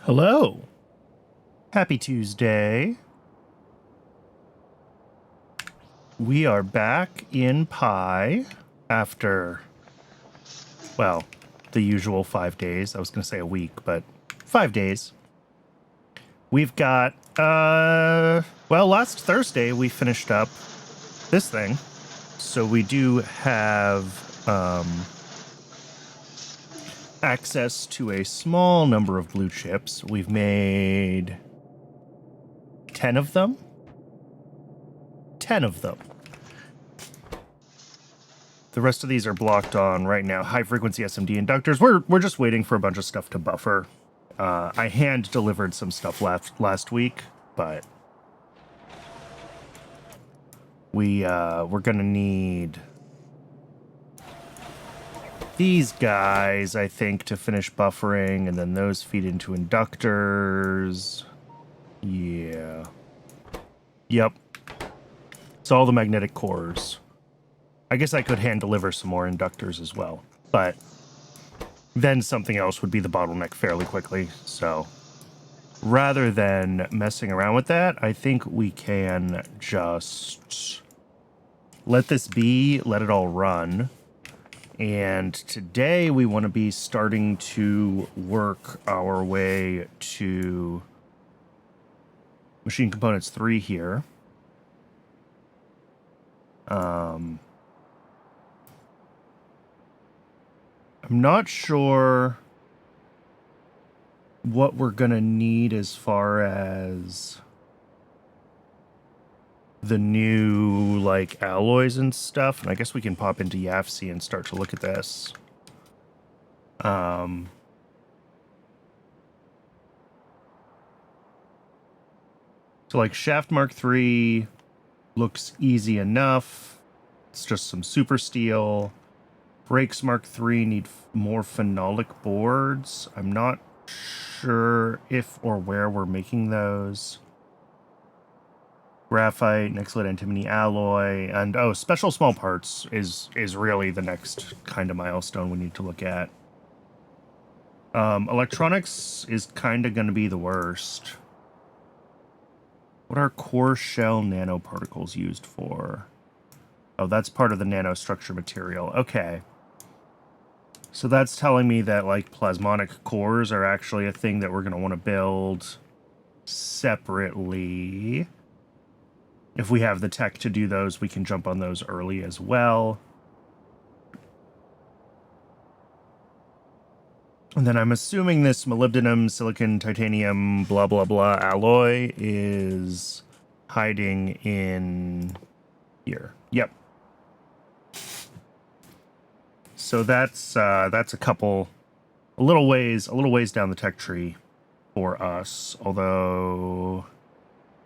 Hello. Happy Tuesday. We are back in Pi after, well, the usual 5 days. I was going to say a week, but 5 days. We've got, well, last Thursday we finished up this thing. So we do have access to a small number of blue chips. We've made 10 of them. 10 of them. The rest of these are blocked on right now. High frequency SMD inductors. We're just waiting for a bunch of stuff to buffer. I hand delivered some stuff last week, but we're gonna need these guys, I think, to finish buffering, and then those feed into inductors. Yeah. Yep. It's all the magnetic cores. I guess I could hand deliver some more inductors as well, but then something else would be the bottleneck fairly quickly. So rather than messing around with that, I think we can just let this be, let it all run. And today we want to be starting to work our way to Machine Components 3 here. I'm not sure what we're gonna need as far as the new, like, alloys and stuff. And I guess we can pop into YAFC and start to look at this. So, like, Shaft Mark III looks easy enough. It's just some super steel. Brakes Mark III need more phenolic boards. I'm not sure if or where we're making those. Graphite, Nexlid antimony alloy, and special small parts is really the next kind of milestone we need to look at. Electronics is kind of going to be the worst. What are core shell nanoparticles used for? Oh, that's part of the nanostructure material. Okay. So that's telling me that, like, plasmonic cores are actually a thing that we're going to want to build separately. If we have the tech to do those, we can jump on those early as well. And then I'm assuming this molybdenum, silicon, titanium, blah, blah, blah alloy is hiding in here. Yep. So that's a little ways down the tech tree for us. Although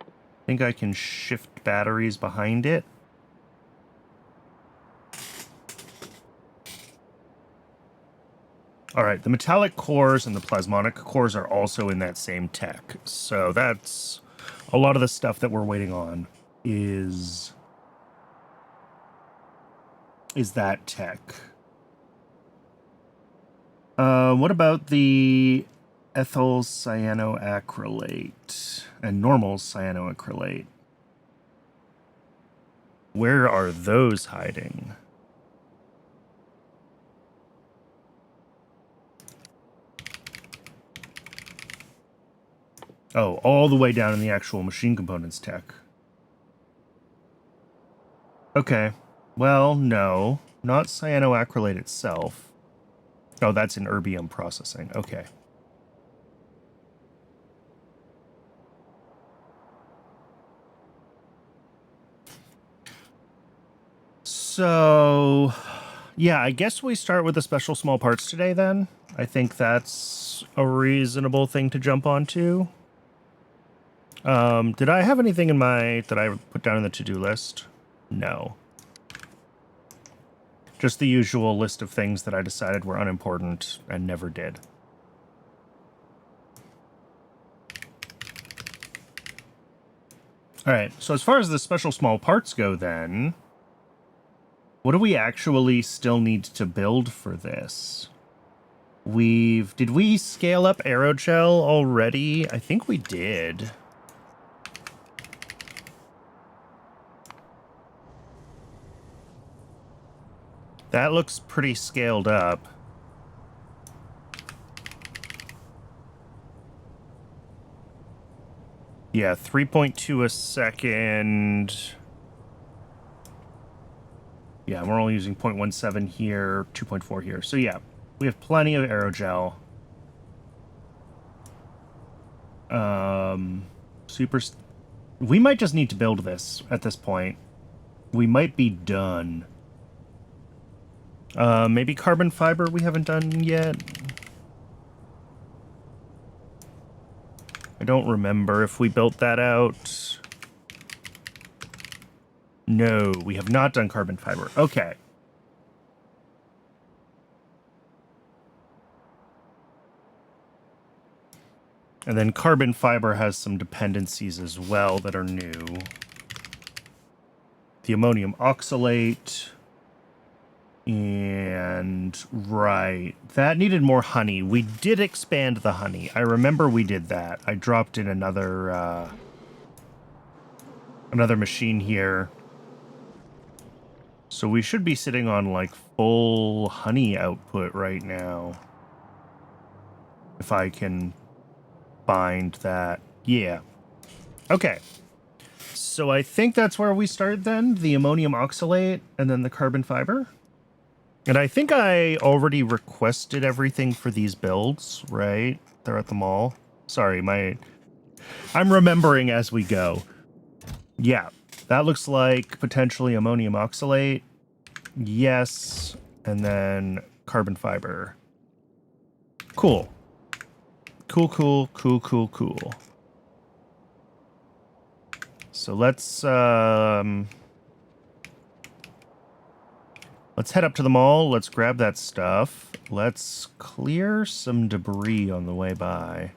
I think I can shift batteries behind it. All right, the metallic cores and the plasmonic cores are also in that same tech. So that's a lot of the stuff that we're waiting on is that tech. What about the ethyl cyanoacrylate and normal cyanoacrylate? Where are those hiding? Oh, all the way down in the actual machine components tech. Okay. Well, no. Not cyanoacrylate itself. Oh, that's in erbium processing. Okay. So, yeah, I guess we start with the special small parts today then. I think that's a reasonable thing to jump onto. Did I have anything in that I put down in the to-do list? No. Just the usual list of things that I decided were unimportant and never did. All right, so as far as the special small parts go then, what do we actually still need to build for this? Did we scale up aerogel already? I think we did. That looks pretty scaled up. Yeah, 3.2 a second. Yeah, we're only using 0.17 here, 2.4 here. So yeah, we have plenty of aerogel. We might just need to build this at this point. We might be done. Maybe carbon fiber we haven't done yet. I don't remember if we built that out. No, we have not done carbon fiber. Okay. And then carbon fiber has some dependencies as well that are new. The ammonium oxalate. And right, that needed more honey. We did expand the honey. I remember we did that. I dropped in another machine here. So we should be sitting on like full honey output right now. If I can find that. Yeah. Okay. So I think that's where we started then. The ammonium oxalate and then the carbon fiber. And I think I already requested everything for these builds, right? They're at the mall. Sorry, I'm remembering as we go. Yeah, that looks like potentially ammonium oxalate. Yes, and then carbon fiber. Cool. Cool. So let's head up to the mall. Let's grab that stuff. Let's clear some debris on the way by.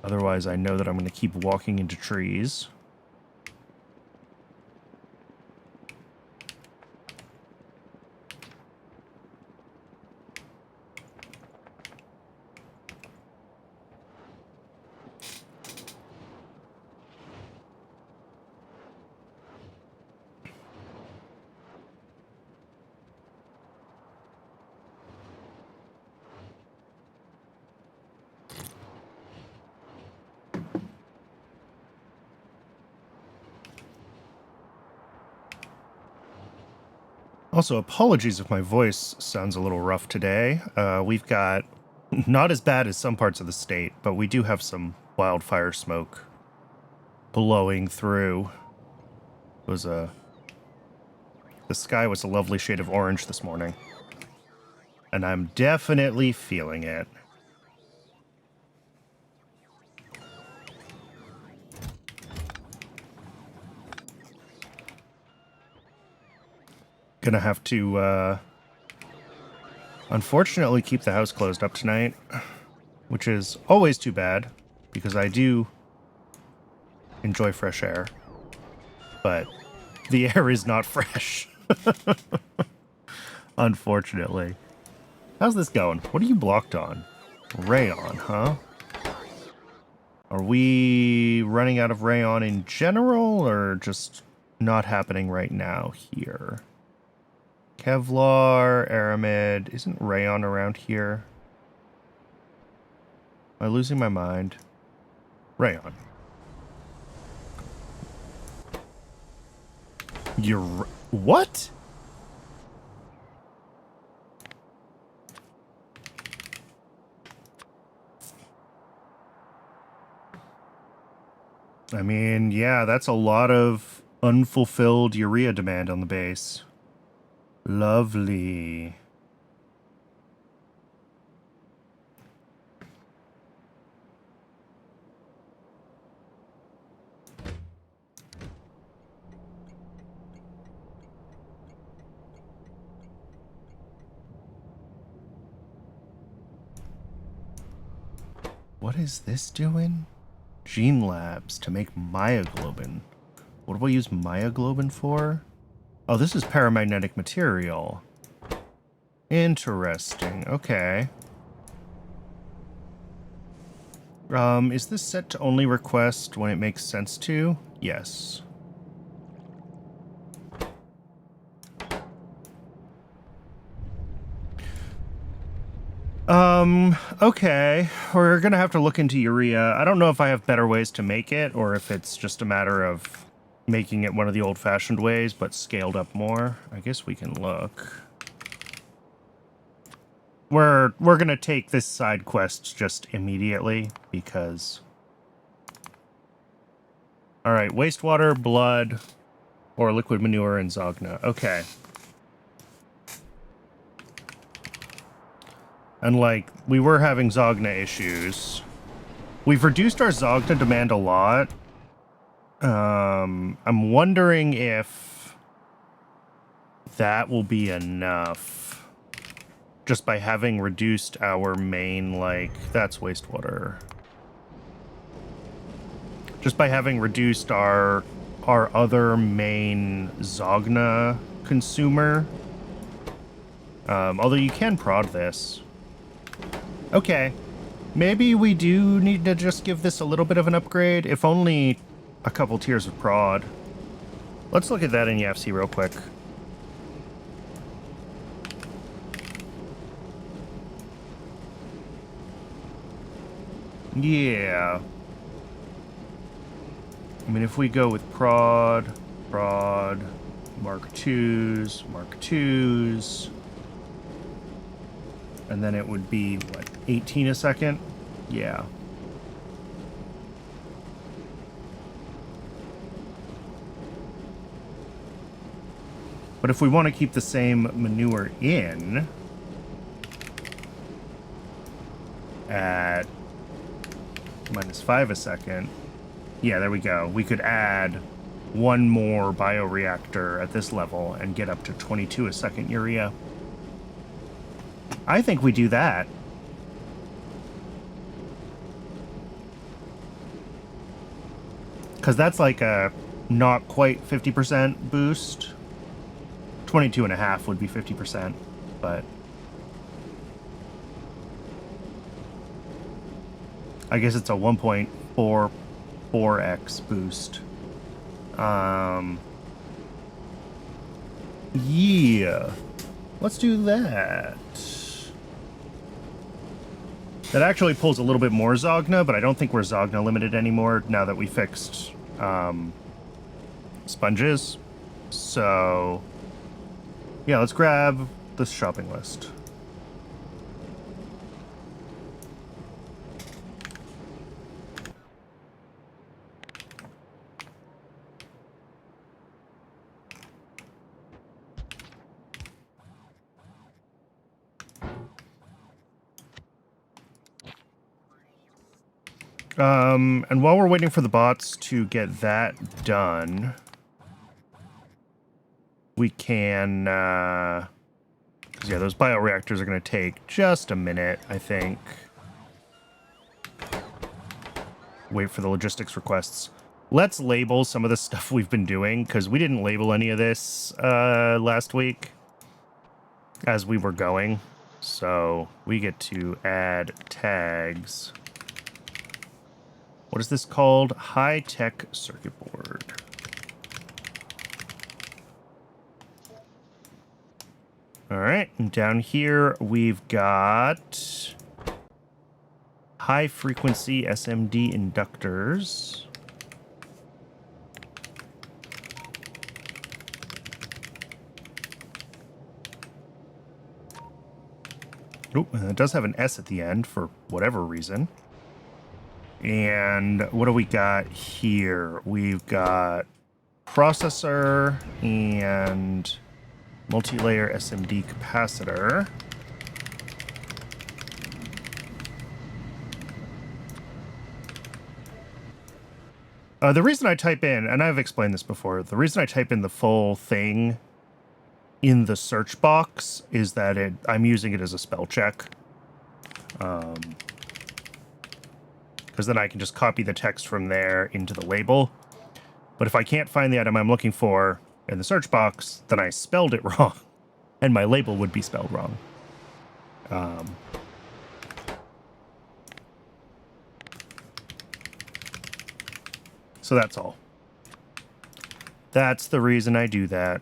Otherwise, I know that I'm going to keep walking into trees. Also, apologies if my voice sounds a little rough today. We've got not as bad as some parts of the state, but we do have some wildfire smoke blowing through. The sky was a lovely shade of orange this morning, and I'm definitely feeling it. Gonna have to, unfortunately keep the house closed up tonight, which is always too bad, because I do enjoy fresh air, but the air is not fresh, unfortunately. How's this going? What are you blocked on? Rayon, huh? Are we running out of rayon in general, or just not happening right now here? Kevlar, aramid. Isn't rayon around here? Am I losing my mind? Rayon. What? I mean, yeah, that's a lot of unfulfilled urea demand on the base. Lovely. What is this doing? Gene labs to make myoglobin. What do I use myoglobin for? Oh, this is paramagnetic material. Interesting. Okay. Is this set to only request when it makes sense to? Yes. Okay. We're gonna have to look into urea. I don't know if I have better ways to make it, or if it's just a matter of making it one of the old-fashioned ways, but scaled up more. I guess we can look. We're gonna take this side quest just immediately, because... Alright, wastewater, blood, or liquid manure and Zogna. Okay. And, like, we were having Zogna issues. We've reduced our Zogna demand a lot. I'm wondering if that will be enough. Just by having reduced our main, like... That's wastewater. Just by having reduced our other main Zogna consumer. Although you can prod this. Okay. Maybe we do need to just give this a little bit of an upgrade, if only a couple tiers of prod. Let's look at that in YAFC real quick. Yeah. I mean, if we go with prod, Mark 2s, and then it would be, what, 18 a second? Yeah. But if we want to keep the same manure in at -5 a second, yeah, there we go. We could add one more bioreactor at this level and get up to 22 a second urea. I think we do that. Because that's like a not quite 50% boost. 22.5 would be 50%, but I guess it's a 1.44x boost. Yeah. Let's do that. That actually pulls a little bit more Zogna, but I don't think we're Zogna limited anymore now that we fixed sponges. So, yeah, let's grab this shopping list. And while we're waiting for the bots to get that done, we can, yeah, those bioreactors are going to take just a minute, I think. Wait for the logistics requests. Let's label some of the stuff we've been doing, because we didn't label any of this last week as we were going. So we get to add tags. What is this called? High-tech circuit board. All right, and down here we've got high-frequency SMD inductors. Oh, it does have an S at the end for whatever reason. And what do we got here? We've got processor and multi-layer SMD capacitor. The reason I type in, and I've explained this before, the reason I type in the full thing in the search box is that I'm using it as a spell check. Because then I can just copy the text from there into the label. But if I can't find the item I'm looking for in the search box, then I spelled it wrong, and my label would be spelled wrong. So that's all. That's the reason I do that.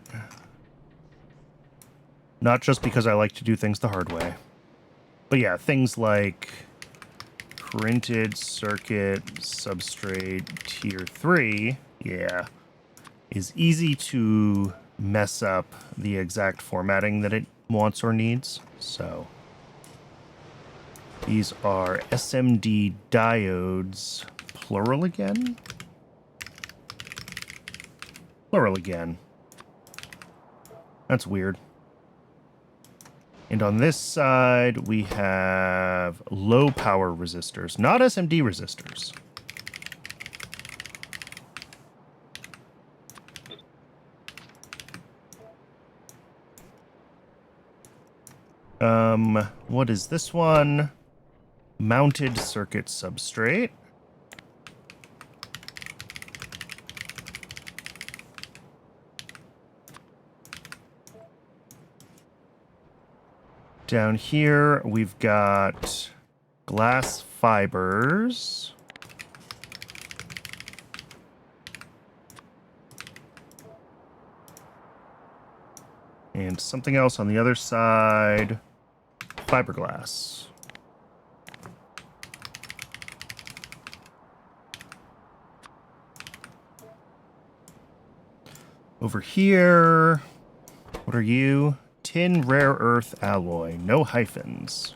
Not just because I like to do things the hard way. But yeah, things like printed circuit substrate tier 3, yeah, is easy to mess up the exact formatting that it wants or needs. So these are SMD diodes, plural again? Plural again. That's weird. And on this side, we have low power resistors, not SMD resistors. What is this one? Mounted circuit substrate. Down here, we've got glass fibers. And something else on the other side, fiberglass. Over here, what are you? Tin rare earth alloy, no hyphens.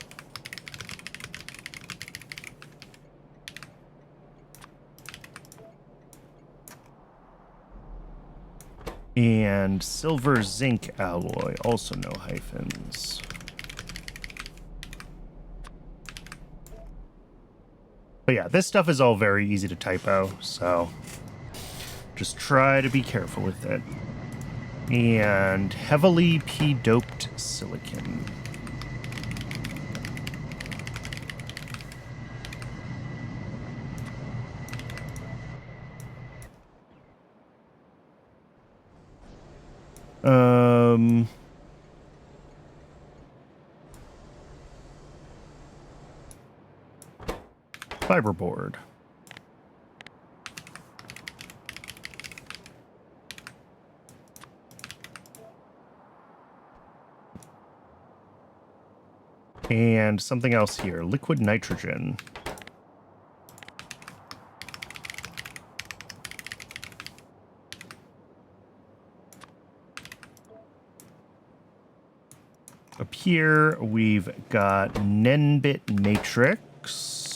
And silver zinc alloy, also no hyphens. But yeah, this stuff is all very easy to typo, so just try to be careful with it. And heavily p-doped silicon. Fiberboard. And something else here, liquid nitrogen. Up here, we've got Nenbit matrix.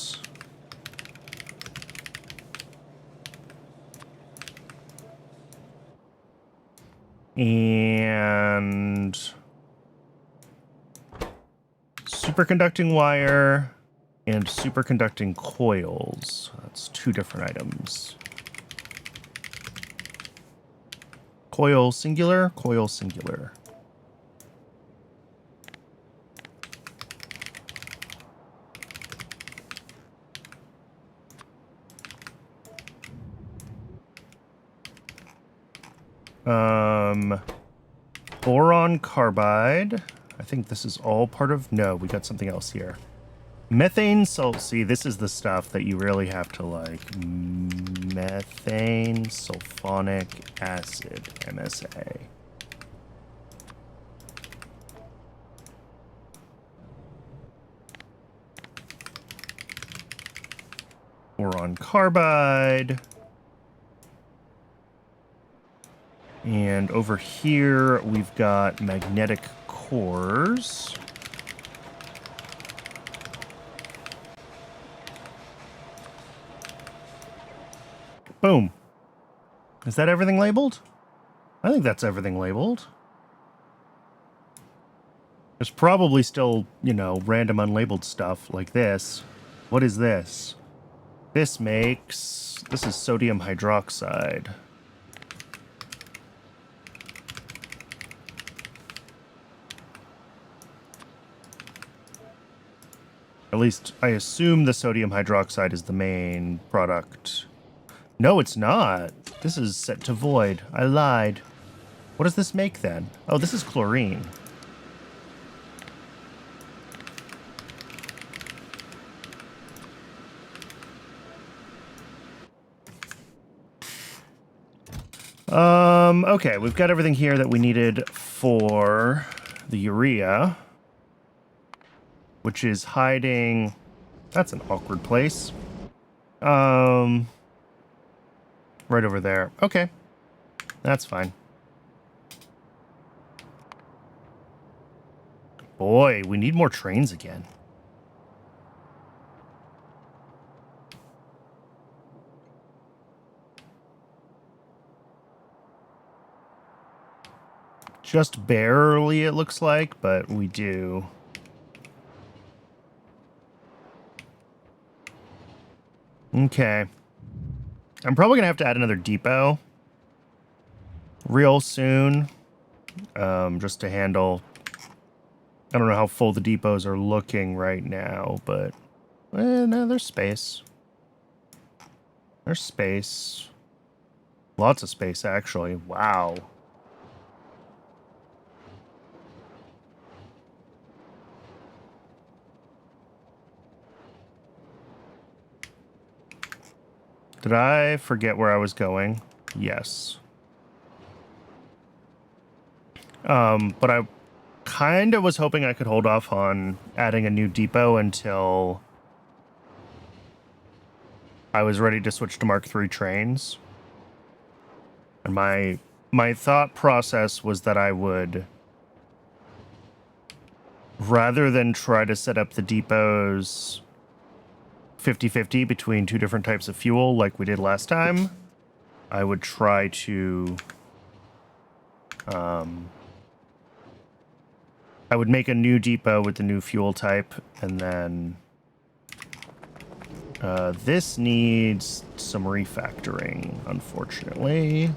And superconducting wire and superconducting coils. That's two different items. Coil singular, coil singular. Boron carbide. I think this is all part of... No, we got something else here. Methane salt. See, this is the stuff that you really have to like. Methane sulfonic acid, MSA. Boron carbide. And over here, we've got magnetic cores. Boom. Is that everything labeled? I think that's everything labeled. There's probably still, you know, random unlabeled stuff like this. What is this? This is sodium hydroxide. At least, I assume the sodium hydroxide is the main product. No, it's not. This is set to void. I lied. What does this make, then? Oh, this is chlorine. Okay, we've got everything here that we needed for the urea, which is hiding. That's an awkward place. Right over there. Okay, that's fine. Boy, we need more trains again. Just barely, it looks like, but we do. Okay. I'm probably going to have to add another depot real soon, just to handle... I don't know how full the depots are looking right now, but... no, there's space. There's space. Lots of space, actually. Wow. Did I forget where I was going? Yes. But I kind of was hoping I could hold off on adding a new depot until I was ready to switch to Mark III trains. And my thought process was that I would, rather than try to set up the depots 50-50 between two different types of fuel like we did last time, I would try to I would make a new depot with the new fuel type, and then this needs some refactoring, unfortunately.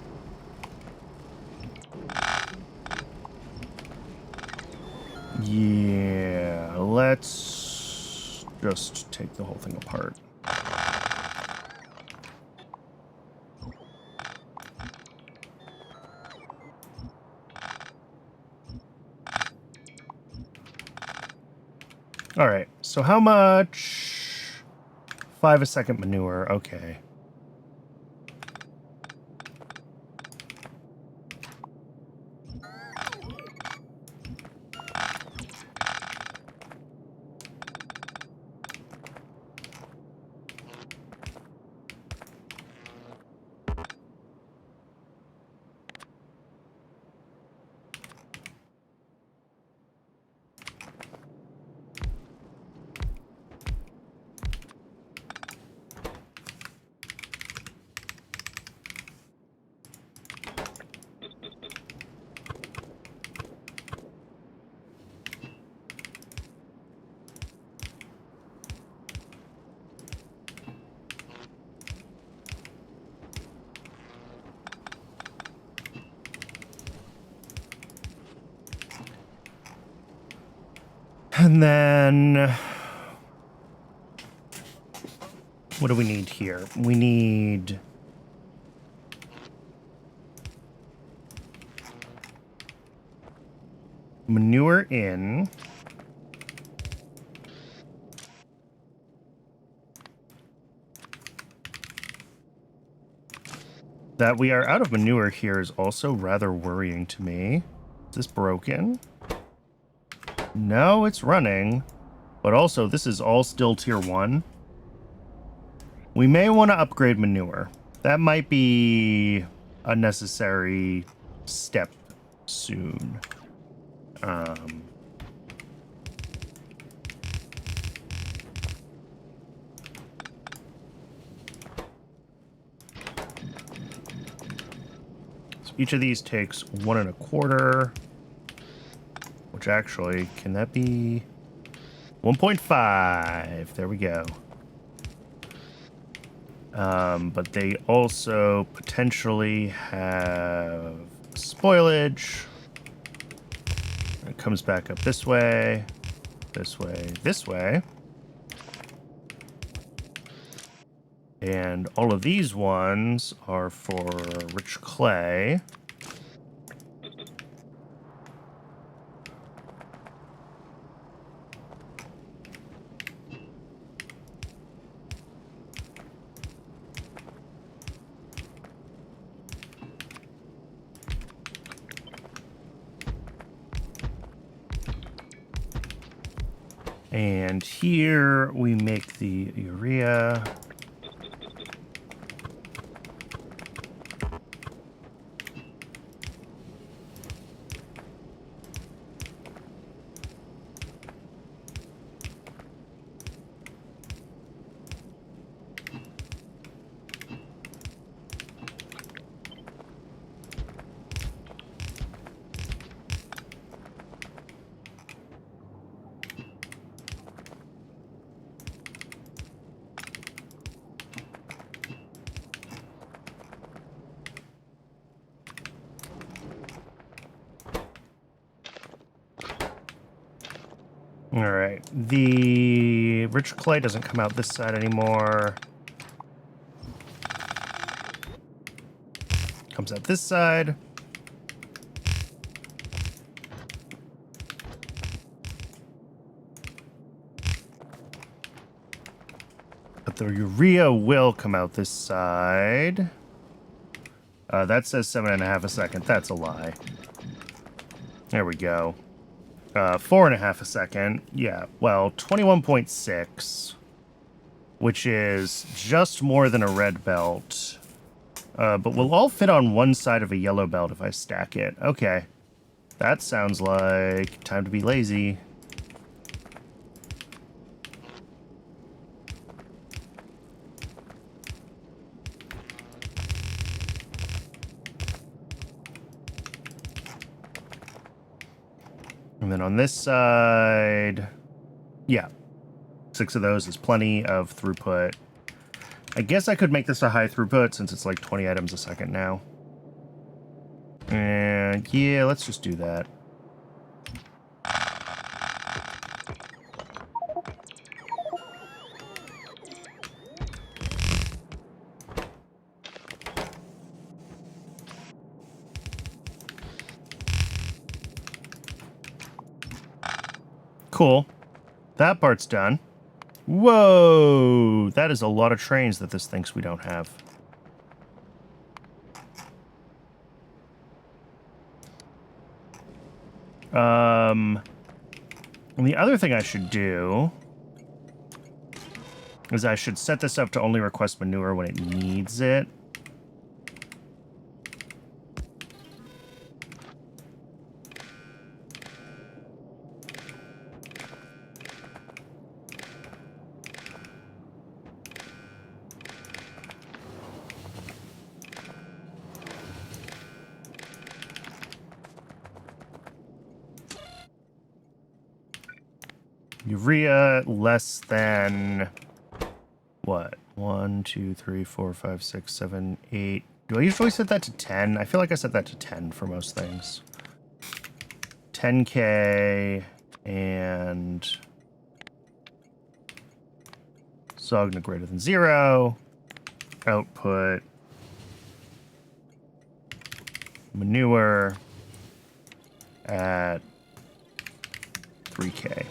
Yeah, let's just take the whole thing apart. All right, so how much? 5 a second manure, okay. And then, what do we need here? We need manure in. That we are out of manure here is also rather worrying to me. Is this broken? No, it's running. But also, this is all still tier 1. We may want to upgrade manure. That might be a necessary step soon. So each of these takes 1 1/4. Which actually, can that be 1.5? There we go. But they also potentially have spoilage. It comes back up this way, this way, this way. And all of these ones are for rich clay. And here we make the urea. All right, the rich clay doesn't come out this side anymore. Comes out this side. But the urea will come out this side. That says 7.5 a second. That's a lie. There we go. 4.5 a second. Yeah, well, 21.6, which is just more than a red belt. But we'll all fit on one side of a yellow belt if I stack it. Okay. That sounds like time to be lazy. And then on this side, yeah, 6 of those is plenty of throughput. I guess I could make this a high throughput since it's like 20 items a second now. And yeah, let's just do that. Cool. That part's done. Whoa! That is a lot of trains that this thinks we don't have. And the other thing I should do is I should set this up to only request manure when it needs it. Urea less than what? 1, 2, 3, 4, 5, 6, 7, 8. Do I usually set that to 10? I feel like I set that to 10 for most things. 10K and Sogna greater than 0. Output. Manure at 3K.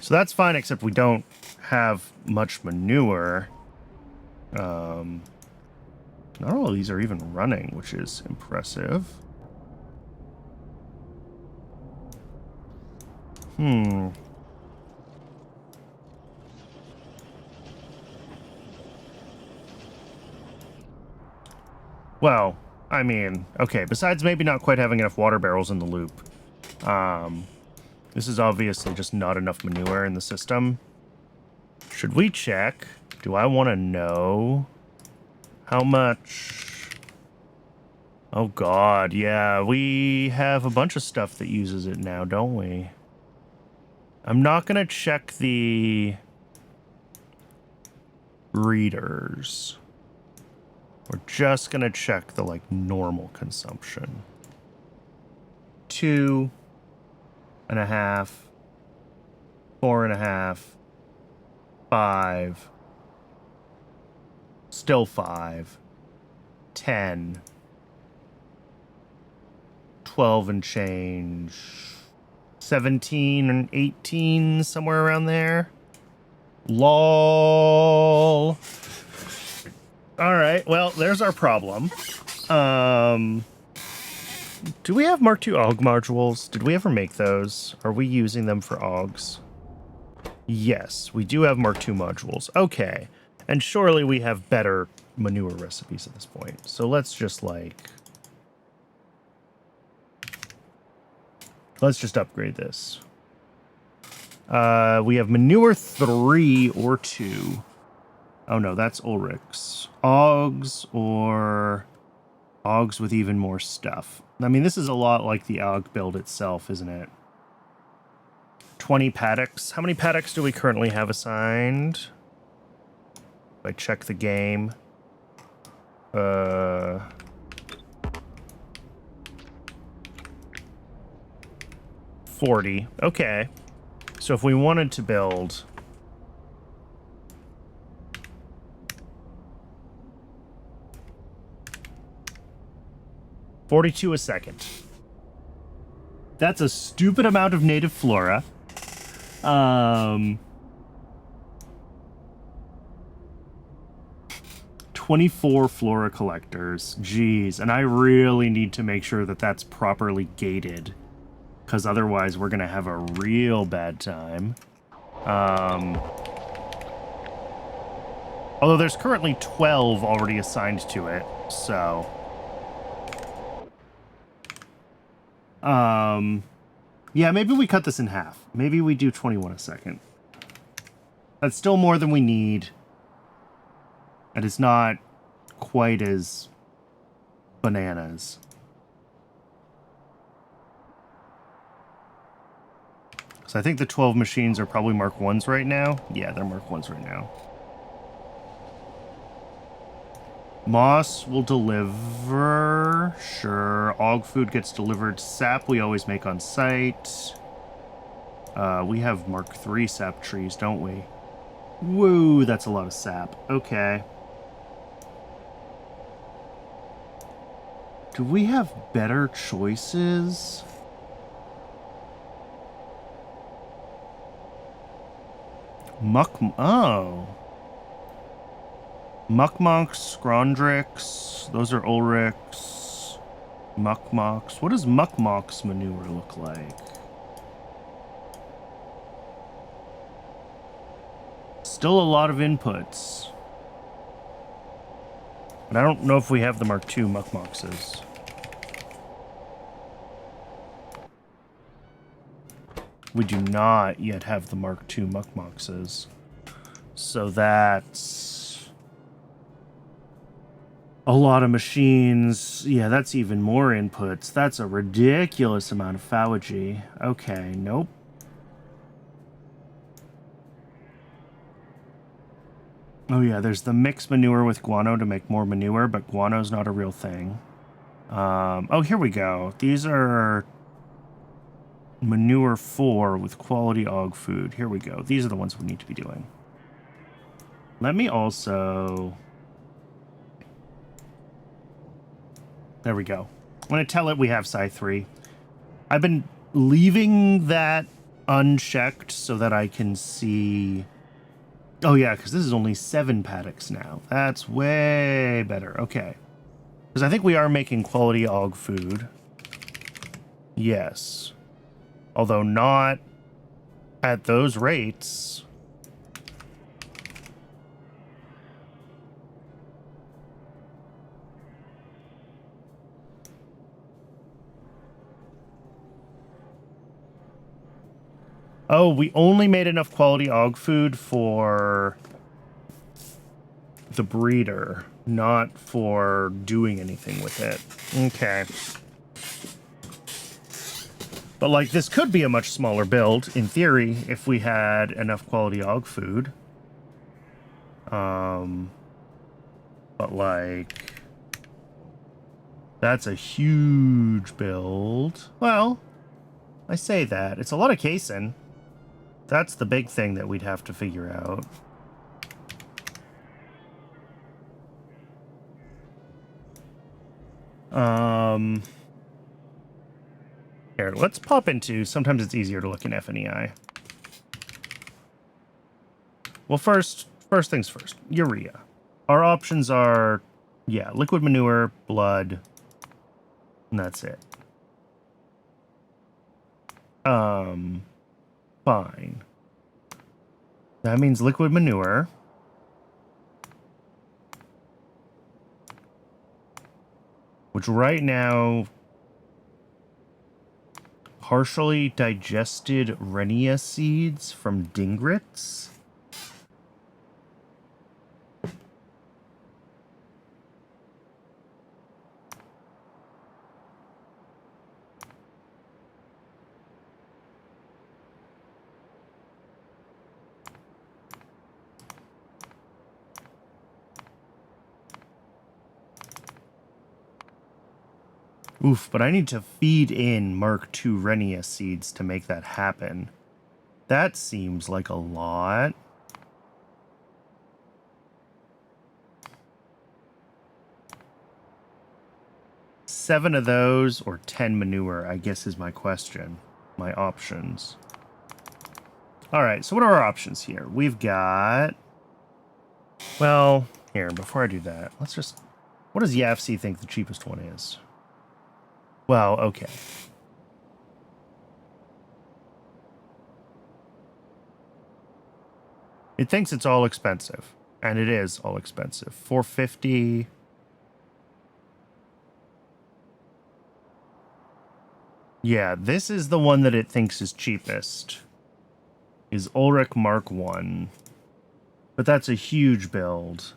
So that's fine, except we don't have much manure. Not all of these are even running, which is impressive. Well, I mean, okay, besides maybe not quite having enough water barrels in the loop, this is obviously just not enough manure in the system. Should we check? Do I want to know how much? Oh god, yeah, we have a bunch of stuff that uses it now, don't we? I'm not going to check the readers. We're just going to check the, like, normal consumption. 2.5, 4.5, 5, still 5, 10, 12 and change, 17 and 18, somewhere around there. LOL. All right, well, there's our problem. Do we have Mark II AUG modules? Did we ever make those? Are we using them for AUGs? Yes, we do have Mark II modules. Okay. And surely we have better manure recipes at this point. So let's just, like... Let's just upgrade this. We have manure 3 or 2. Oh no, that's Ulrich's. AUGs or AUGs with even more stuff. I mean, this is a lot like the AUG build itself, isn't it? 20 paddocks. How many paddocks do we currently have assigned? If I check the game. 40. Okay. So if we wanted to build... $42 a second. That's a stupid amount of native flora. 24 flora collectors. Jeez, and I really need to make sure that that's properly gated, because otherwise we're gonna have a real bad time. Although there's currently 12 already assigned to it, so... yeah, maybe we cut this in half. Maybe we do 21 a second. That's still more than we need. And it's not quite as bananas. So I think the 12 machines are probably Mark 1s right now. Yeah, they're Mark 1s right now. Moss will deliver. Sure. AUG food gets delivered. Sap we always make on site. We have Mark 3 sap trees, don't we? Woo, that's a lot of sap. Okay. Do we have better choices? Oh. Muckmonks, Scrondrix, those are Ulrichs. Muckmocks. What does Muckmock's manure look like? Still a lot of inputs. But I don't know if we have the Mark II Muckmoxes. We do not yet have the Mark II Muckmoxes. So that's... a lot of machines. Yeah, that's even more inputs. That's a ridiculous amount of phagogy. Okay, nope. Oh yeah, there's the mixed manure with guano to make more manure, but guano's not a real thing. Oh, here we go. These are manure 4 with quality AUG food. Here we go. These are the ones we need to be doing. Let me also... There we go. I'm going to tell it we have Psi 3. I've been leaving that unchecked so that I can see... Oh yeah, because this is only 7 paddocks now. That's way better. Okay. Because I think we are making quality AUG food. Yes. Although not at those rates. Oh, we only made enough quality AUG food for the breeder, not for doing anything with it. Okay. But, like, this could be a much smaller build, in theory, if we had enough quality AUG food. But, like... that's a huge build. Well, I say that. It's a lot of casein. That's the big thing that we'd have to figure out. Here, let's pop into... sometimes it's easier to look in FNEI. Well, first things first. Urea. Our options are, yeah, liquid manure, blood, and that's it. Fine. That means liquid manure. Which right now, partially digested Renia seeds from Dingrits. Oof, but I need to feed in Mark II Renia seeds to make that happen. That seems like a lot. Seven of those or 10 manure, I guess, is my question. My options. Alright, so what are our options here? We've got... Well, here, before I do that, let's just... What does YAFC think the cheapest one is? Well, okay. It thinks it's all expensive. And it is all expensive. $450. Yeah, this is the one that it thinks is cheapest. Is Ulrich Mark I. But that's a huge build.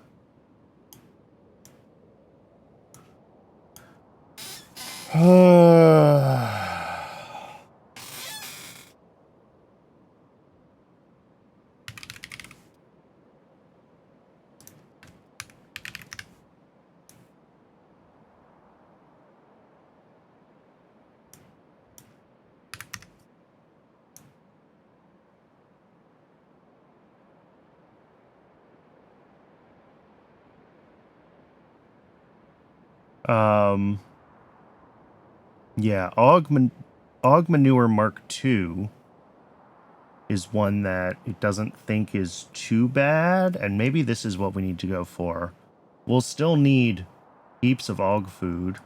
Yeah, Og Manure Mark II is one that it doesn't think is too bad, and maybe this is what we need to go for. We'll still need heaps of Og food.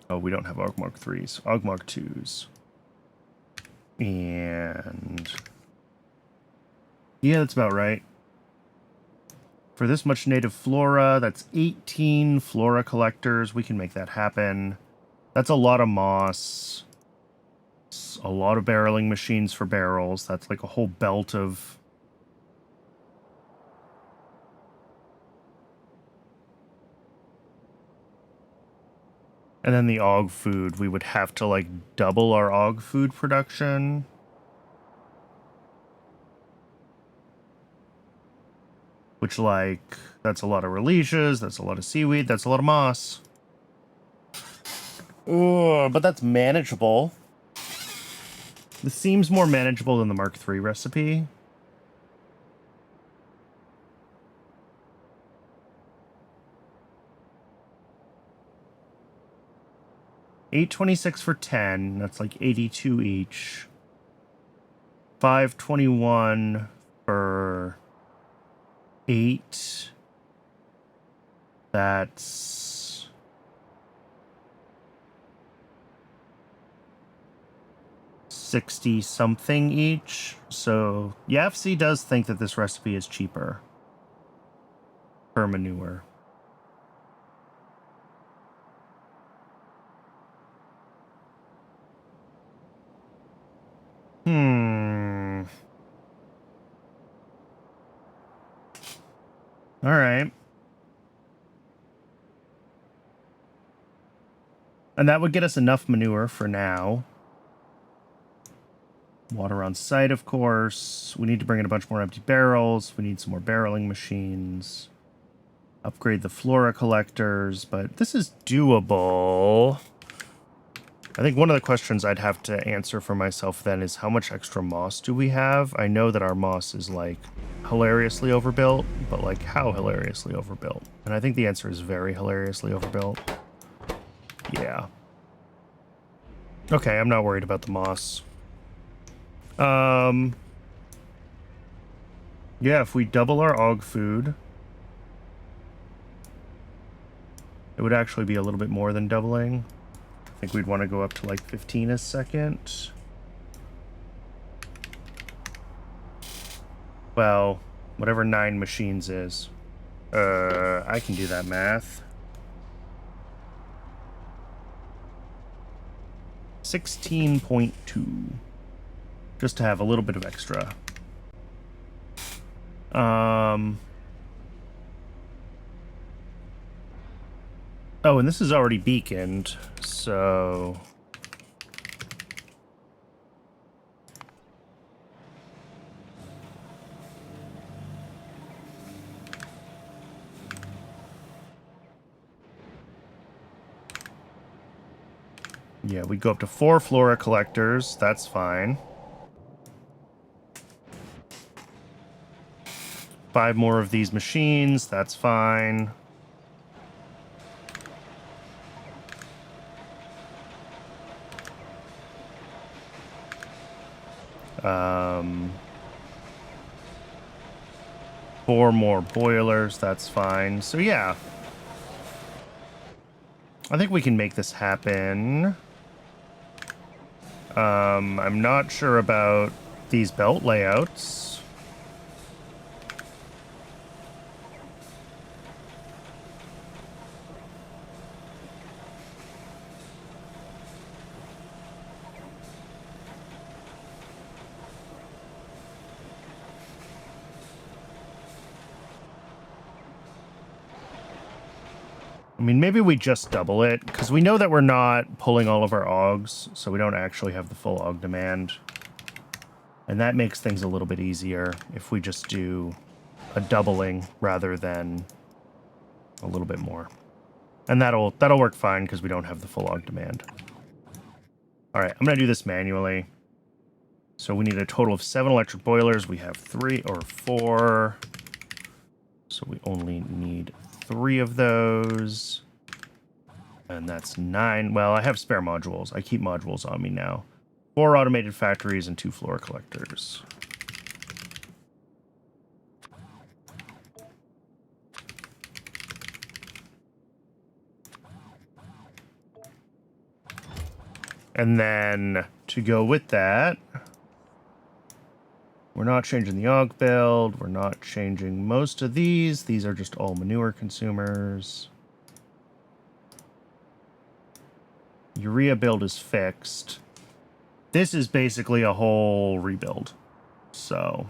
Oh, we don't have Og Mark IIIs. Og Mark IIs. And... yeah, that's about right. For this much native flora, that's 18 flora collectors. We can make that happen. That's a lot of moss. It's a lot of barreling machines for barrels. That's like a whole belt of... And then the Og food, we would have to like double our Og food production. Which, like, that's a lot of releases, that's a lot of seaweed, that's a lot of moss. Ugh, but that's manageable. This seems more manageable than the Mark III recipe. $826 for 10, that's like 82 each. $521 for 8. That's... $60 something each. So YAFC does think that this recipe is cheaper per manure. All right. And that would get us enough manure for now. Water on site, of course. We need to bring in a bunch more empty barrels. We need some more barreling machines. Upgrade the flora collectors, but this is doable. I think one of the questions I'd have to answer for myself then is how much extra moss do we have? I know that our moss is like hilariously overbuilt, but like how hilariously overbuilt? And I think the answer is very hilariously overbuilt. Yeah. Okay, I'm not worried about the moss. Yeah, if we double our Og food, It would actually be a little bit more than doubling. I think we'd want to go up to like 15 a second. Well, whatever 9 machines is. I can do that math. 16.2. Just to have a little bit of extra. Oh, and this is already beaconed, so... Yeah, we go up to 4 flora collectors. That's fine. 5 more of these machines. That's fine. Four more boilers. That's fine. So yeah, I think we can make this happen. I'm not sure about these belt layouts. I mean, maybe we just double it, because we know that we're not pulling all of our augs, so we don't actually have the full aug demand. And that makes things a little bit easier if we just do a doubling rather than a little bit more. And that'll work fine, because we don't have the full aug demand. All right, I'm going to do this manually. So we need a total of 7 electric boilers. We have 3 or 4. So we only need 3 of those. And that's 9. Well, I have spare modules. I keep modules on me now. 4 automated factories and 2 floor collectors. And then to go with that, we're not changing the aug build. We're not changing most of these. These are just all manure consumers. Urea build is fixed. This is basically a whole rebuild. So...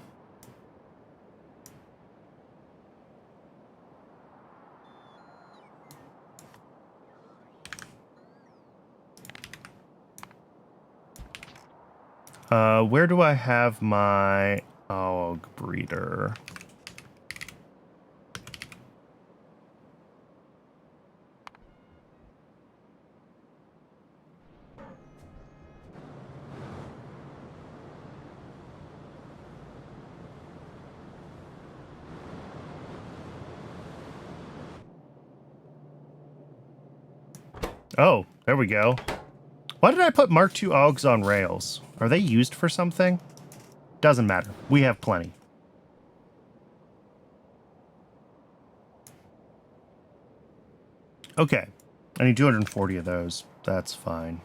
where do I have my aug breeder? Oh, there we go. Why did I put Mark II augs on rails? Are they used for something? Doesn't matter. We have plenty. Okay. I need 240 of those. That's fine.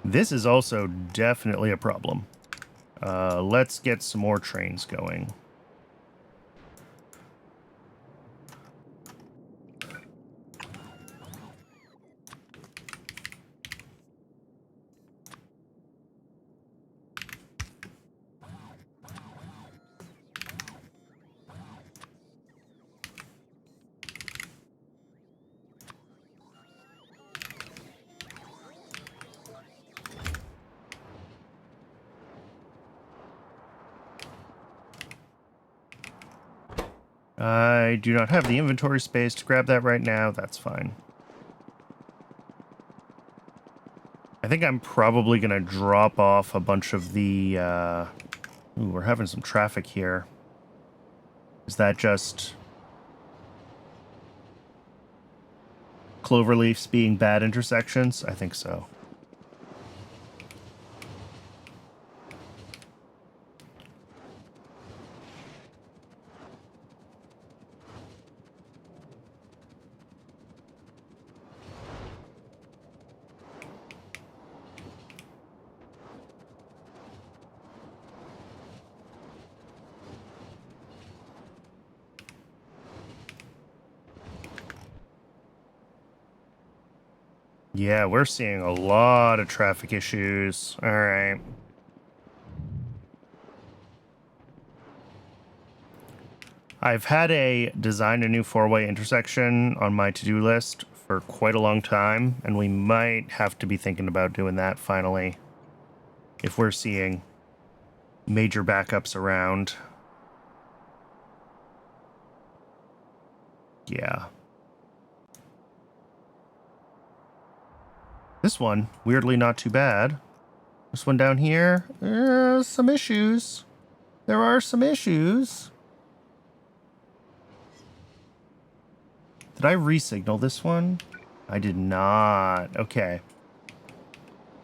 This is also definitely a problem. Let's get some more trains going. I do not have the inventory space to grab that right now. That's fine. I think I'm probably going to drop off a bunch of the... Ooh, we're having some traffic here. Is that just... cloverleafs being bad intersections? I think so. Yeah, we're seeing a lot of traffic issues. All right. I've had a design a new four-way intersection on my to-do list for quite a long time, and we might have to be thinking about doing that finally if we're seeing major backups around. Yeah. This one, weirdly not too bad. This one down here, some issues. There are some issues. Did I re-signal this one? I did not. Okay.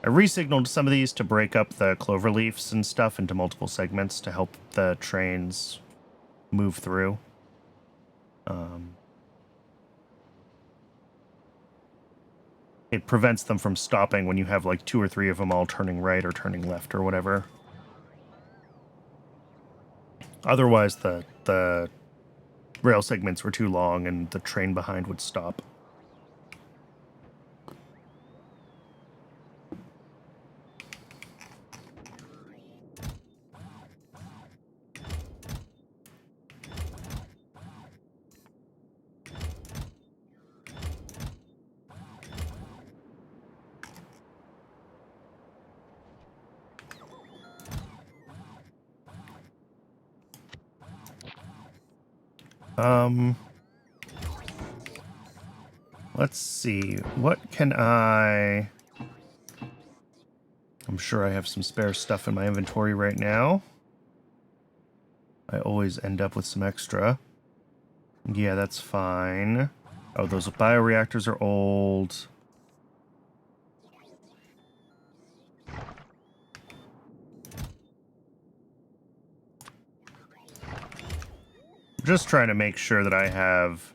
I re-signaled some of these to break up the clover leaves and stuff into multiple segments to help the trains move through. It prevents them from stopping when you have like 2 or 3 of them all turning right or turning left or whatever. Otherwise, the rail segments were too long and the train behind would stop. Let's see. What can I... I'm sure I have some spare stuff in my inventory right now. I always end up with some extra. Yeah, that's fine. Oh, those bioreactors are old. Just trying to make sure that I have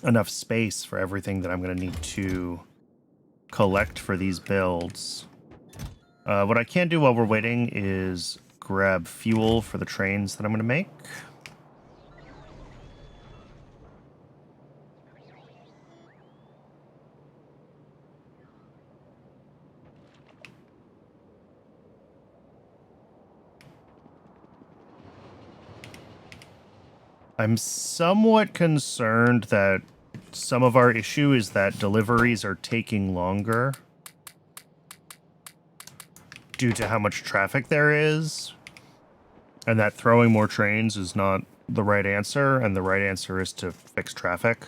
enough space for everything that I'm going to need to collect for these builds. What I can do while we're waiting is grab fuel for the trains that I'm going to make. I'm somewhat concerned that some of our issue is that deliveries are taking longer due to how much traffic there is, and that throwing more trains is not the right answer, and the right answer is to fix traffic.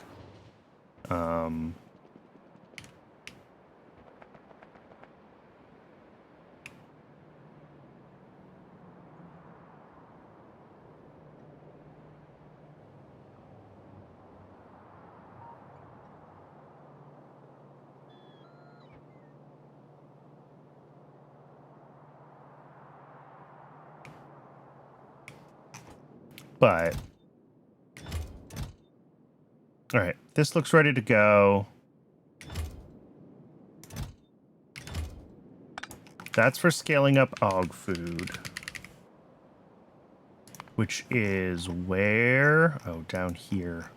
But all right, this looks ready to go. That's for scaling up Og food. Which is where? Oh, down here.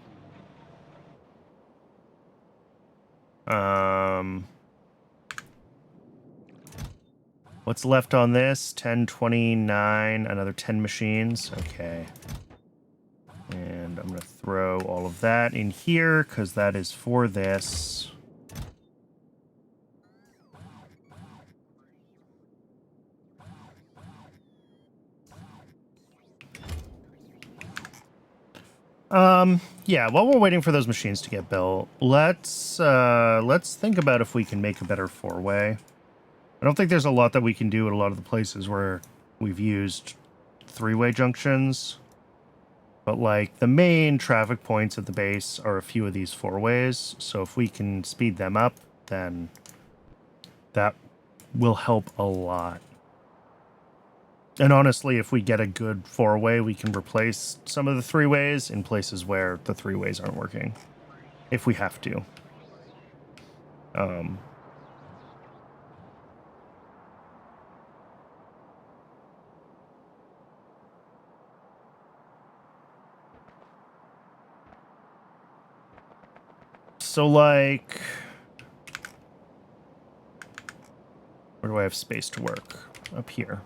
What's left on this? 1029, another 10 machines. Okay. And I'm going to throw all of that in here because that is for this. Yeah, while we're waiting for those machines to get built, let's think about if we can make a better four-way. I don't think there's a lot that we can do at a lot of the places where we've used three-way junctions. But, like, the main traffic points at the base are a few of these four-ways. So if we can speed them up, then that will help a lot. And honestly, if we get a good four-way, we can replace some of the three-ways in places where the three-ways aren't working. If we have to. So, like, Where do I have space to work? Up here.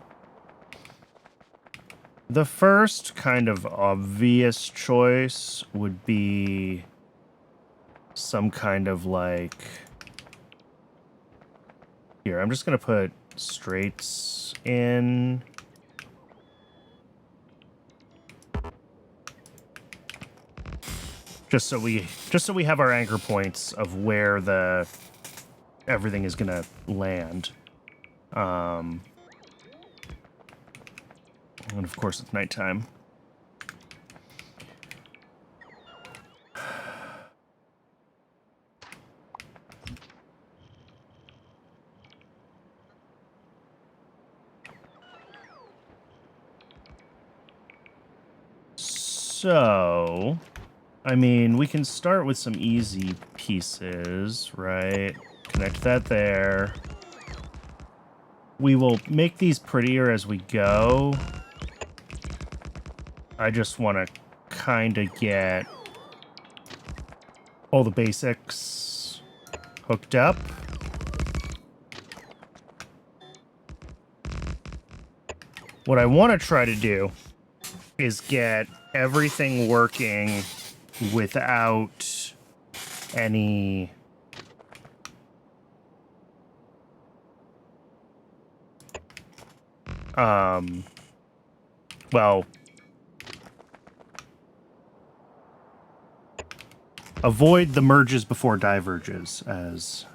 The first kind of obvious choice would be some kind of like... Here, I'm just going to put straights in. Just so we have our anchor points of where everything is gonna land. And of course it's nighttime. So, I mean, we can start with some easy pieces, right? Connect that there. We will make these prettier as we go. I just want to kind of get all the basics hooked up. What I want to try to do is get everything working without any well, avoid the merges before diverges, as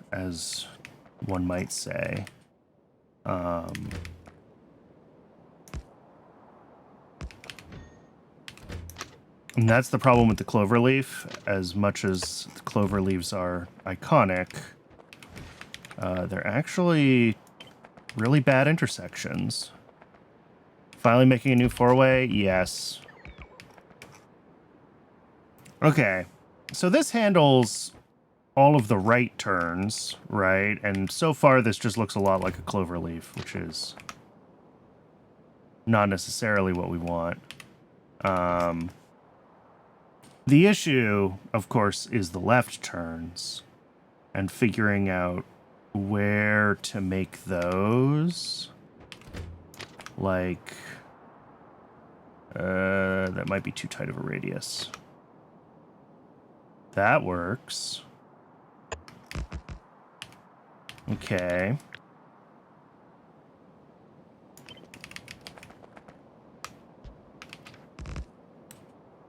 one might say. And that's the problem with the cloverleaf. As much as the cloverleaves are iconic, they're actually really bad intersections. Finally making a new four-way? Yes. Okay. So this handles all of the right turns, right? And so far this just looks a lot like a cloverleaf, which is not necessarily what we want. The issue, of course, is the left turns and figuring out where to make those. Like, that might be too tight of a radius. That works. Okay.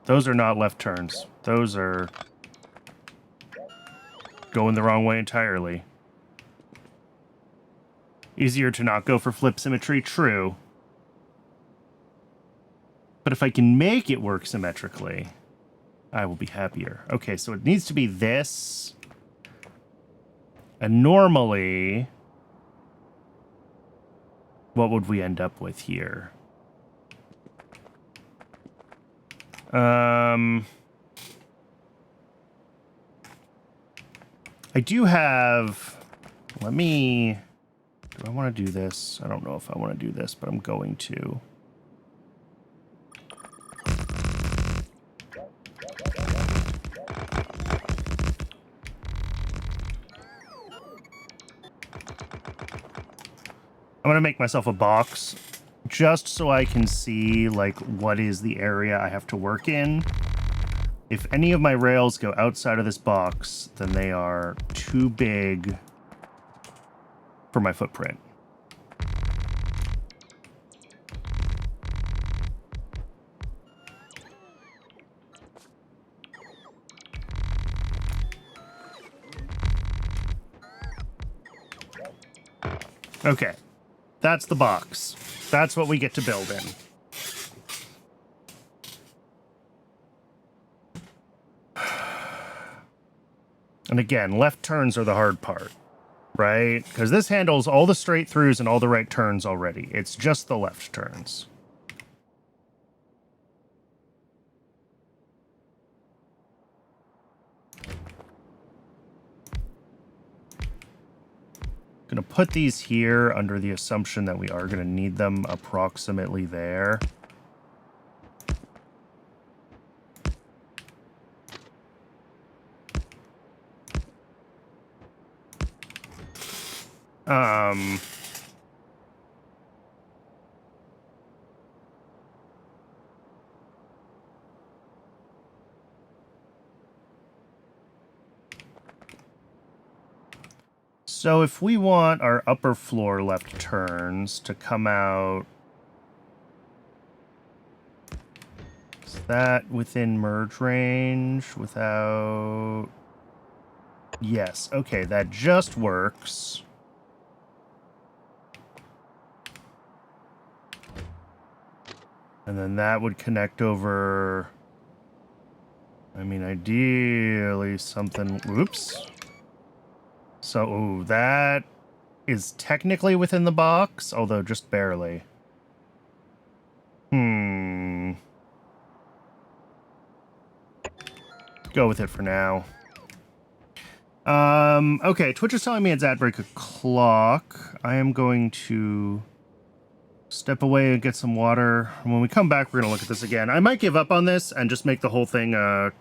Those are not left turns. Those are going the wrong way entirely. Easier to not go for flip symmetry, true. But if I can make it work symmetrically, I will be happier. Okay, so it needs to be this. And normally, what would we end up with here? I do have... Let me... Do I want to do this? I don't know if I want to do this, but I'm going to. I'm going to make myself a box just so I can see, like, what is the area I have to work in. If any of my rails go outside of this box, then they are too big for my footprint. Okay. That's the box. That's what we get to build in. And again, left turns are the hard part, right? Because this handles all the straight throughs and all the right turns already. It's just the left turns. Gonna put these here under the assumption that we are gonna need them approximately there. So if we want our upper floor left turns to come out... Is that within merge range without... Yes, okay, that just works. And then that would connect over... I mean, ideally something... Oops. So, ooh, that is technically within the box, although just barely. Go with it for now. Okay, Twitch is telling me it's at break o'clock. I am going to step away and get some water. When we come back, we're going to look at this again. I might give up on this and just make the whole thing a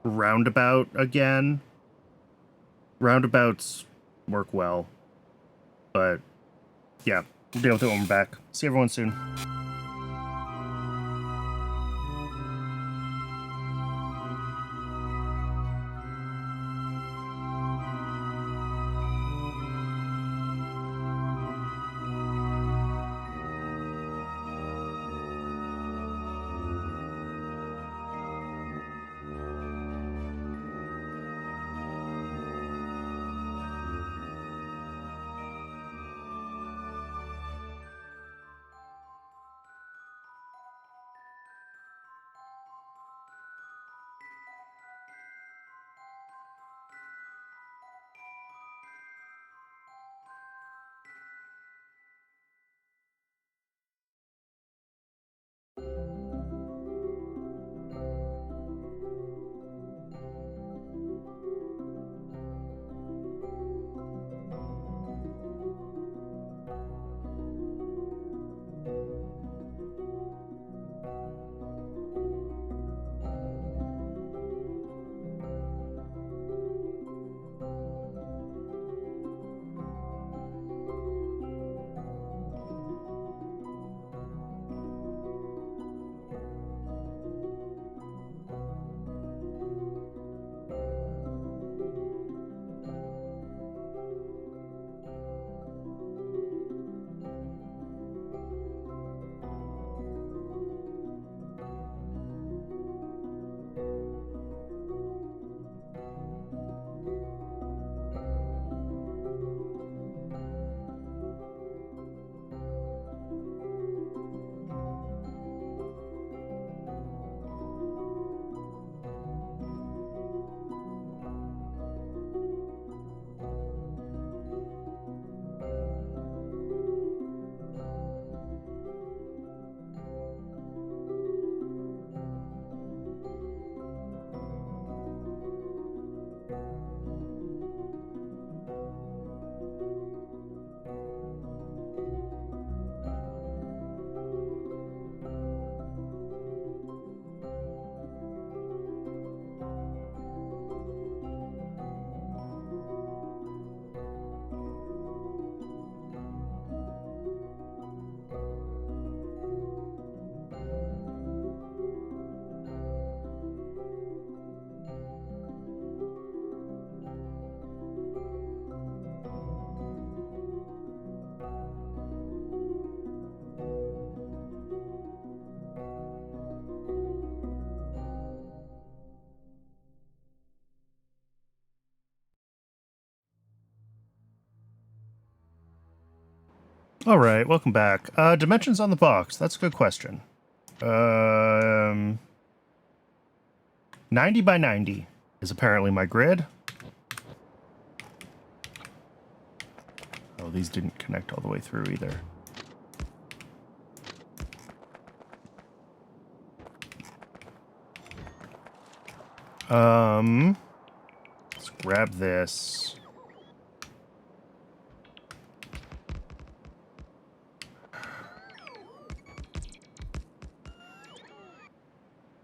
roundabout again. Roundabouts work well. But, yeah, we'll deal with it when we're back. See everyone soon. All right, welcome back. Dimensions on the box. That's a good question. 90 by 90 is apparently my grid. Oh, these didn't connect all the way through either. Let's grab this.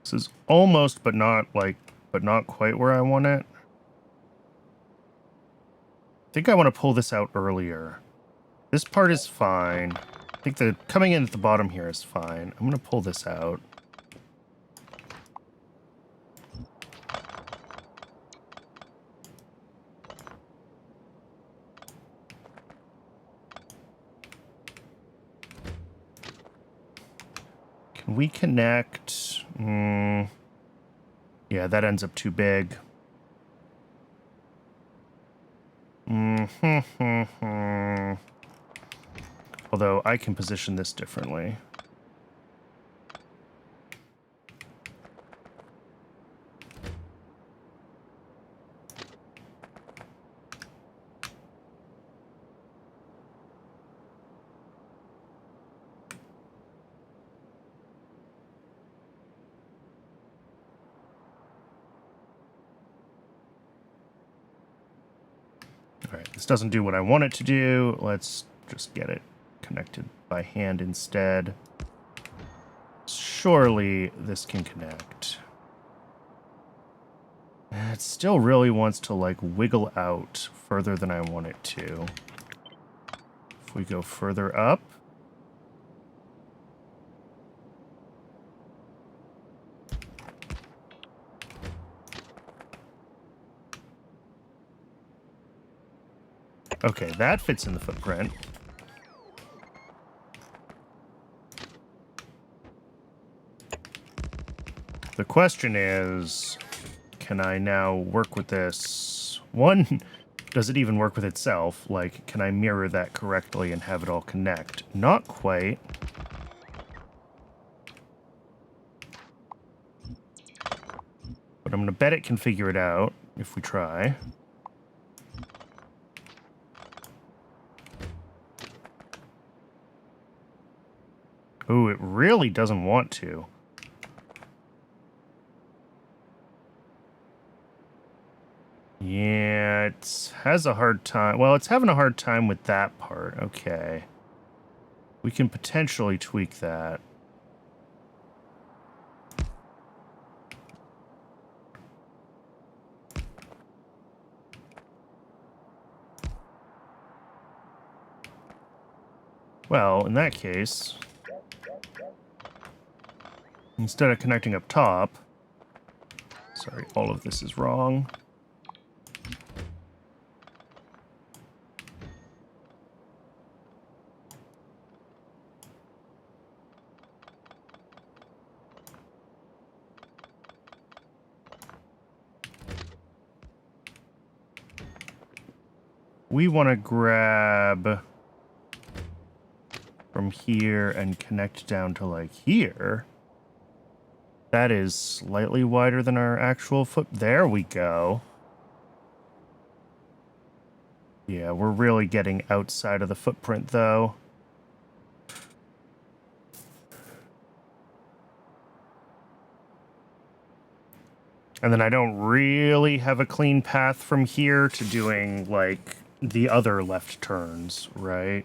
This is almost, but not quite where I want it. I think I want to pull this out earlier. This part is fine. I think the coming in at the bottom here is fine. I'm going to pull this out. Can we connect? Yeah, that ends up too big. Although I can position this differently. All right, this doesn't do what I want it to do. Let's just get it connected by hand instead. Surely this can connect. It still really wants to, like, wiggle out further than I want it to. If we go further up. Okay, that fits in the footprint. The question is, can I now work with this? One, does it even work with itself? Like, can I mirror that correctly and have it all connect? Not quite. But I'm going to bet it can figure it out if we try. Oh, it really doesn't want to. Yeah, it has a hard time. Well, it's having a hard time with that part. Okay. We can potentially tweak that. Well, in that case, instead of connecting up top, sorry, all of this is wrong. We want to grab from here and connect down to, like, here. That is slightly wider than our actual foot. There we go. Yeah, we're really getting outside of the footprint, though. And then I don't really have a clean path from here to doing, like, the other left turns, right?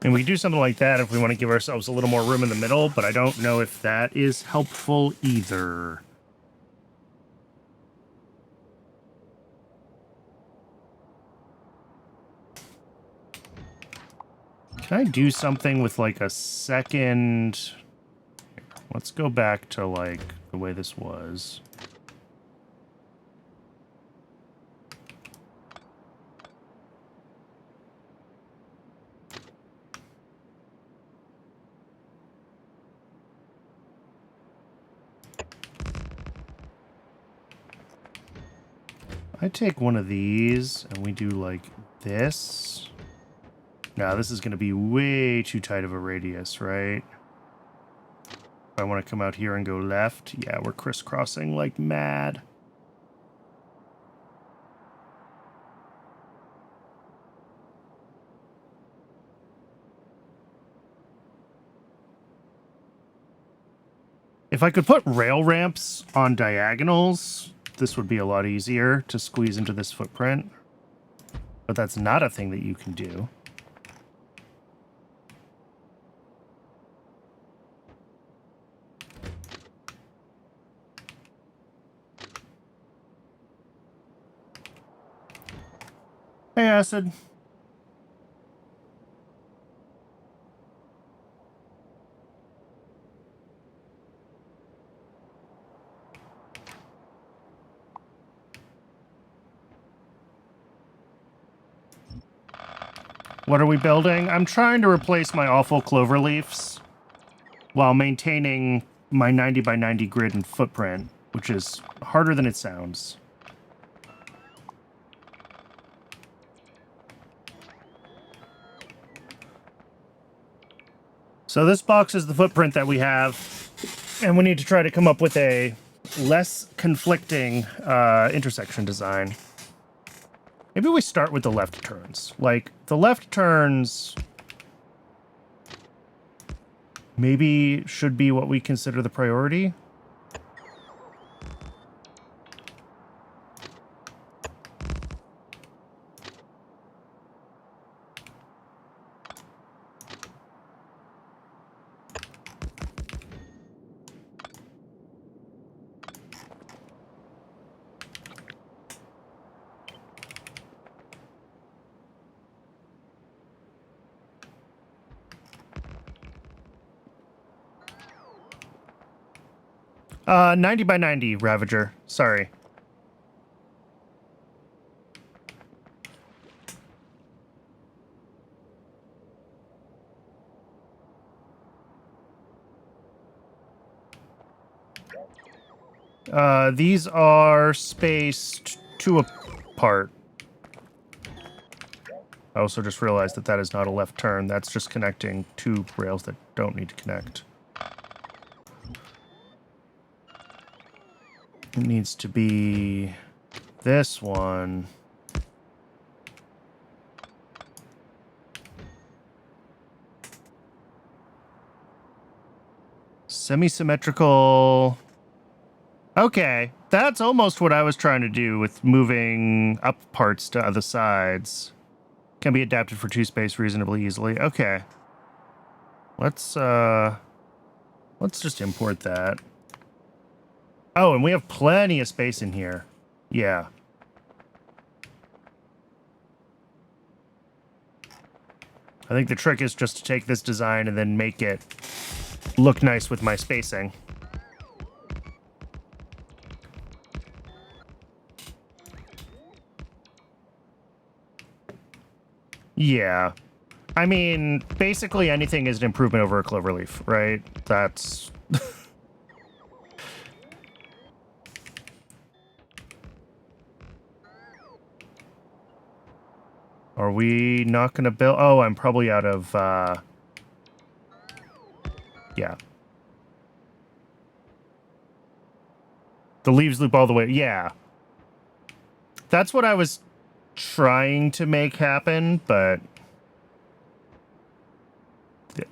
And we do something like that if we want to give ourselves a little more room in the middle, but I don't know if that is helpful either. Can I do something with, like, a second? Let's go back to, like, the way this was. I take one of these and we do, like, this. Now, this is going to be way too tight of a radius, right? If I want to come out here and go left, yeah, we're crisscrossing like mad. If I could put rail ramps on diagonals, this would be a lot easier to squeeze into this footprint. But that's not a thing that you can do. Hey, Acid. What are we building? I'm trying to replace my awful clover leaves while maintaining my 90 by 90 grid and footprint, which is harder than it sounds. So this box is the footprint that we have, and we need to try to come up with a less conflicting intersection design. Maybe we start with the left turns. Like, the left turns maybe should be what we consider the priority. Uh, 90 by 90, Ravager. Sorry. These are spaced 2 apart. I also just realized that that is not a left turn. That's just connecting 2 rails that don't need to connect. It needs to be this one. Semi-symmetrical. Okay, that's almost what I was trying to do with moving up parts to other sides. Can be adapted for 2 space reasonably easily. Okay. Let's just import that. Oh, and we have plenty of space in here. Yeah. I think the trick is just to take this design and then make it look nice with my spacing. Yeah. I mean, basically anything is an improvement over a cloverleaf, right? That's... Are we not going to build... Oh, I'm probably out of... Yeah. The leaves loop all the way... Yeah. That's what I was trying to make happen, but...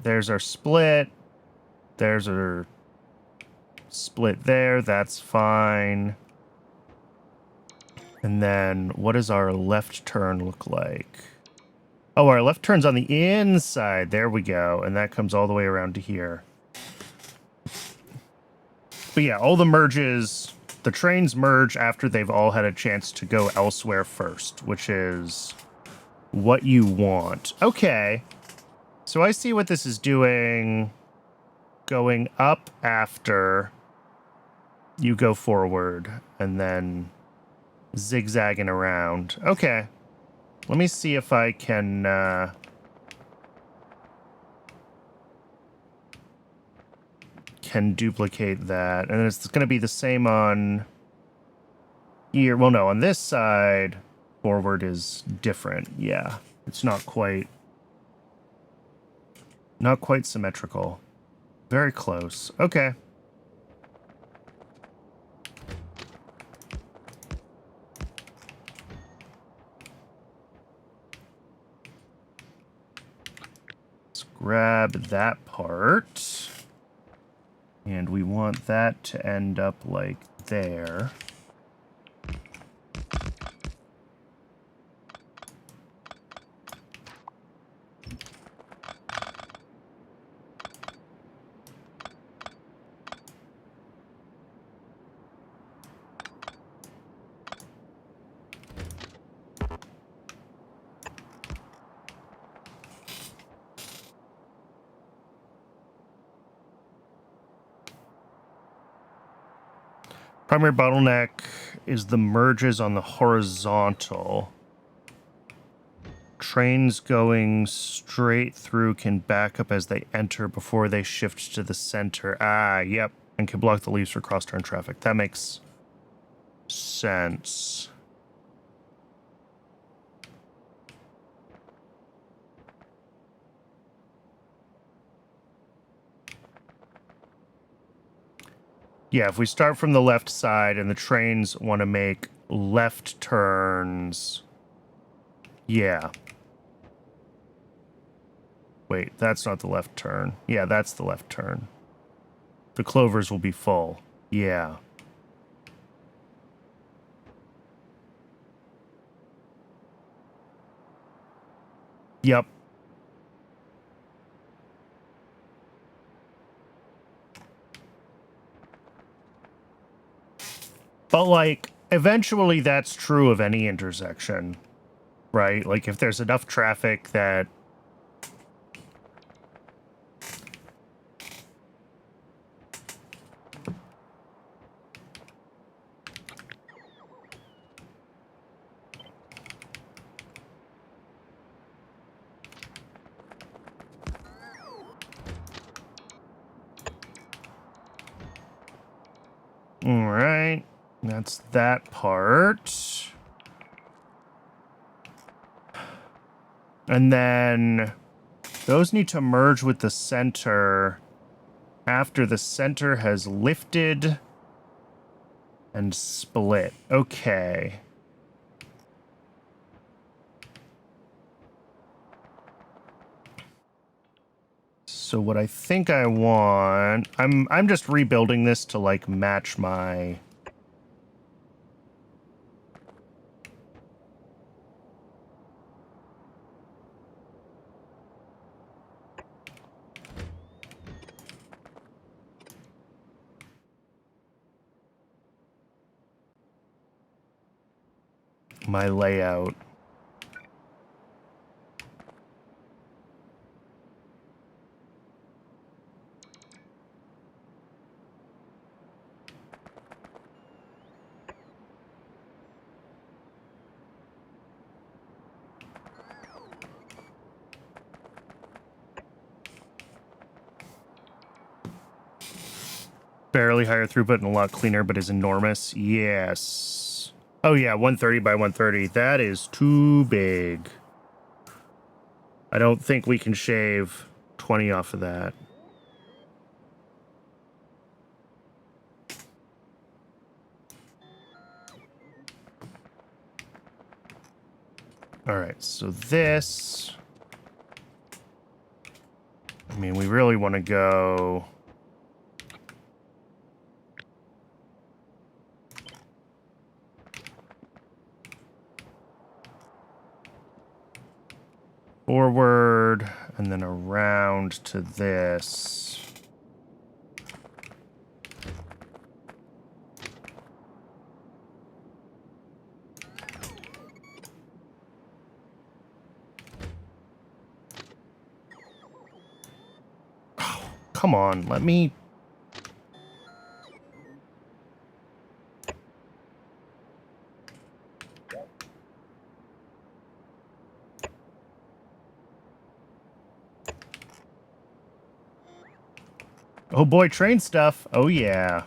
There's our split. There's our split there. That's fine. And then what does our left turn look like? Oh, our left turn's on the inside. There we go. And that comes all the way around to here. But yeah, all the merges, the trains merge after they've all had a chance to go elsewhere first, which is what you want. Okay. So I see what this is doing. Going up after you go forward and then zigzagging around. Okay. Let me see if I can duplicate that. And it's going to be the same on here. Well, no, on this side, forward is different. Yeah, it's not quite symmetrical. Very close. Okay. Let's grab that part. And we want that to end up like there. Primary bottleneck is the merges on the horizontal. Trains going straight through can back up as they enter before they shift to the center. Ah, yep. And can block the leaves for cross-turn traffic. That makes sense. Yeah, if we start from the left side and the trains want to make left turns. Yeah. Wait, that's not the left turn. Yeah, that's the left turn. The clovers will be full. Yeah. Yep. But, like, eventually that's true of any intersection, right? Like, if there's enough traffic that... All right. That's that part. And then those need to merge with the center after the center has lifted and split. Okay. So what I think I want, I'm just rebuilding this to like match my layout. Barely higher throughput and a lot cleaner, but is enormous. Yes. Oh yeah, 130 by 130. That is too big. I don't think we can shave 20 off of that. All right, so this... I mean, we really want to go... forward, and then around to this. Oh, come on, let me... Oh boy, train stuff. Oh yeah.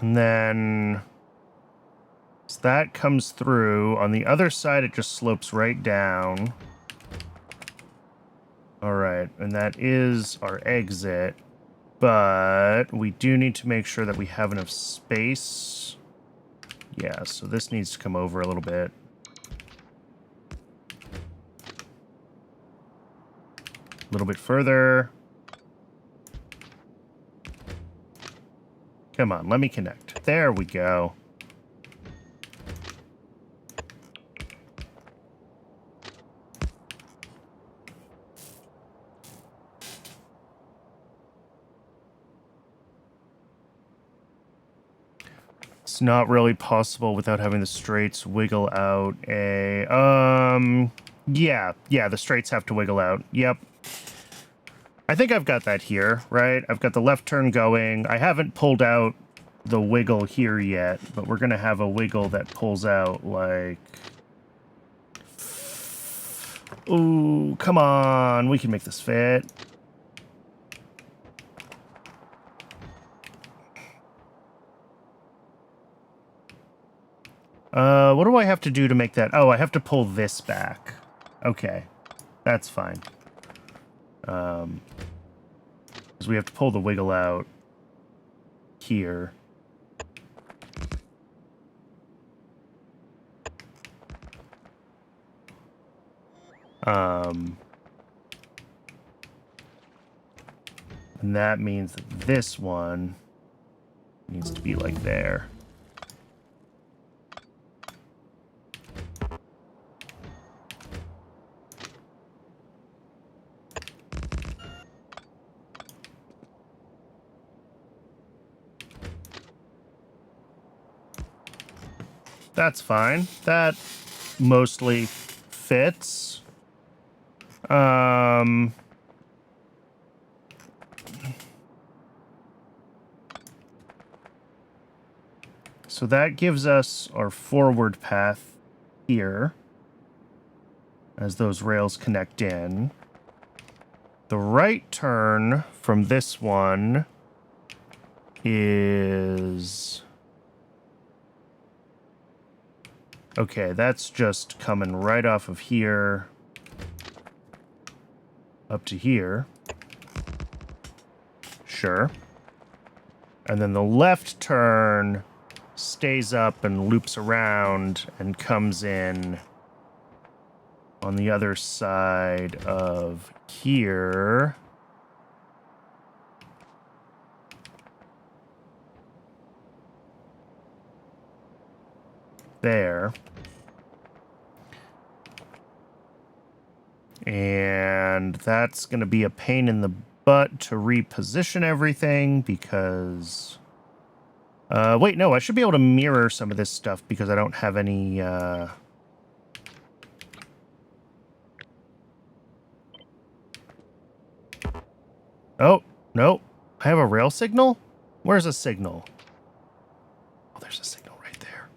And then... so that comes through. On the other side, it just slopes right down. All right, and that is our exit. But we do need to make sure that we have enough space. Yeah, so this needs to come over a little bit. A little bit further. Come on, let me connect. There we go. It's not really possible without having the straights wiggle out yeah, the straights have to wiggle out. Yep. I think I've got that here, right? I've got the left turn going. I haven't pulled out the wiggle here yet, but we're going to have a wiggle that pulls out like... Ooh, come on. We can make this fit. What do I have to do to make that? Oh, I have to pull this back. Okay. That's fine. Because we have to pull the wiggle out here. And that means that this one needs to be like there. That's fine. That mostly fits. So that gives us our forward path here as those rails connect in. The right turn from this one is... Okay, that's just coming right off of here up to here. Sure. And then the left turn stays up and loops around and comes in on the other side of here. There. And that's going to be a pain in the butt to reposition everything because... wait, no, I should be able to mirror some of this stuff because I don't have any... Oh, no. I have a rail signal? Where's a signal? Oh, there's a signal right there.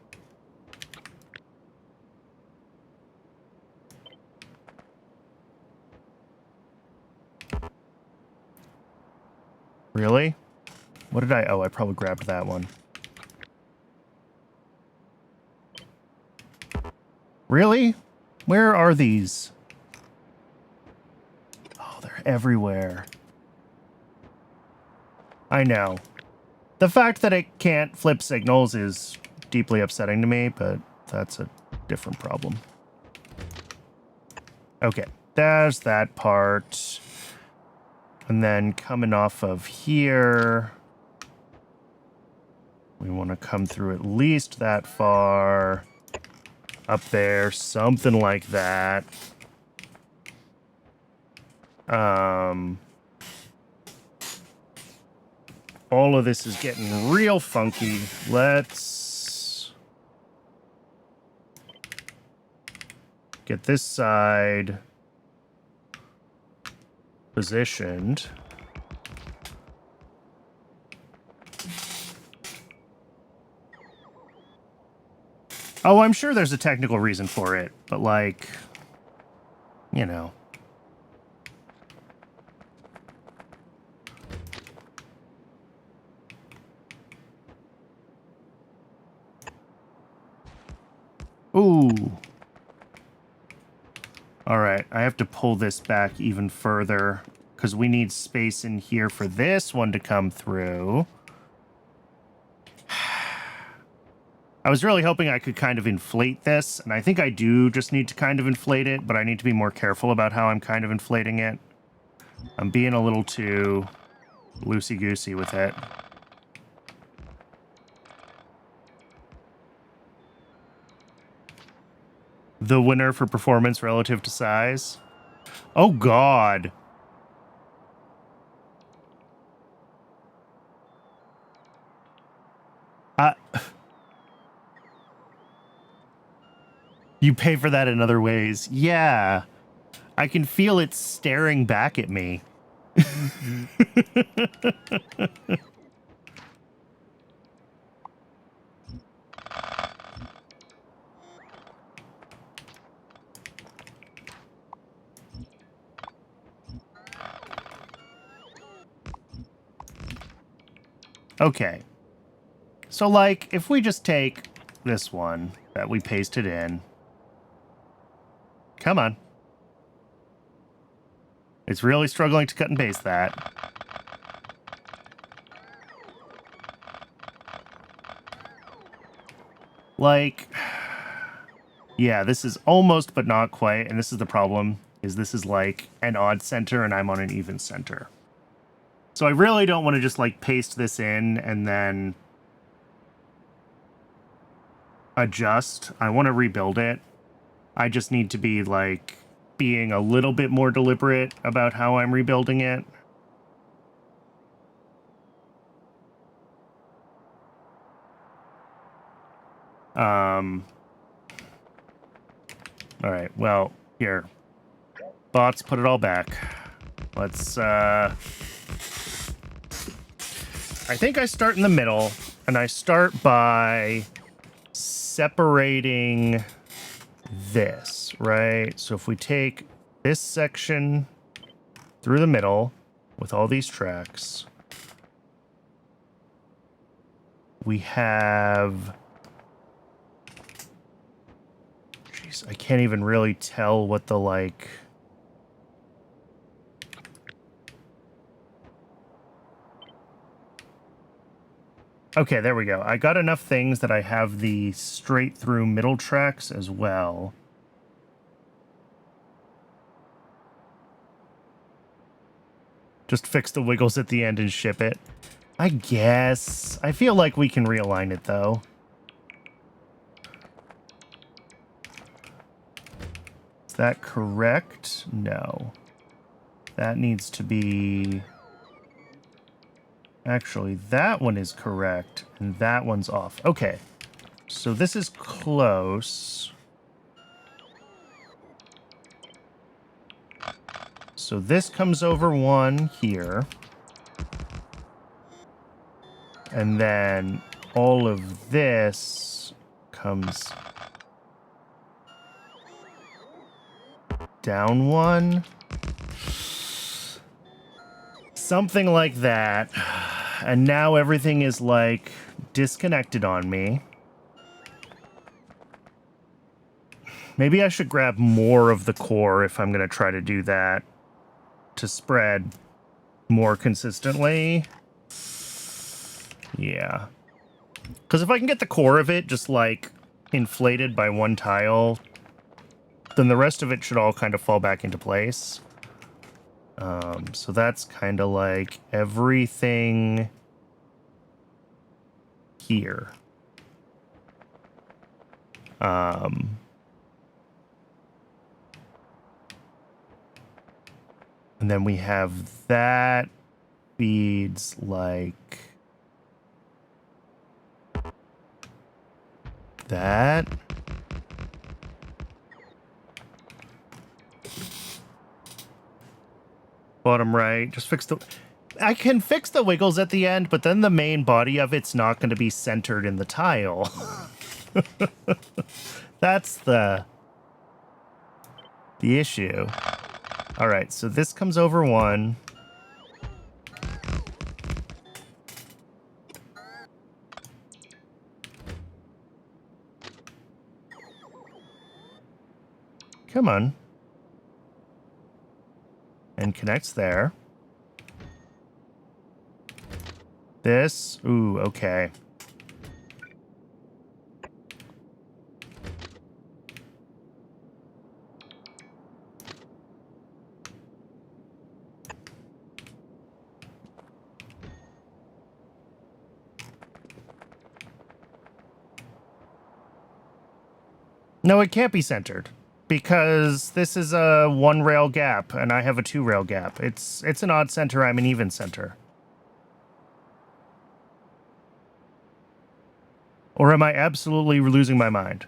Really? What did I... Oh, I probably grabbed that one. Really? Where are these? Oh, they're everywhere. I know. The fact that it can't flip signals is deeply upsetting to me, but that's a different problem. Okay, there's that part. And then coming off of here, we want to come through at least that far. Up there, something like that. All of this is getting real funky. Let's get this side positioned. Oh, I'm sure there's a technical reason for it, but like, you know. Ooh. All right, I have to pull this back even further because we need space in here for this one to come through. I was really hoping I could kind of inflate this, and I think I do just need to kind of inflate it, but I need to be more careful about how I'm kind of inflating it. I'm being a little too loosey-goosey with it. The winner for performance relative to size. Oh, God. You pay for that in other ways. Yeah. I can feel it staring back at me. Okay. So, like, if we just take this one that we pasted in. Come on. It's really struggling to cut and paste that. Like, yeah, this is almost but not quite, and this is the problem, is this is like an odd center and I'm on an even center. So I really don't want to just like paste this in and then adjust. I want to rebuild it. I just need to be like being a little bit more deliberate about how I'm rebuilding it. All right, well, here. Bots, put it all back. Let's, I think I start in the middle, and I start by separating this, right? So if we take this section through the middle with all these tracks, we have... Jeez, I can't even really tell what the, like... Okay, there we go. I got enough things that I have the straight through middle tracks as well. Just fix the wiggles at the end and ship it. I guess. I feel like we can realign it, though. Is that correct? No. That needs to be... Actually, that one is correct, and that one's off. Okay. So this is close. So this comes over one here. And then all of this comes down one. Something like that. And now everything is like disconnected on me. Maybe I should grab more of the core if I'm going to try to do that to spread more consistently. Yeah. Because if I can get the core of it just like inflated by one tile, then the rest of it should all kind of fall back into place. So that's kind of like everything here. And then we have that feeds like that. Bottom right, just fix the... I can fix the wiggles at the end, but then the main body of it's not going to be centered in the tile. That's the issue. All right, so this comes over one. Come on. and connects there. This, ooh, okay. No, it can't be centered because this is a one rail gap and I have a two rail gap. It's an odd center. I'm an even center. Or am I absolutely losing my mind?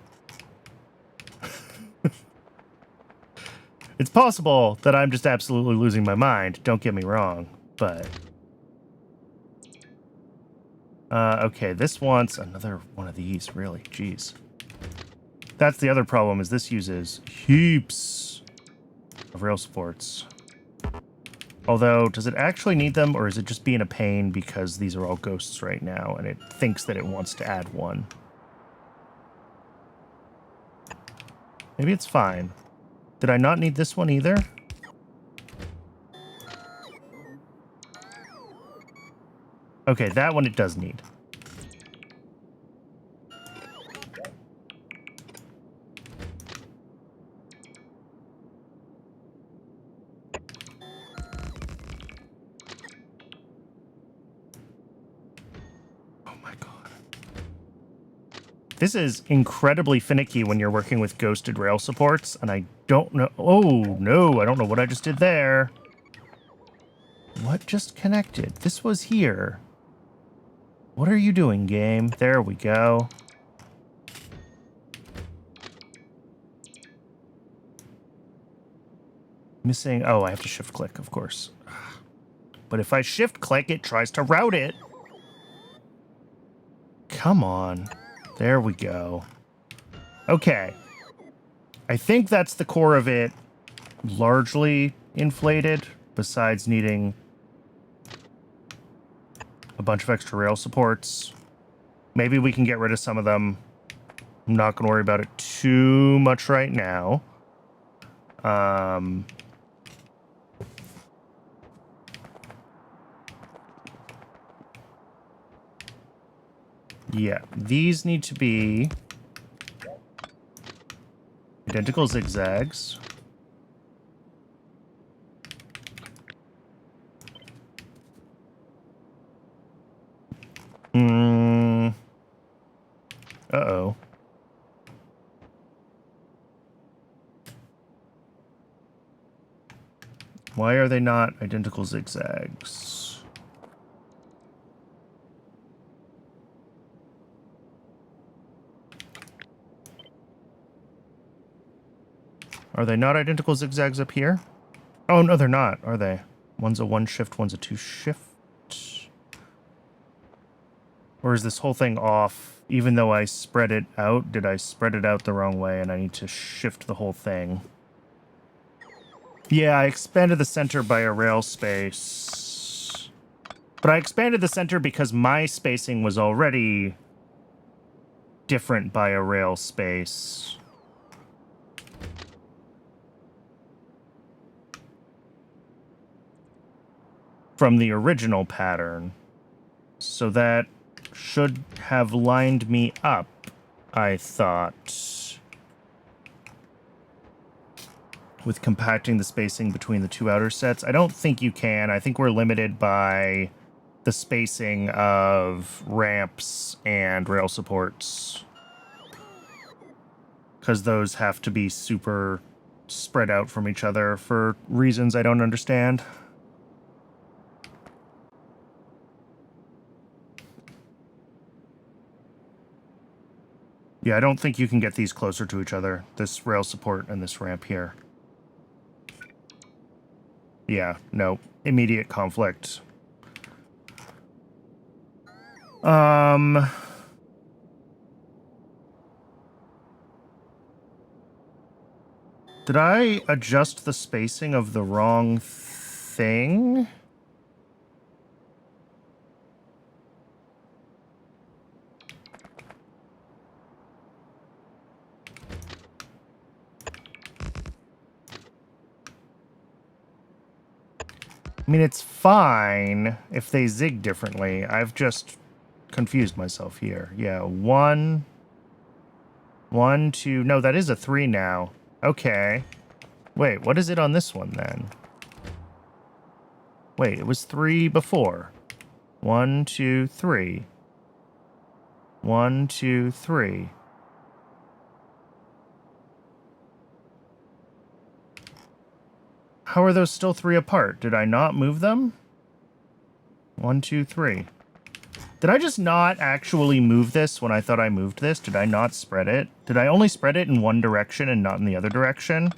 It's possible that I'm just absolutely losing my mind. Don't get me wrong, but okay, this wants another one of these. Really, jeez. That's the other problem, is this uses heaps of rail supports. Although, does it actually need them, or is it just being a pain because these are all ghosts right now, and it thinks that it wants to add one? Maybe it's fine. Did I not need this one either? Okay, that one it does need. This is incredibly finicky when you're working with ghosted rail supports, and I don't know... Oh, no, I don't know what I just did there. What just connected? This was here. What are you doing, game? There we go. Missing... Oh, I have to shift-click, of course. But if I shift-click, it tries to route it. Come on. There we go. Okay. I think that's the core of it largely inflated, besides needing a bunch of extra rail supports. Maybe we can get rid of some of them. I'm not going to worry about it too much right now. Yeah, these need to be identical zigzags. Uh-oh. Why are they not identical zigzags? Are they not identical zigzags up here? Oh, no, they're not, are they? One's a one shift, one's a two shift. Or is this whole thing off? Even though I spread it out, did I spread it out the wrong way and I need to shift the whole thing? Yeah, I expanded the center by a rail space. But I expanded the center because my spacing was already different by a rail space. From the original pattern. So that should have lined me up, I thought. With compacting the spacing between the two outer sets. I don't think you can. I think we're limited by the spacing of ramps and rail supports. Because those have to be super spread out from each other for reasons I don't understand. Yeah, I don't think you can get these closer to each other. This rail support and this ramp here. Yeah, no. Immediate conflict. Did I adjust the spacing of the wrong thing? I mean, it's fine if they zig differently. I've just confused myself here. Yeah, 1, 1, 2. No, that is a 3 now. Okay. Wait, what is it on this one then? Wait, it was 3 before. 1, 2, 3. 1, 2, 3. How are those still 3 apart? Did I not move them? 1, 2, 3. Did I just not actually move this when I thought I moved this? Did I not spread it? Did I only spread it in one direction and not in the other direction?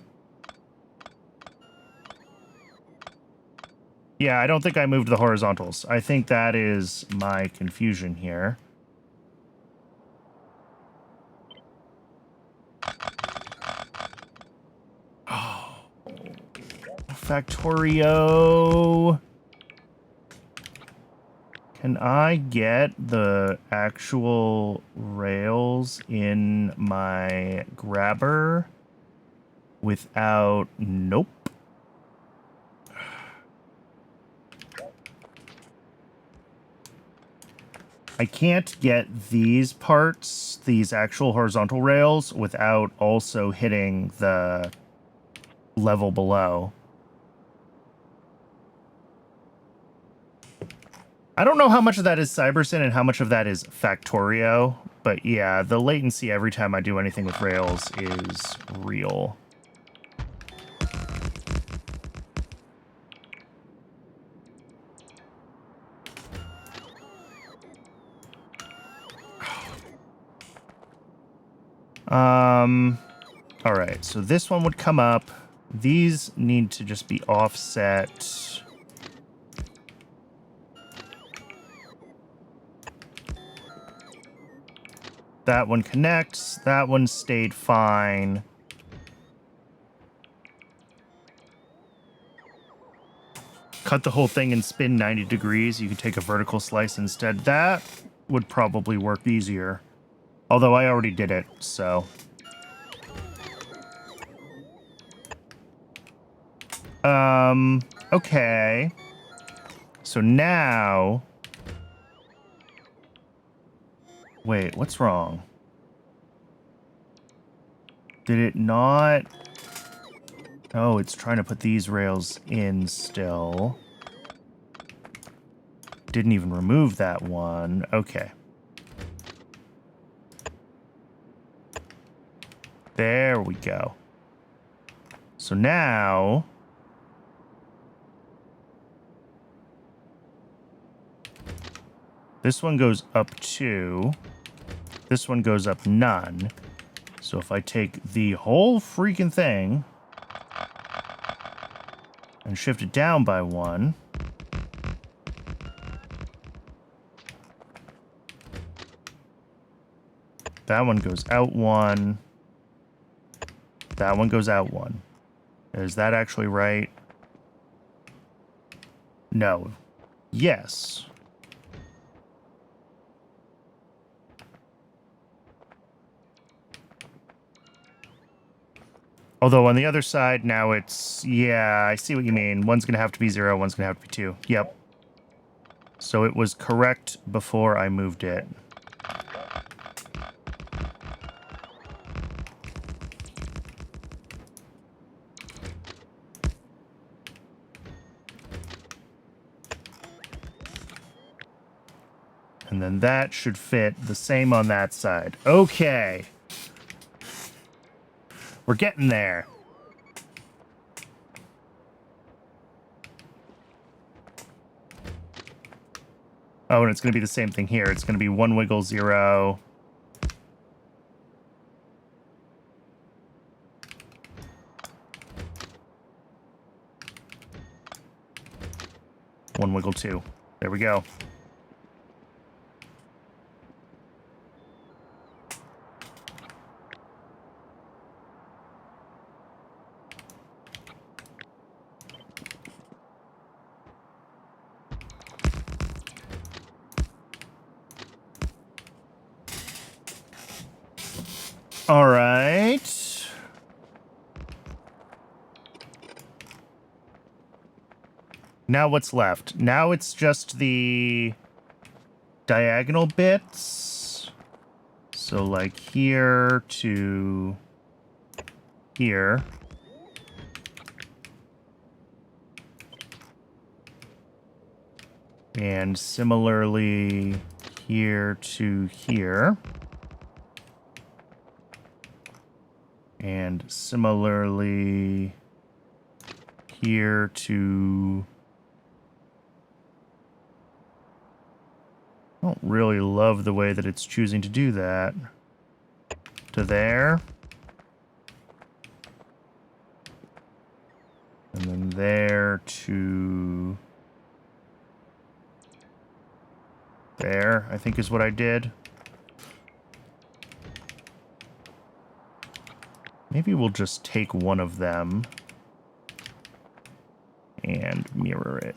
Yeah, I don't think I moved the horizontals. I think that is my confusion here. Oh. Factorio. Can I get the actual rails in my grabber without... Nope. I can't get these parts, these actual horizontal rails, without also hitting the level below. I don't know how much of that is Cybersyn and how much of that is Factorio, but yeah, the latency every time I do anything with Rails is real. All right, so this one would come up. These need to just be offset. That one connects. That one stayed fine. Cut the whole thing and spin 90 degrees. You could take a vertical slice instead. That would probably work easier. Although I already did it, so... Okay. So now... Wait, what's wrong? Did it not... Oh, it's trying to put these rails in still. Didn't even remove that one. Okay. There we go. So now... This one goes up 2. This one goes up none. So if I take the whole freaking thing and shift it down by 1, that one goes out 1. That one goes out 1. Is that actually right? No. Yes. Although on the other side, now it's... Yeah, I see what you mean. One's going to have to be 0, one's going to have to be 2. Yep. So it was correct before I moved it. And then that should fit the same on that side. Okay. We're getting there. Oh, and it's going to be the same thing here. It's going to be 1 wiggle, 0. One wiggle, 2. There we go. All right. Now what's left? Now it's just the diagonal bits. So like here to here. And similarly here to here. And similarly here to... I don't really love the way that it's choosing to do that. To there. And then there to... there, I think is what I did. Maybe we'll just take one of them and mirror it.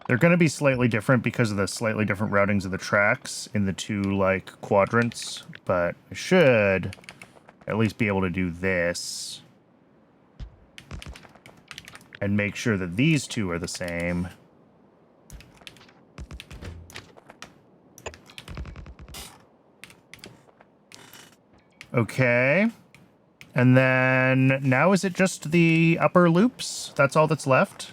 They're going to be slightly different because of the slightly different routings of the tracks in the two, like, quadrants, but I should at least be able to do this and make sure that these two are the same. Okay. And then now is it just the upper loops? That's all that's left?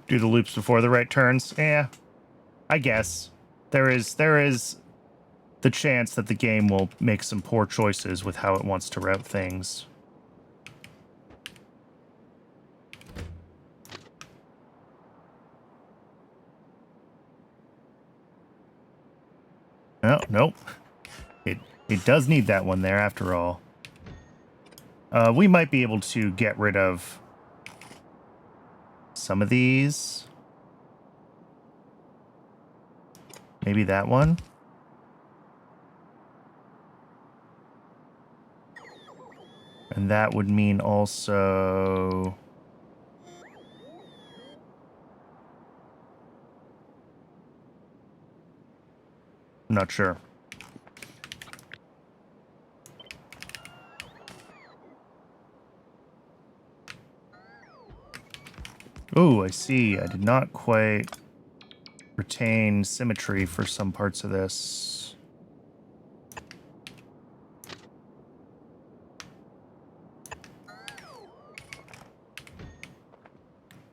Do the loops before the right turns? Yeah, I guess. There is the chance that the game will make some poor choices with how it wants to route things. Oh, nope. It does need that one there after all. We might be able to get rid of some of these. Maybe that one. And that would mean also... I'm not sure. Oh, I see. I did not quite retain symmetry for some parts of this.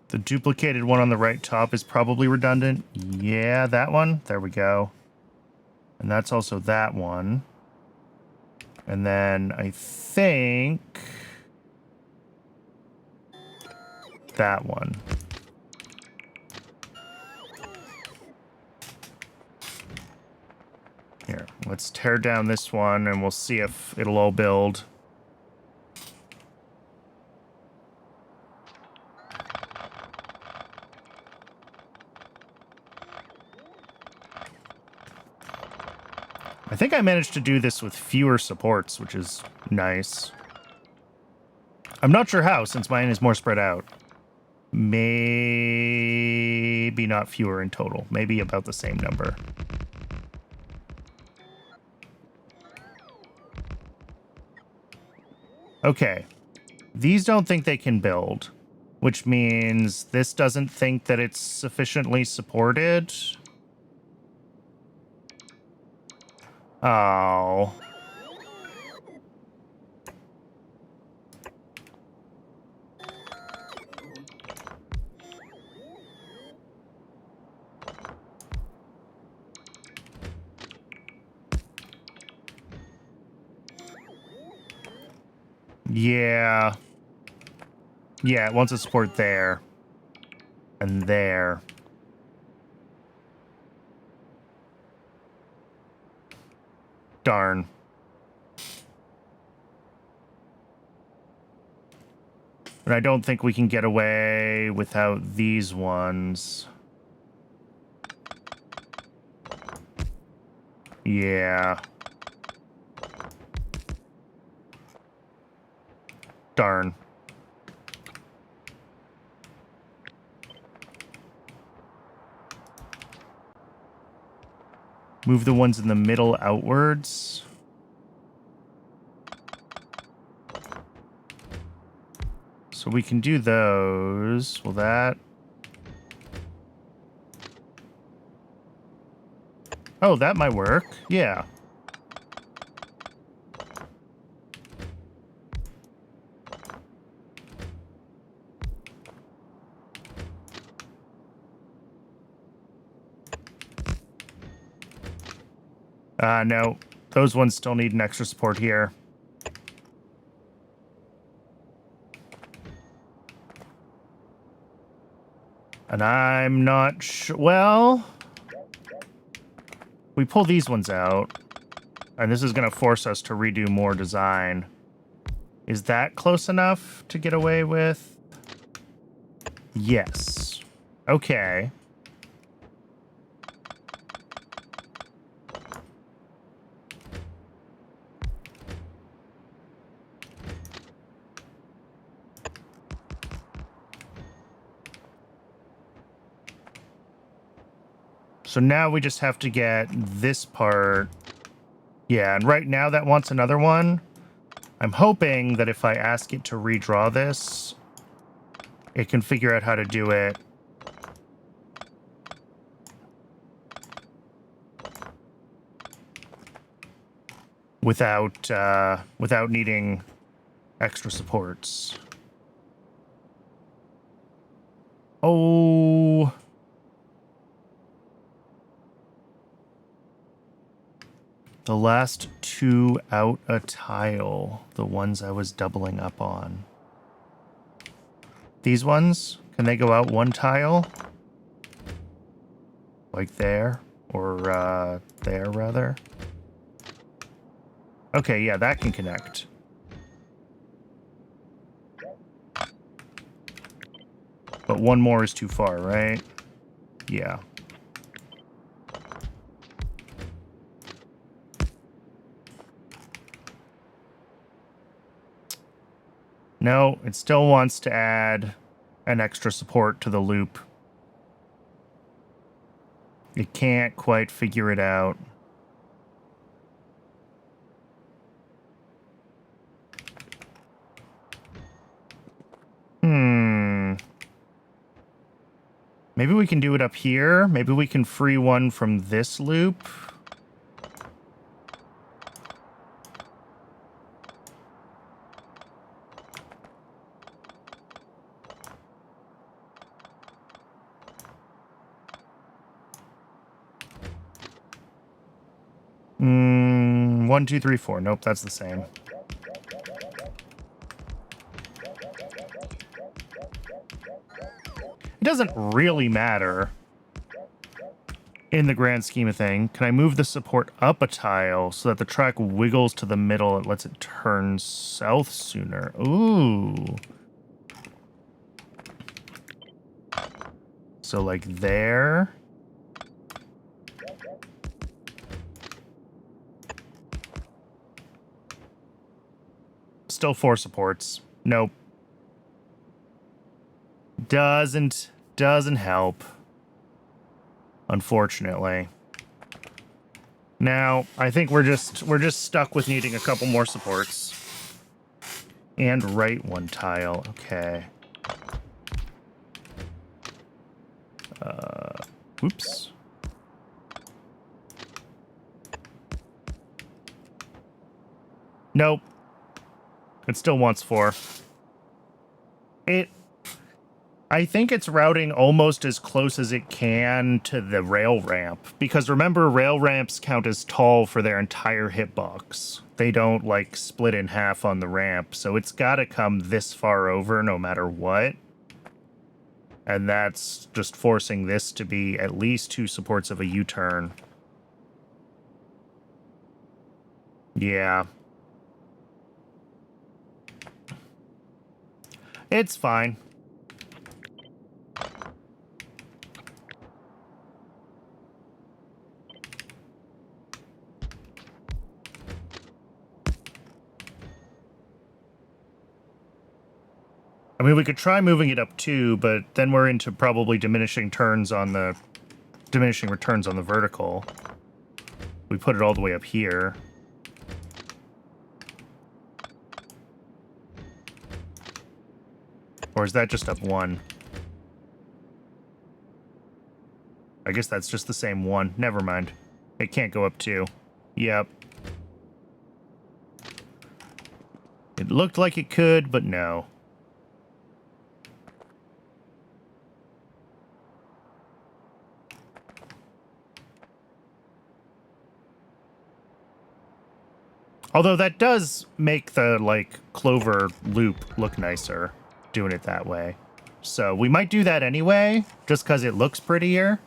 The duplicated one on the right top is probably redundant. Yeah, that one. There we go. And that's also that one. And then I think that one. Here, let's tear down this one and we'll see if it'll all build. I think I managed to do this with fewer supports, which is nice. I'm not sure how, since mine is more spread out. Maybe not fewer in total. Maybe about the same number. Okay. These don't think they can build, which means this doesn't think that it's sufficiently supported. Oh. Yeah. Yeah, it wants to support there. And there. Darn. And I don't think we can get away without these ones. Yeah. Darn. Move the ones in the middle outwards. So we can do those. Will that... Oh, that might work. Yeah. No. Those ones still need an extra support here. And I'm not sure... Well... We pull these ones out. And this is going to force us to redo more design. Is that close enough to get away with? Yes. Okay. So now we just have to get this part. Yeah, and right now that wants another one. I'm hoping that if I ask it to redraw this, it can figure out how to do it. Without needing extra supports. Oh... The last two out a tile, the ones I was doubling up on. These ones, can they go out one tile? Like there? Or, there, rather? Okay, yeah, that can connect. But one more is too far, right? Yeah. No, it still wants to add an extra support to the loop. It can't quite figure it out. Maybe we can do it up here. Maybe we can free one from this loop. One, two, three, four. Nope, that's the same. It doesn't really matter in the grand scheme of things. Can I move the support up a tile so that the track wiggles to the middle and lets it turn south sooner? Ooh. So like there. Still four supports. Nope. Doesn't help. Unfortunately. Now, I think we're just stuck with needing a couple more supports. And right one tile. Okay. Oops. Nope. It still wants four. I think it's routing almost as close as it can to the rail ramp. Because remember, rail ramps count as tall for their entire hitbox. They don't, like, split in half on the ramp. So it's gotta come this far over no matter what. And that's just forcing this to be at least two supports of a U-turn. Yeah. It's fine. I mean, we could try moving it up too, but then we're into probably diminishing returns on the vertical. We put it all the way up here. Or is that just up one? I guess that's just the same one. Never mind. It can't go up two. Yep. It looked like it could, but no. Although that does make the, like, clover loop look nicer, doing it that way. So we might do that anyway, just because it looks prettier.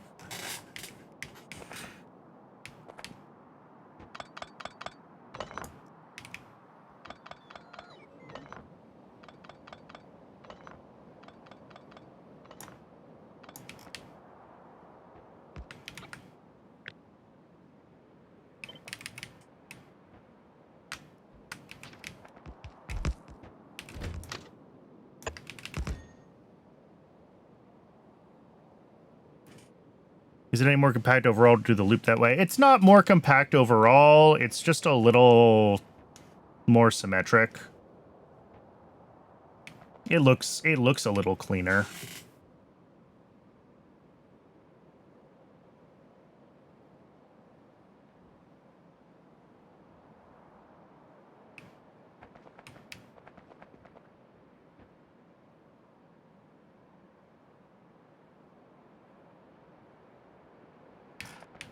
Is it any more compact overall to do the loop that way? It's not more compact overall. It's just a little more symmetric. It looks a little cleaner.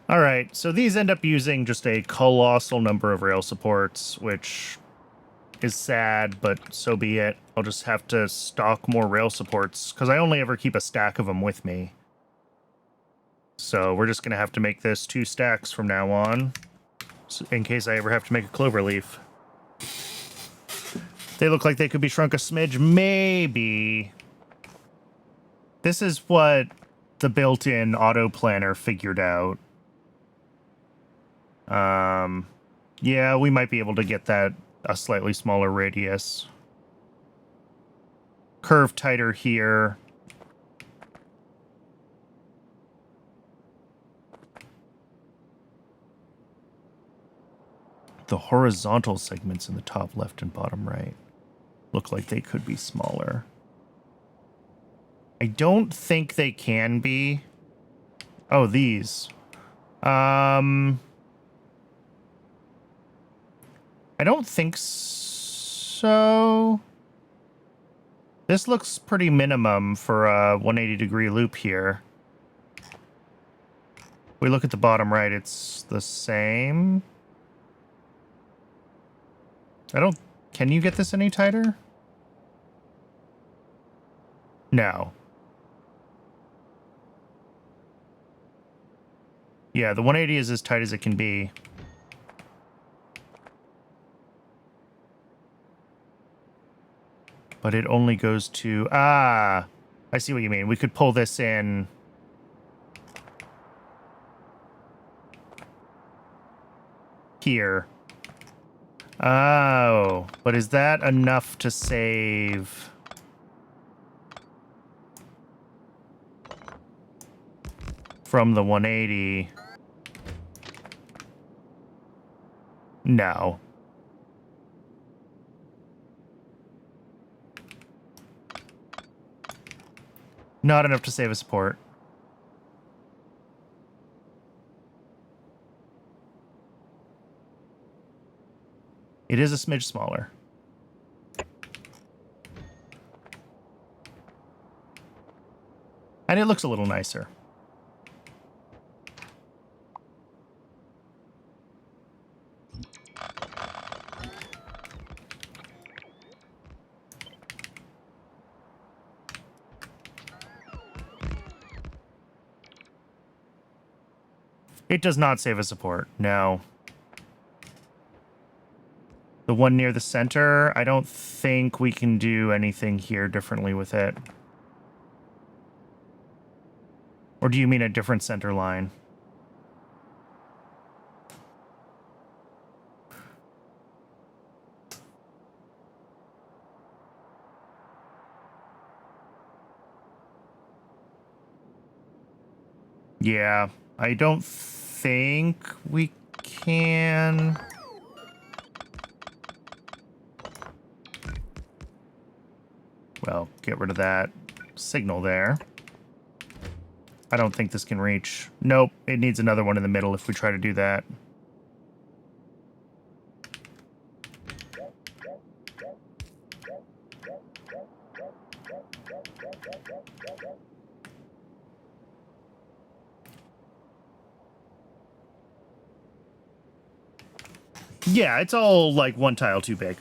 All right, so these end up using just a colossal number of rail supports, which is sad, but so be it. I'll just have to stock more rail supports, because I only ever keep a stack of them with me. So we're just going to have to make this 2 stacks from now on, in case I ever have to make a clover leaf. They look like they could be shrunk a smidge, maybe. This is what the built-in auto planner figured out. Yeah, we might be able to get that a slightly smaller radius. Curve tighter here. The horizontal segments in the top left and bottom right look like they could be smaller. I don't think they can be. Oh, these. I don't think so. This looks pretty minimum for a 180-degree loop here. We look at the bottom right, it's the same. Can you get this any tighter? No. Yeah, the 180 is as tight as it can be. But it only goes to... I see what you mean. We could pull this in... here. Oh, but is that enough to save... from the 180? No. Not enough to save a support. It is a smidge smaller. And it looks a little nicer. It does not save a support, no. The The one near the center, I don't think we can do anything here differently with it. Or do you mean a different center line? Yeah, I don't think we can. Well, get rid of that signal there. I don't think this can reach. Nope, it needs another one in the middle if we try to do that. Yeah, it's all like one tile too big.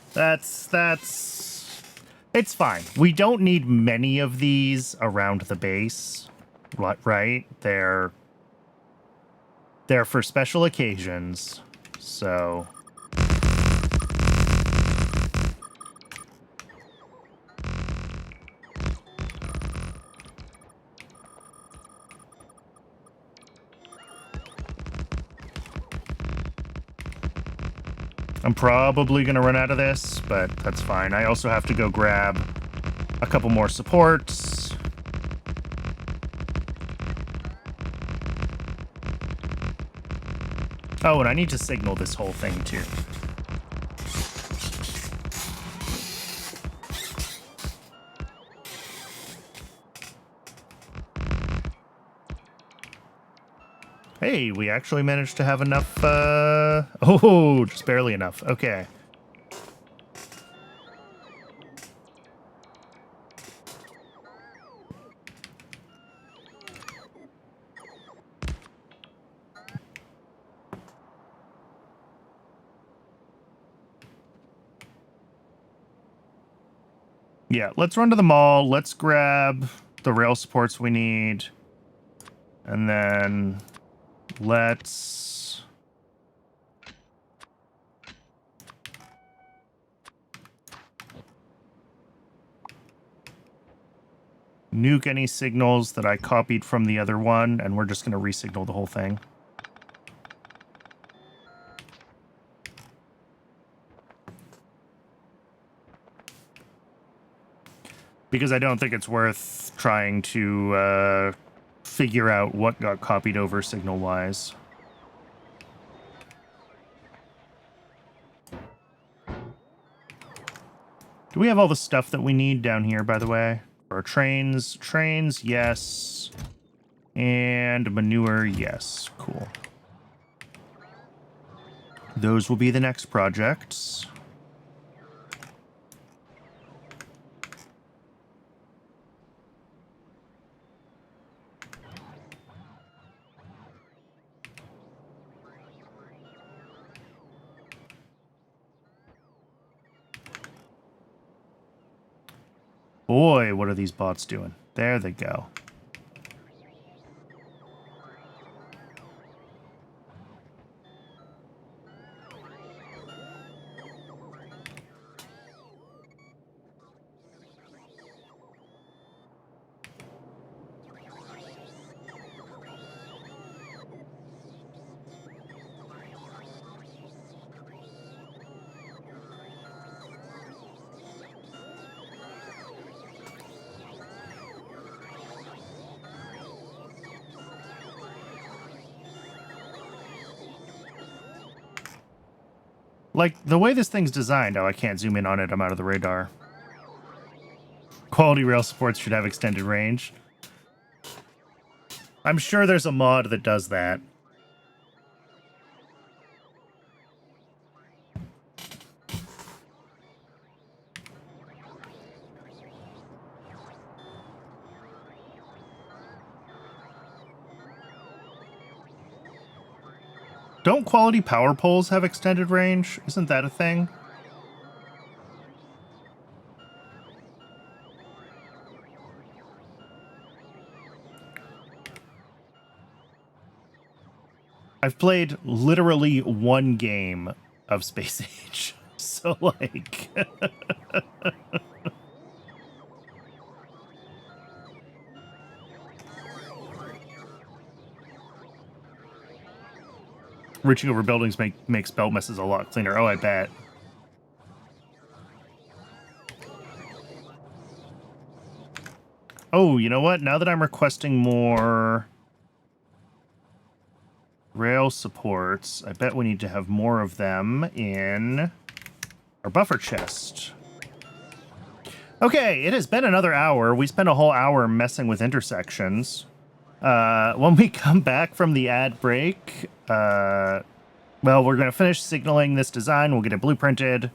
It's fine. We don't need many of these around the base, right? They're for special occasions, so... I'm probably going to run out of this, but that's fine. I also have to go grab a couple more supports. Oh, and I need to signal this whole thing, too. Hey, we actually managed to have enough, oh, just barely enough. Okay. Yeah, let's run to the mall. Let's grab the rail supports we need. And then let's... nuke any signals that I copied from the other one, and we're just going to re-signal the whole thing. Because I don't think it's worth trying to figure out what got copied over signal-wise. Do we have all the stuff that we need down here, by the way? For our trains? Trains, yes. And manure, yes. Cool. Those will be the next projects. Boy, what are these bots doing? There they go. Like, the way this thing's designed... Oh, I can't zoom in on it. I'm out of the radar. Quality rail supports should have extended range. I'm sure there's a mod that does that. Don't quality power poles have extended range? Isn't that a thing? I've played literally one game of Space Age, So, like... Reaching over buildings makes belt messes a lot cleaner. Oh, I bet. Oh, you know what? Now that I'm requesting more rail supports, I bet we need to have more of them in our buffer chest. Okay, it has been another hour. We spent a whole hour messing with intersections. When we come back from the ad break, well, we're going to finish signaling this design. We'll get it blueprinted. And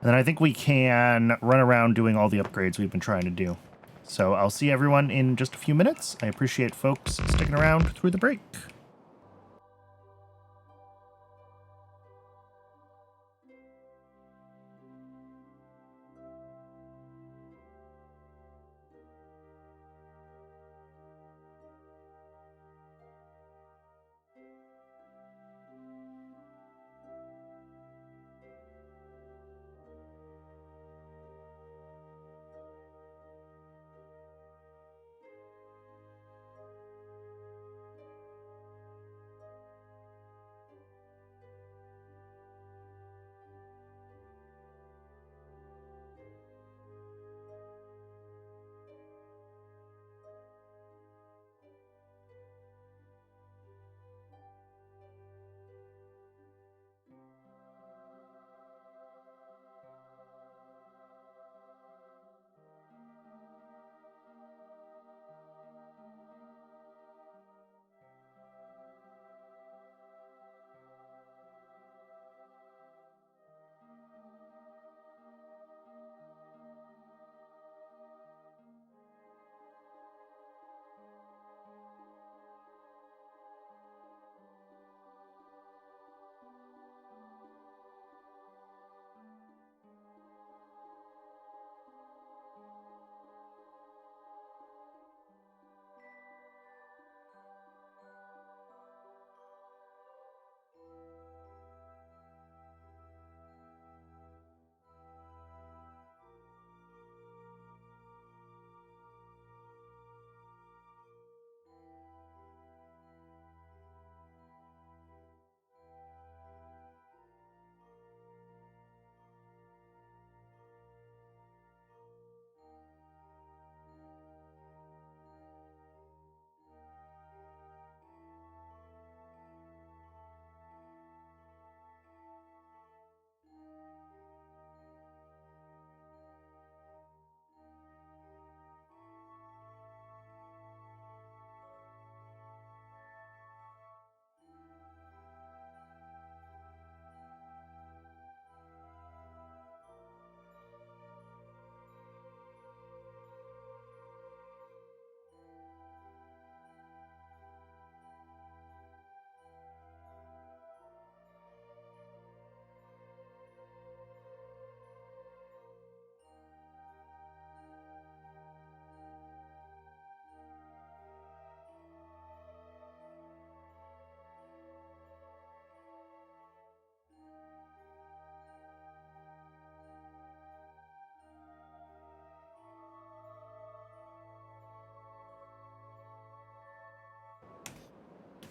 then I think we can run around doing all the upgrades we've been trying to do. So I'll see everyone in just a few minutes. I appreciate folks sticking around through the break.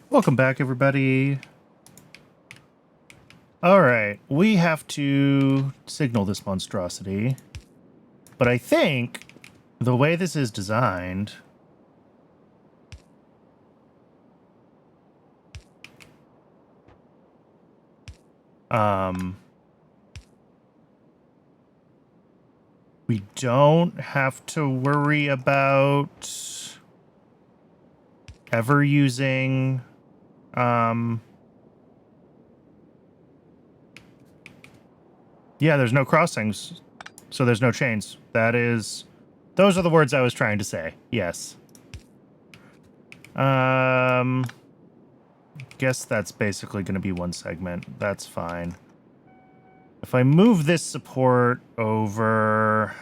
Welcome back, everybody. All right, we have to signal this monstrosity. But I think the way this is designed... we don't have to worry about ever using... yeah, there's no crossings, so there's no chains. Those are the words I was trying to say. Yes. Guess that's basically going to be one segment. That's fine. If I move this support over,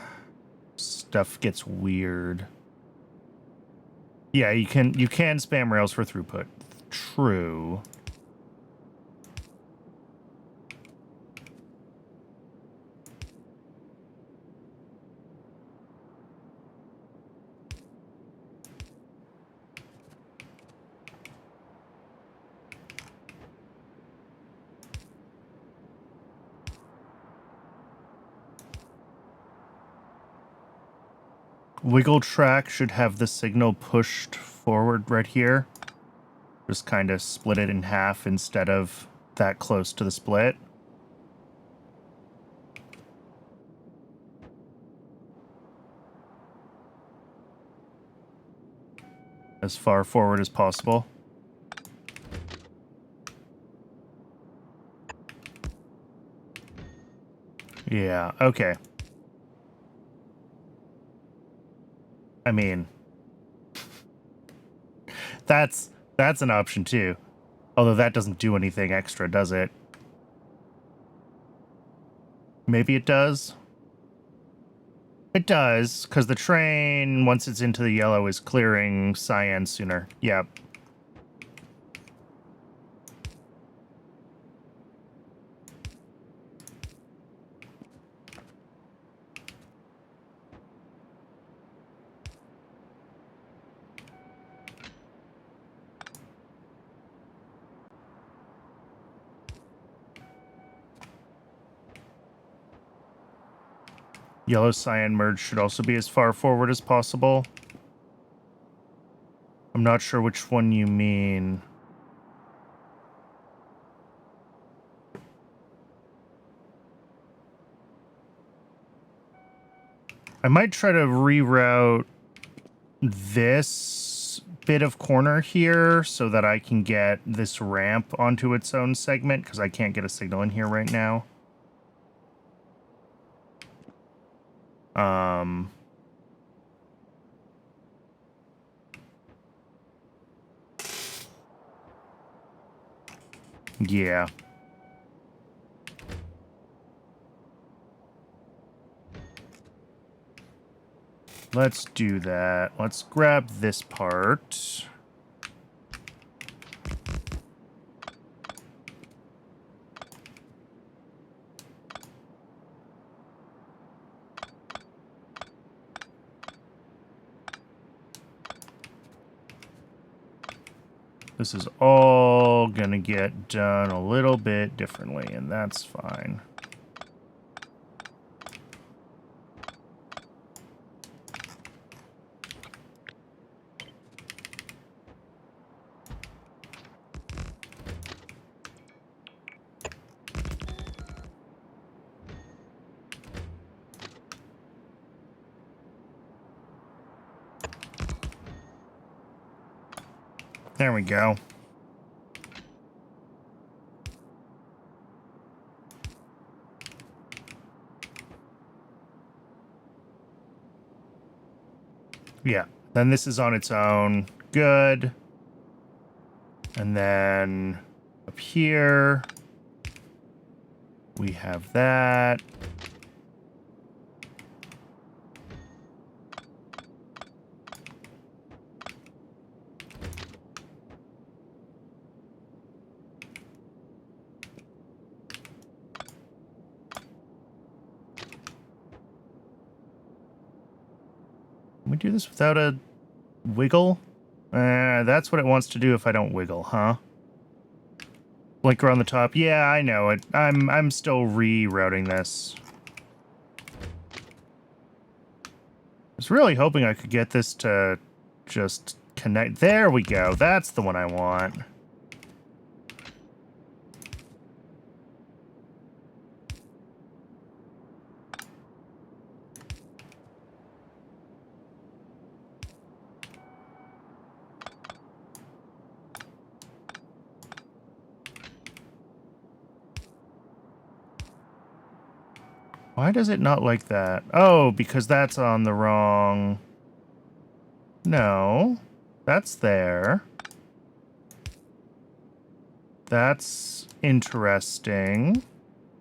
stuff gets weird. Yeah, you can spam rails for throughput. True. Wiggle track should have the signal pushed forward right here. Just kind of split it in half instead of that close to the split. As far forward as possible. Yeah, okay. I mean, that's an option too. Although that doesn't do anything extra, does it? Maybe it does. It does, because the train, once it's into the yellow, is clearing cyan sooner. Yep. Yellow cyan merge should also be as far forward as possible. I'm not sure which one you mean. I might try to reroute this bit of corner here so that I can get this ramp onto its own segment, because I can't get a signal in here right now. Yeah. Let's do that. Let's grab this part. This is all gonna get done a little bit differently, and that's fine. There we go. Yeah, then this is on its own. Good. And then up here, we have that. Can we do this without a wiggle? That's what it wants to do if I don't wiggle, huh? Blinker on the top. Yeah, I know it. I'm still rerouting this. I was really hoping I could get this to just connect. There we go. That's the one I want. Why does it not like that? Oh, because that's on the wrong... No. That's there. That's interesting.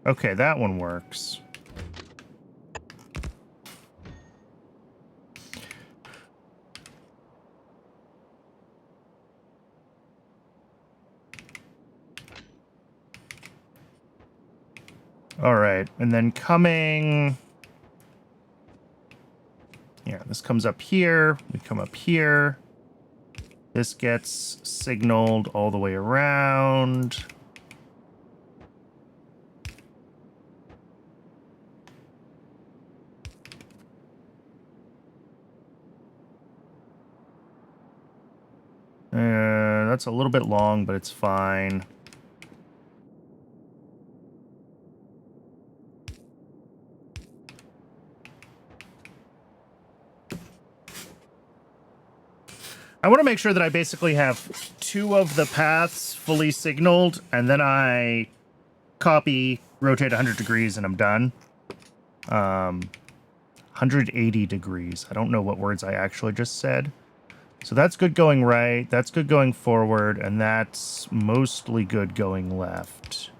Okay, that one works. All right, and then coming... Yeah, this comes up here. We come up here. This gets signaled all the way around. that's a little bit long, but it's fine. I want to make sure that I basically have 2 of the paths fully signaled, and then I copy, rotate 100 degrees, and I'm done. 180 degrees. I don't know what words I actually just said. So that's good going right, that's good going forward, and that's mostly good going left.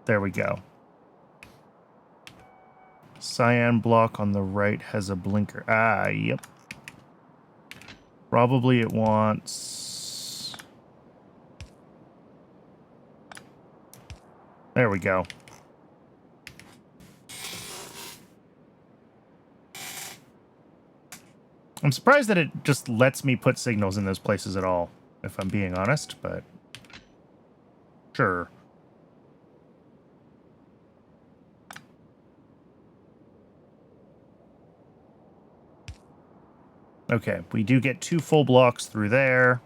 There we go. Cyan block on the right has a blinker. Ah, yep. Probably it wants... There we go. I'm surprised that it just lets me put signals in those places at all, if I'm being honest, but sure. Okay, we do get 2 full blocks through there.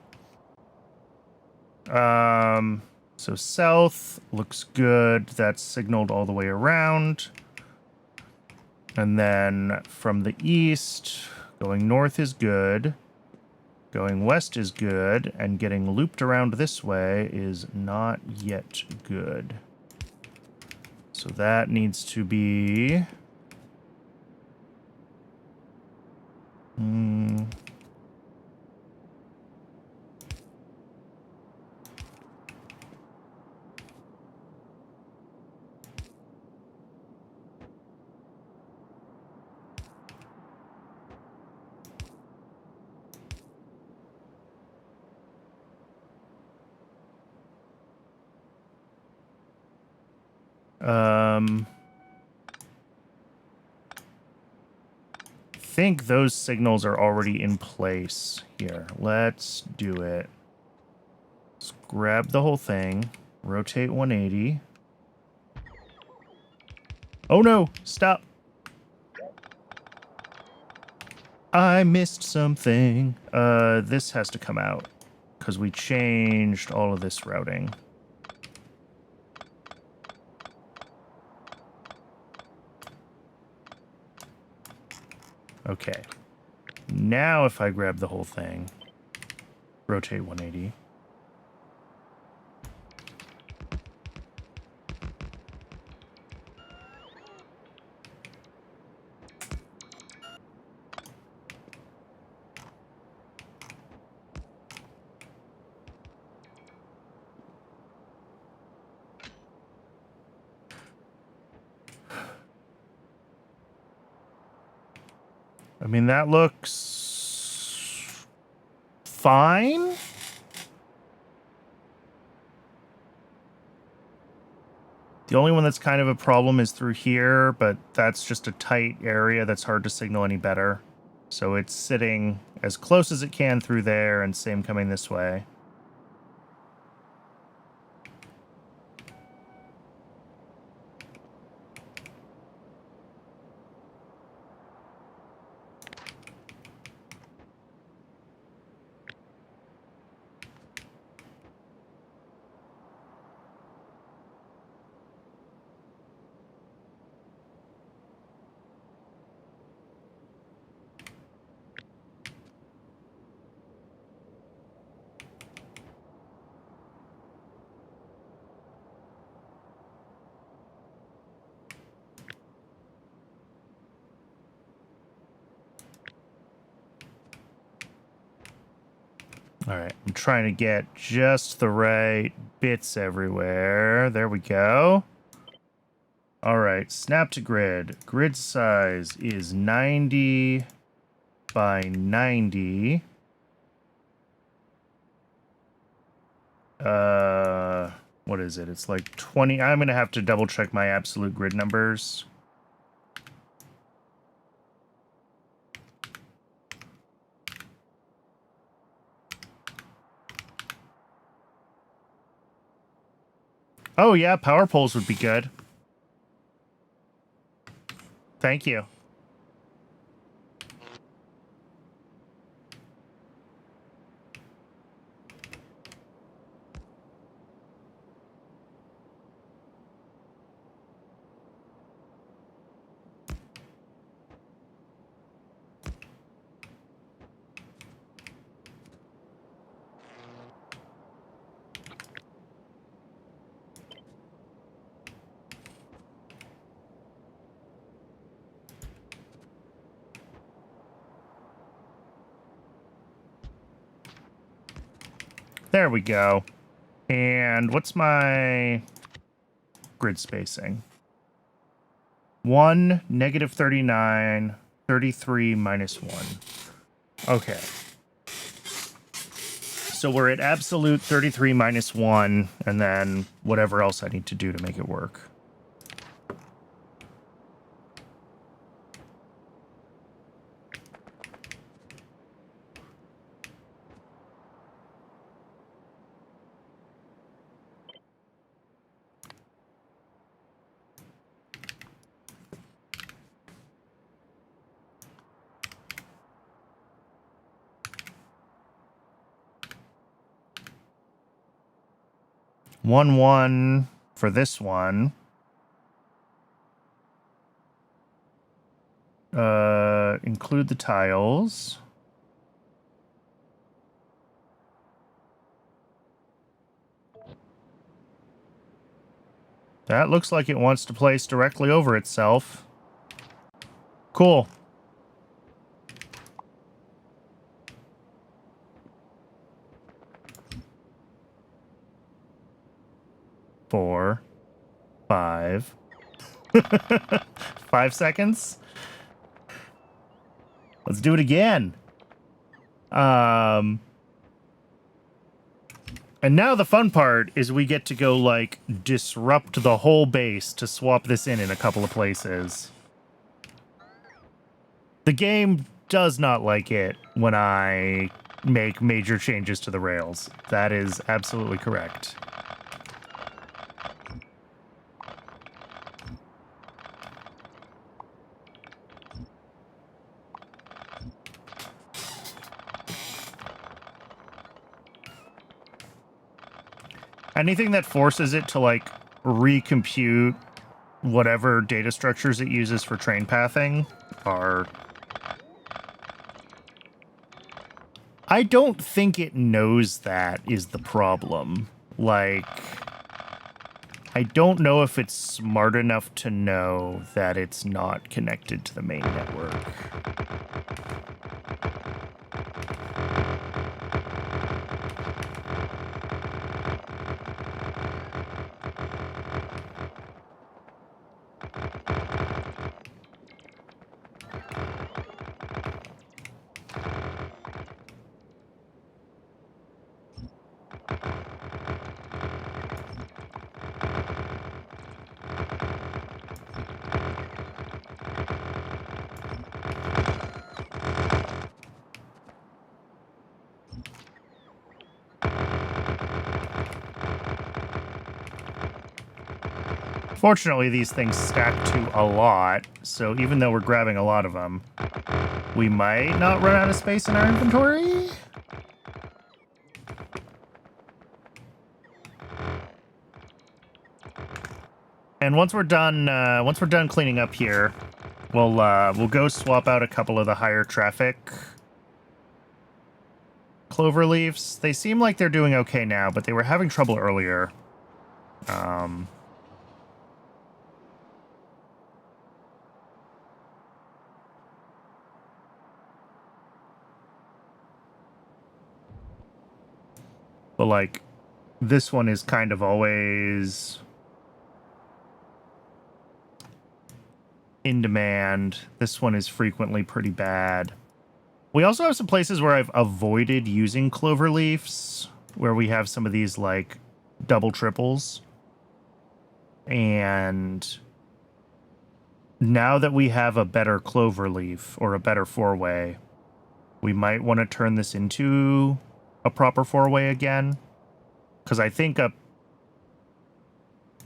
So south looks good. That's signaled all the way around. And then from the east, going north is good. Going west is good. And getting looped around this way is not yet good. So that needs to be... I think those signals are already in place here. Let's do it. Let's grab the whole thing, rotate 180. Oh no, stop. I missed something. This has to come out because we changed all of this routing. Okay. Now if I grab the whole thing, rotate 180. I mean, that looks fine. The only one that's kind of a problem is through here, but that's just a tight area that's hard to signal any better. So it's sitting as close as it can through there, and same coming this way. All right, I'm trying to get just the right bits everywhere. There we go. All right, snap to grid. Grid size is 90 by 90. What is it? It's like 20. I'm going to have to double check my absolute grid numbers. Oh, yeah, power poles would be good. Thank you. There we go. And what's my grid spacing? 1, negative 39, 33, minus 1. Okay. So we're at absolute 33 minus 1, and then whatever else I need to do to make it work. One for this one. Include the tiles. That looks like it wants to place directly over itself. Cool. Four, 5. 5 seconds. Let's do it again. And now the fun part is we get to go, like, disrupt the whole base to swap this in a couple of places. The game does not like it when I make major changes to the rails. That is absolutely correct. Anything that forces it to, like, recompute whatever data structures it uses for train pathing are... I don't think it knows that is the problem. Like, I don't know if it's smart enough to know that it's not connected to the main network. Fortunately, these things stack to a lot, so even though we're grabbing a lot of them, we might not run out of space in our inventory? And once we're done cleaning up here, we'll go swap out a couple of the higher traffic clover leaves. They seem like they're doing okay now, but they were having trouble earlier. But, like, this one is kind of always in demand. This one is frequently pretty bad. We also have some places where I've avoided using clover leaves, where we have some of these, like, double triples. And now that we have a better clover leaf, or a better four-way, we might want to turn this into a proper four-way again. Because I think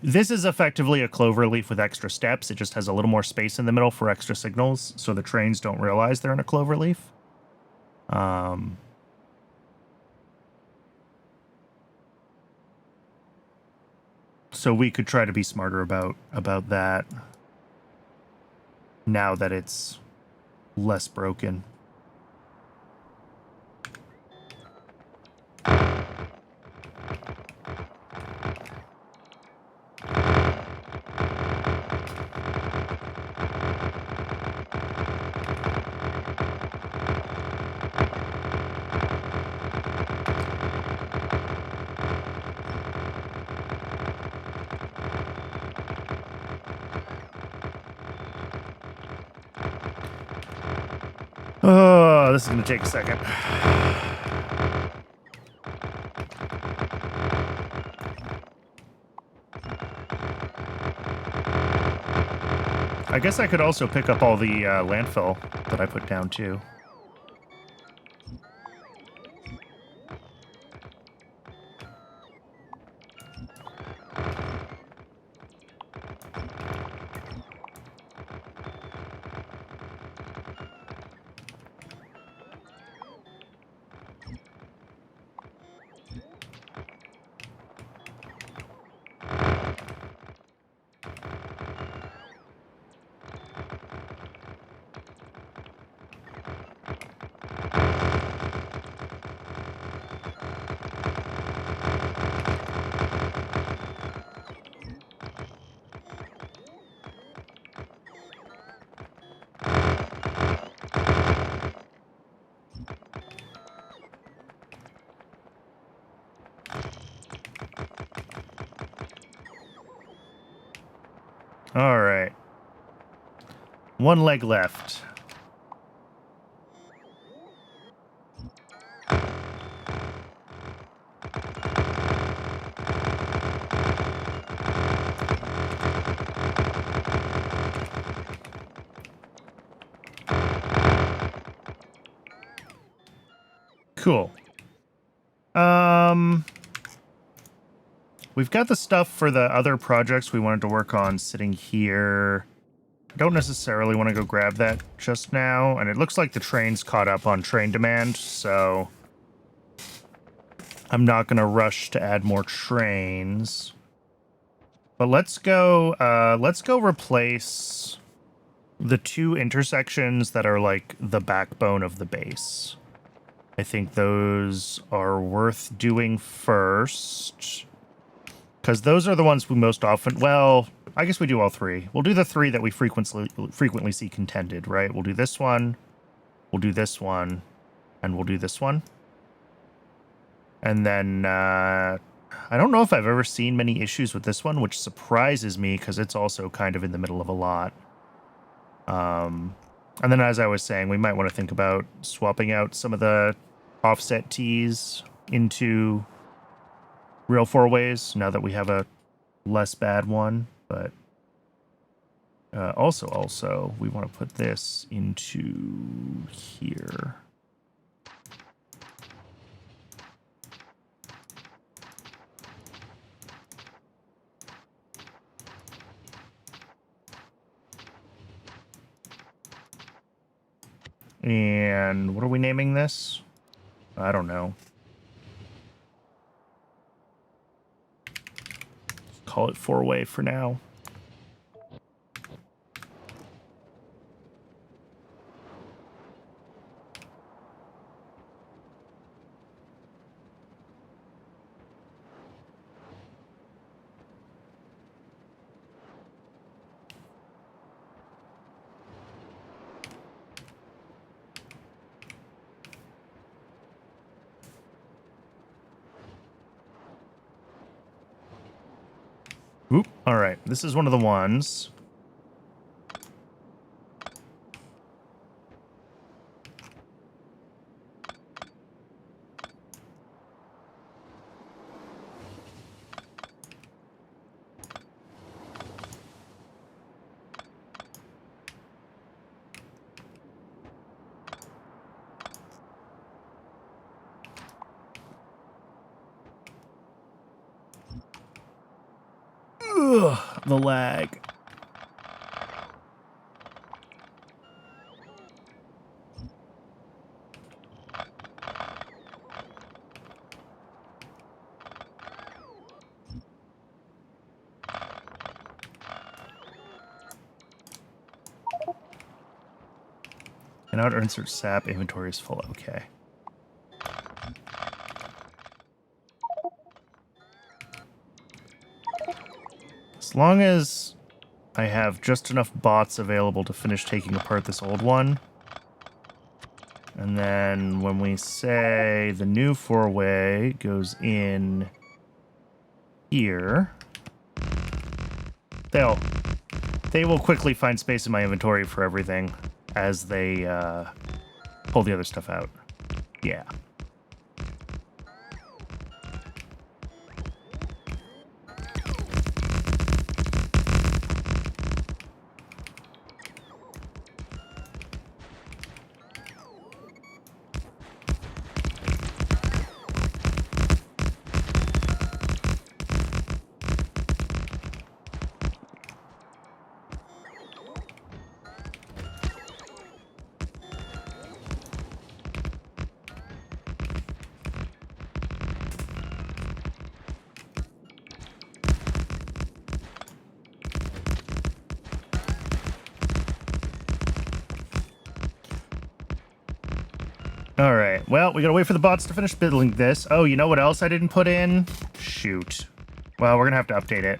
this is effectively a clover leaf with extra steps. It just has a little more space in the middle for extra signals, so the trains don't realize they're in a clover leaf. So we could try to be smarter about that now that it's less broken. Oh, this is going to take a second. I guess I could also pick up all the landfill that I put down, too. All right. One leg left. Cool. We've got the stuff for the other projects we wanted to work on sitting here. I don't necessarily want to go grab that just now, and it looks like the train's caught up on train demand, so I'm not going to rush to add more trains. But let's go replace the two intersections that are like the backbone of the base. I think those are worth doing first, because those are the ones we most often, well, I guess we do all three. We'll do the three that we frequently see contended, right? We'll do this one, we'll do this one, and we'll do this one. And then, I don't know if I've ever seen many issues with this one, which surprises me because it's also kind of in the middle of a lot. And then, as I was saying, we might want to think about swapping out some of the offset tees into real four-ways now that we have a less bad one. But also, we want to put this into here. And what are we naming this? I don't know. Call it four-way for now. Oop, all right. This is one of the ones. Ugh, the lag. Cannot insert sap. Inventory is full. Okay. As long as I have just enough bots available to finish taking apart this old one. And then when we say the new four-way goes in here, they will quickly find space in my inventory for everything as they pull the other stuff out. Yeah. All right. Well, we gotta wait for the bots to finish building this. Oh, you know what else I didn't put in? Shoot. Well, we're gonna have to update it.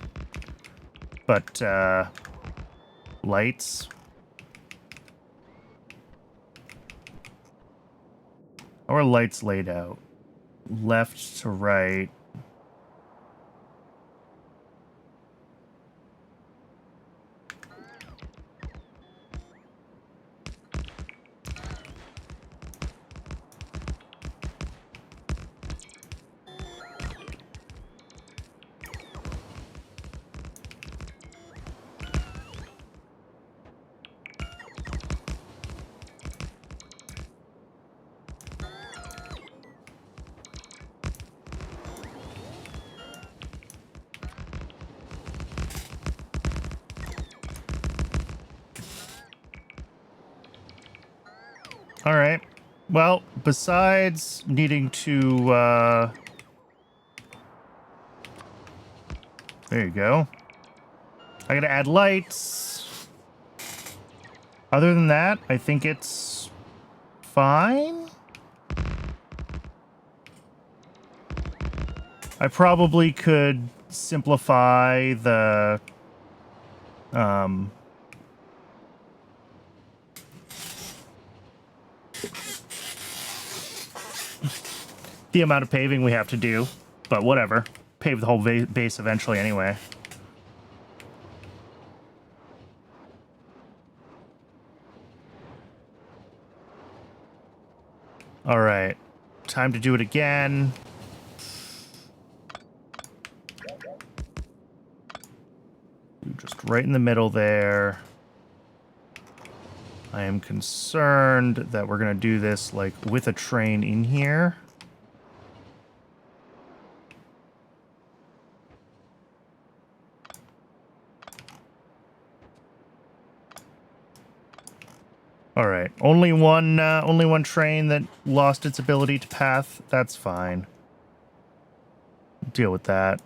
But, lights. How are lights laid out? Left to right. All right. Well, besides needing to, there you go. I gotta add lights. Other than that, I think it's fine. I probably could simplify the, the amount of paving we have to do, but whatever. Pave the whole base eventually anyway. All right, time to do it again. Just right in the middle there. I am concerned that we're gonna do this like with a train in here. All right, only one train that lost its ability to path. That's fine. Deal with that.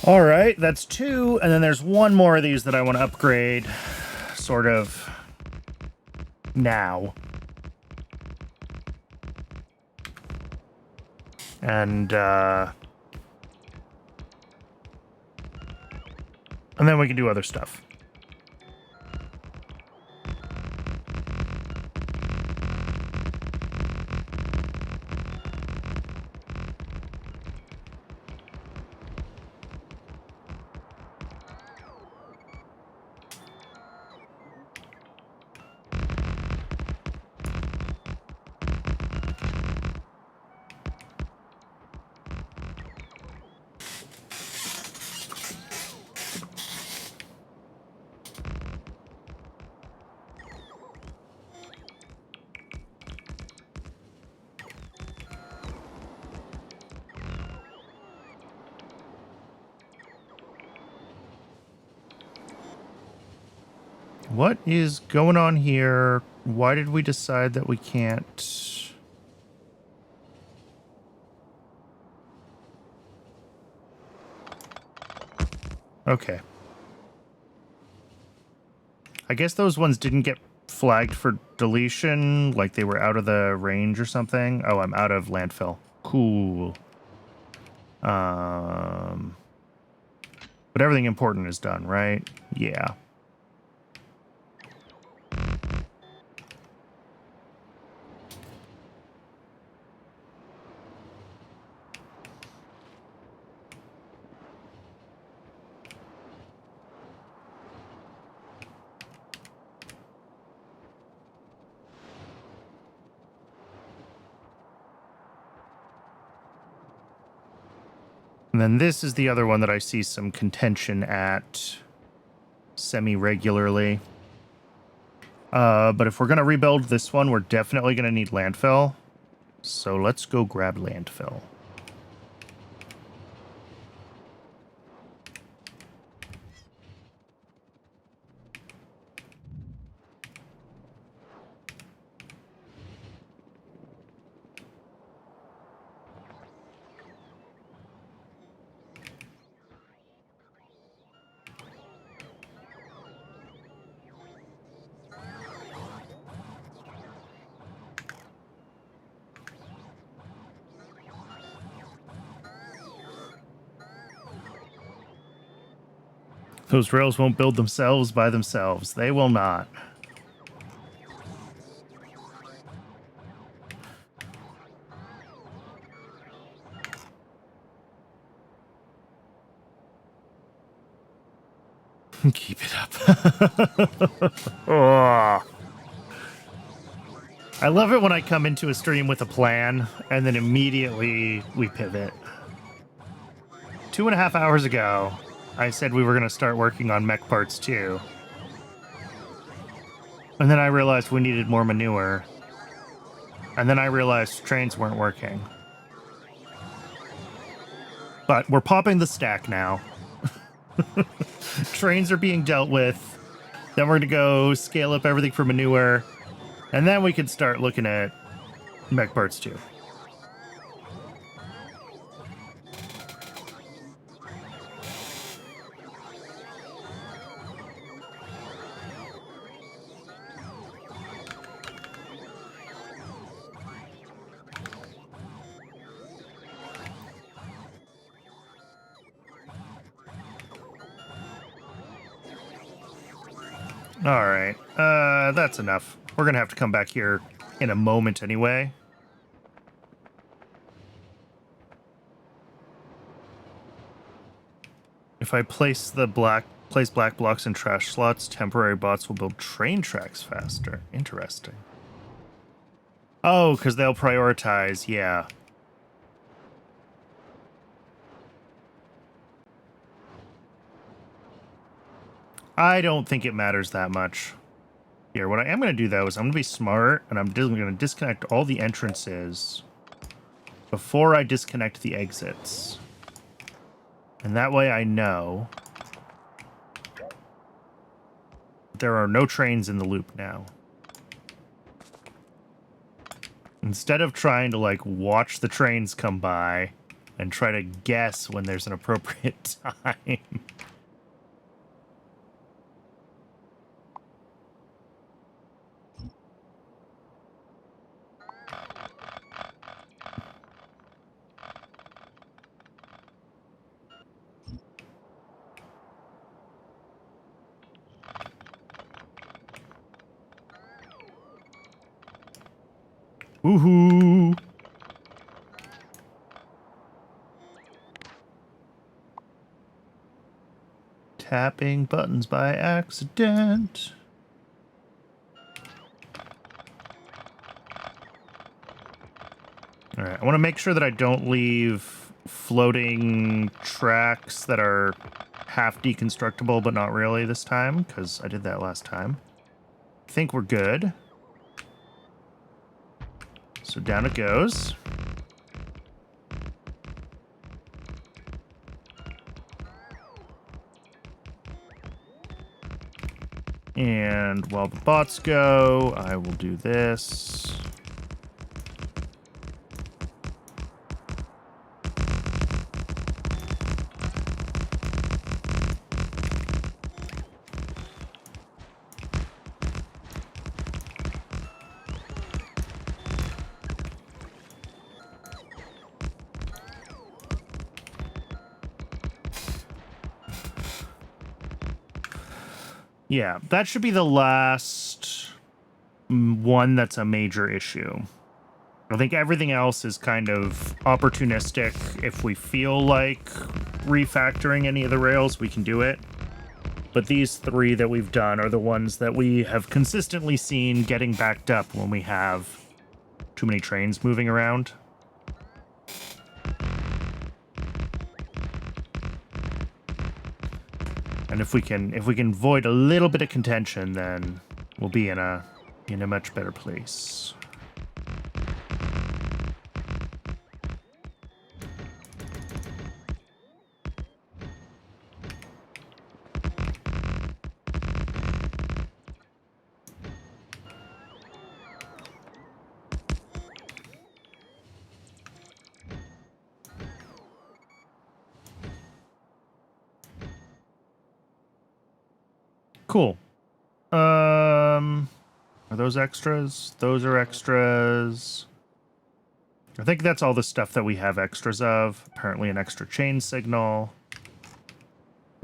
All right, that's 2, and then there's one more of these that I want to upgrade, sort of now. And then we can do other stuff. What is going on here? Why did we decide that we can't... Okay. I guess those ones didn't get flagged for deletion, like they were out of the range or something. Oh, I'm out of landfill. Cool. But everything important is done, right? Yeah. And then this is the other one that I see some contention at semi-regularly. But if we're going to rebuild this one, we're definitely going to need landfill. So let's go grab landfill. Those rails won't build themselves by themselves. They will not. Keep it up. Oh. I love it when I come into a stream with a plan and then immediately we pivot. 2.5 hours ago, I said we were going to start working on mech parts 2. And then I realized we needed more manure. And then I realized trains weren't working. But we're popping the stack now. Trains are being dealt with. Then we're going to go scale up everything for manure. And then we can start looking at mech parts 2. All right, that's enough. We're gonna have to come back here in a moment anyway. If I place black blocks in trash slots, temporary bots will build train tracks faster. Interesting. Oh, because they'll prioritize, yeah. I don't think it matters that much. Here, what I am going to do, though, is I'm going to be smart, and I'm going to disconnect all the entrances before I disconnect the exits. And that way I know there are no trains in the loop now. Instead of trying to, like, watch the trains come by and try to guess when there's an appropriate time. Woohoo! Tapping buttons by accident. All right, I want to make sure that I don't leave floating tracks that are half deconstructible, but not really this time, because I did that last time. I think we're good. So down it goes. And while the bots go, I will do this. Yeah, that should be the last one that's a major issue. I think everything else is kind of opportunistic. If we feel like refactoring any of the rails, we can do it. But these three that we've done are the ones that we have consistently seen getting backed up when we have too many trains moving around. And if we can avoid a little bit of contention, then we'll be in a much better place. Cool. Are those extras? Those are extras. I think that's all the stuff that we have extras of. Apparently an extra chain signal.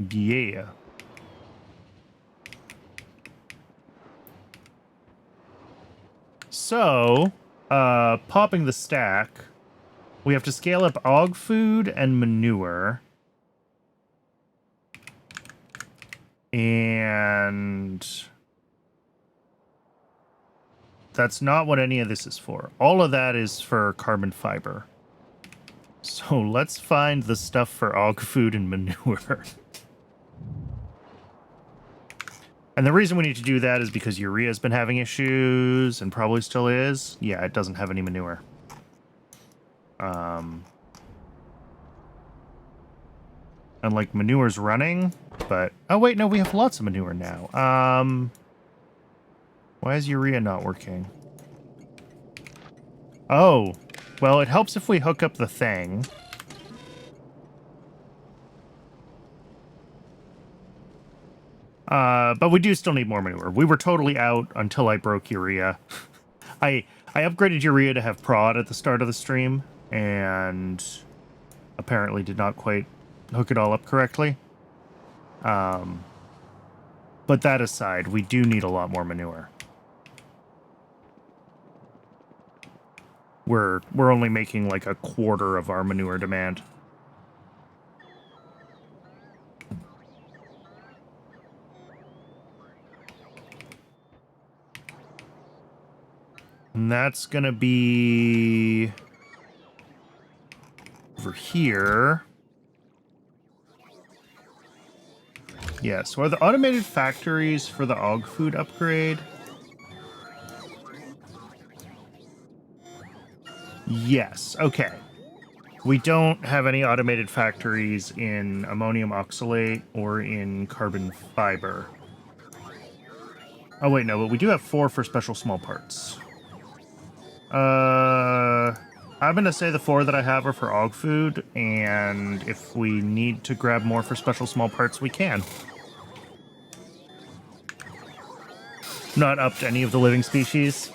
Yeah. So, popping the stack, we have to scale up og food and manure. And that's not what any of this is for. All of that is for carbon fiber. So let's find the stuff for og food and manure. And the reason we need to do that is because urea's been having issues and probably still is. Yeah, it doesn't have any manure. And like manure's running, but oh wait, no, we have lots of manure now. Why is urea not working? Oh, well, it helps if we hook up the thing. But we do still need more manure. We were totally out until I broke urea. I upgraded urea to have prod at the start of the stream, and apparently did not quite hook it all up correctly. But that aside, we do need a lot more manure. We're only making like a quarter of our manure demand. And that's gonna be over here. Yeah, so are the automated factories for the og food upgrade? Yes, okay. We don't have any automated factories in ammonium oxalate or in carbon fiber. Oh wait, no, but we do have 4 for special small parts. I'm gonna say the 4 that I have are for og food, and if we need to grab more for special small parts, we can. Not up to any of the living species.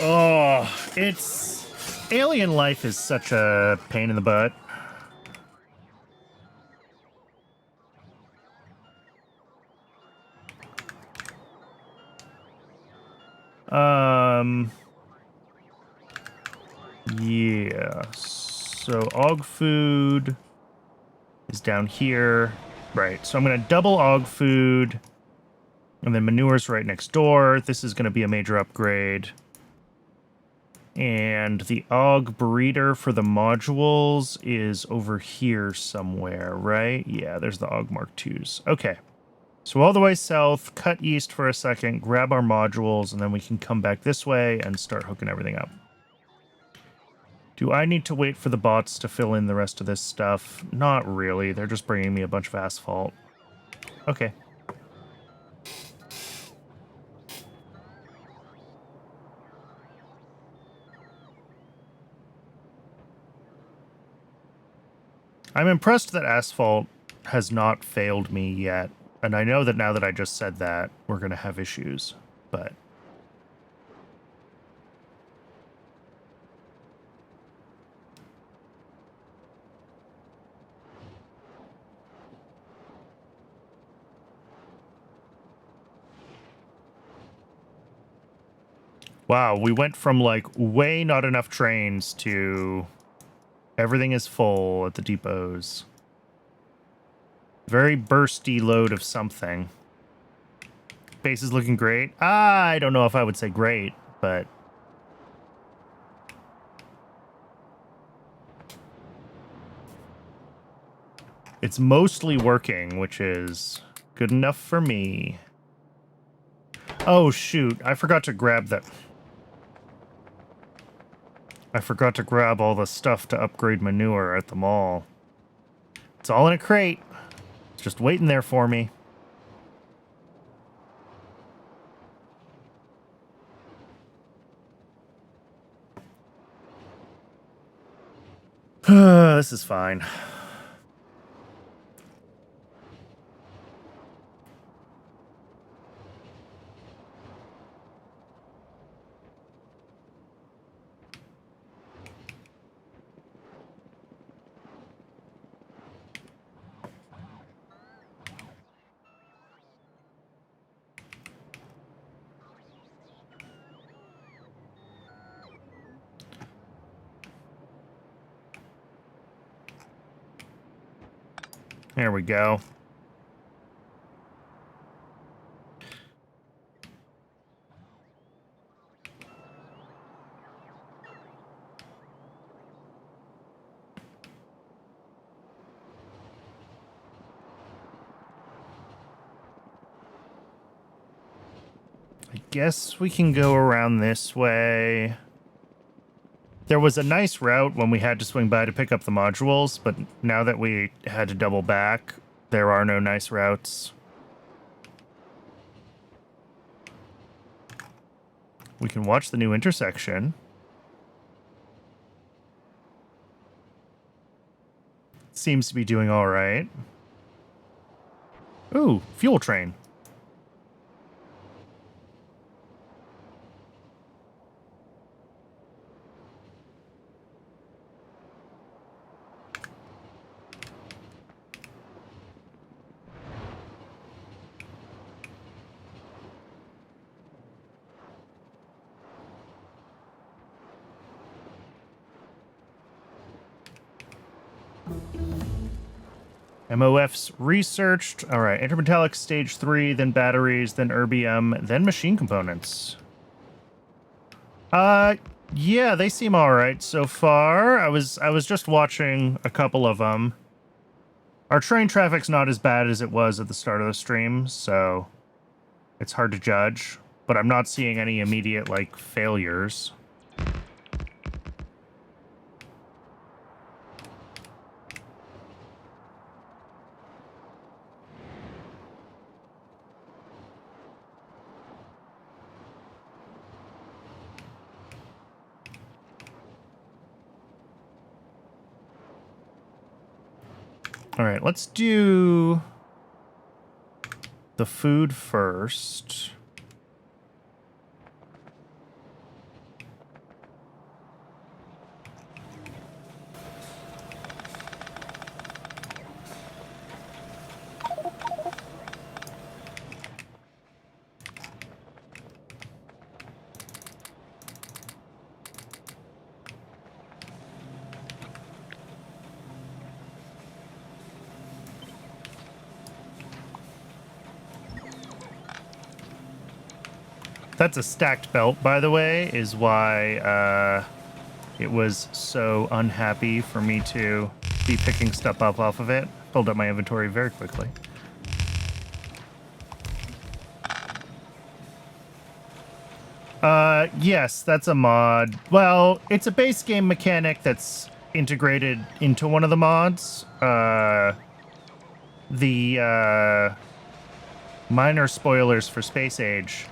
Oh, alien life is such a pain in the butt. Yeah, so og food is down here. Right, so I'm going to double og food, and then manure's right next door. This is going to be a major upgrade. And the og breeder for the modules is over here somewhere, right? Yeah, there's the og Mark IIs. Okay, so all the way south, cut east for a second, grab our modules, and then we can come back this way and start hooking everything up. Do I need to wait for the bots to fill in the rest of this stuff? Not really. They're just bringing me a bunch of asphalt. Okay. I'm impressed that asphalt has not failed me yet. And I know that now that I just said that, we're going to have issues. But... wow, we went from, like, way not enough trains to everything is full at the depots. Very bursty load of something. Base is looking great. I don't know if I would say great, but... it's mostly working, which is good enough for me. Oh, shoot. I forgot to grab that. I forgot to grab all the stuff to upgrade manure at the mall. It's all in a crate. It's just waiting there for me. This is fine. There we go. I guess we can go around this way. There was a nice route when we had to swing by to pick up the modules, but now that we had to double back, there are no nice routes. We can watch the new intersection. Seems to be doing all right. Ooh, fuel train. MOFs researched. All right, intermetallic stage 3, then batteries, then erbium, then machine components. Yeah, they seem all right so far. I was just watching a couple of them. Our train traffic's not as bad as it was at the start of the stream, so it's hard to judge. But I'm not seeing any immediate, like, failures. All right, let's do the food first. That's a stacked belt, by the way, is why it was so unhappy for me to be picking stuff up off of it. Filled up my inventory very quickly. Yes, that's a mod. Well, it's a base game mechanic that's integrated into one of the mods. Minor spoilers for Space Age.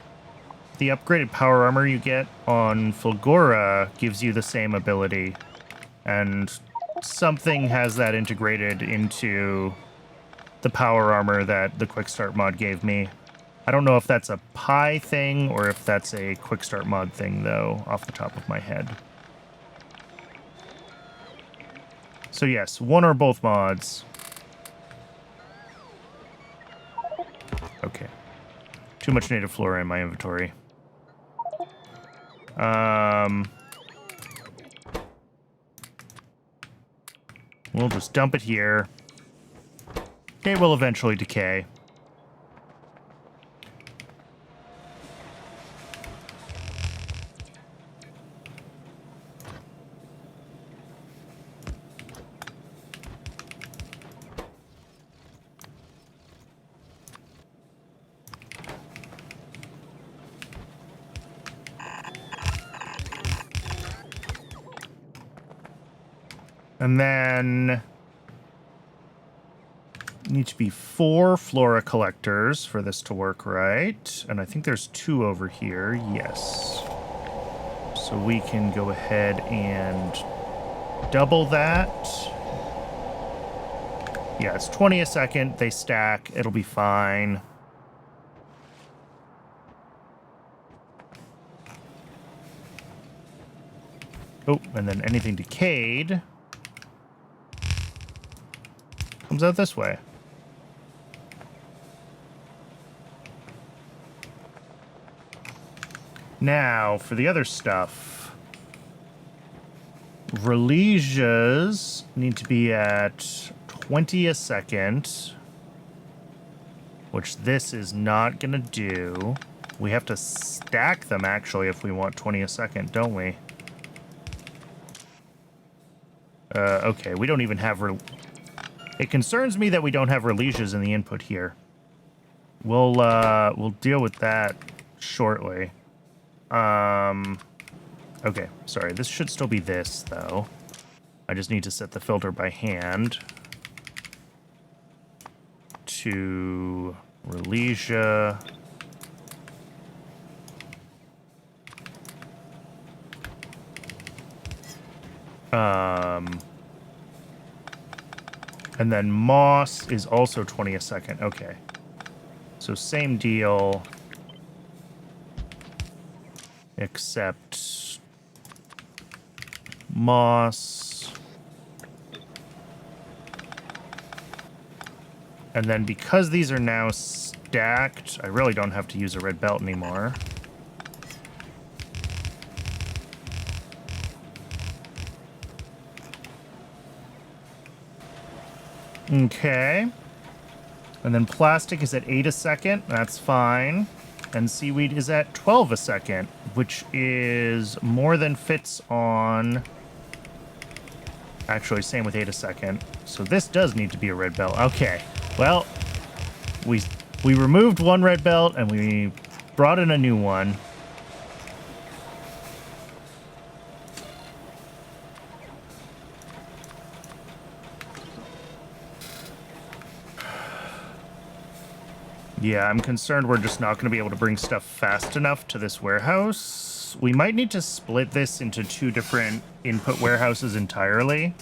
The upgraded power armor you get on Fulgora gives you the same ability. And something has that integrated into the power armor that the quick start mod gave me. I don't know if that's a Pi thing or if that's a quick start mod thing, though, off the top of my head. So yes, one or both mods. Okay. Too much native flora in my inventory. We'll just dump it here. It will eventually decay. And then need to be 4 flora collectors for this to work right. And I think there's 2 over here. Yes. So we can go ahead and double that. Yeah, it's 20 a second. They stack. It'll be fine. Oh, and then anything decayed comes out this way. Now, for the other stuff, Relisias need to be at 20 a second, which this is not going to do. We have to stack them, actually, if we want 20 a second, don't we? Okay, we don't even have... It concerns me that we don't have Relisias in the input here. We'll deal with that shortly. Okay, sorry. This should still be this, though. I just need to set the filter by hand to Relisia. And then Moss is also 20 a second. Okay. So same deal. Except Moss. And then because these are now stacked, I really don't have to use a red belt anymore. Okay. And then plastic is at 8 a second. That's fine. And seaweed is at 12 a second, which is more than fits on... Actually, same with 8 a second. So this does need to be a red belt. Okay. Well, we removed one red belt and we brought in a new one. Yeah, I'm concerned we're just not going to be able to bring stuff fast enough to this warehouse. We might need to split this into 2 different input warehouses entirely.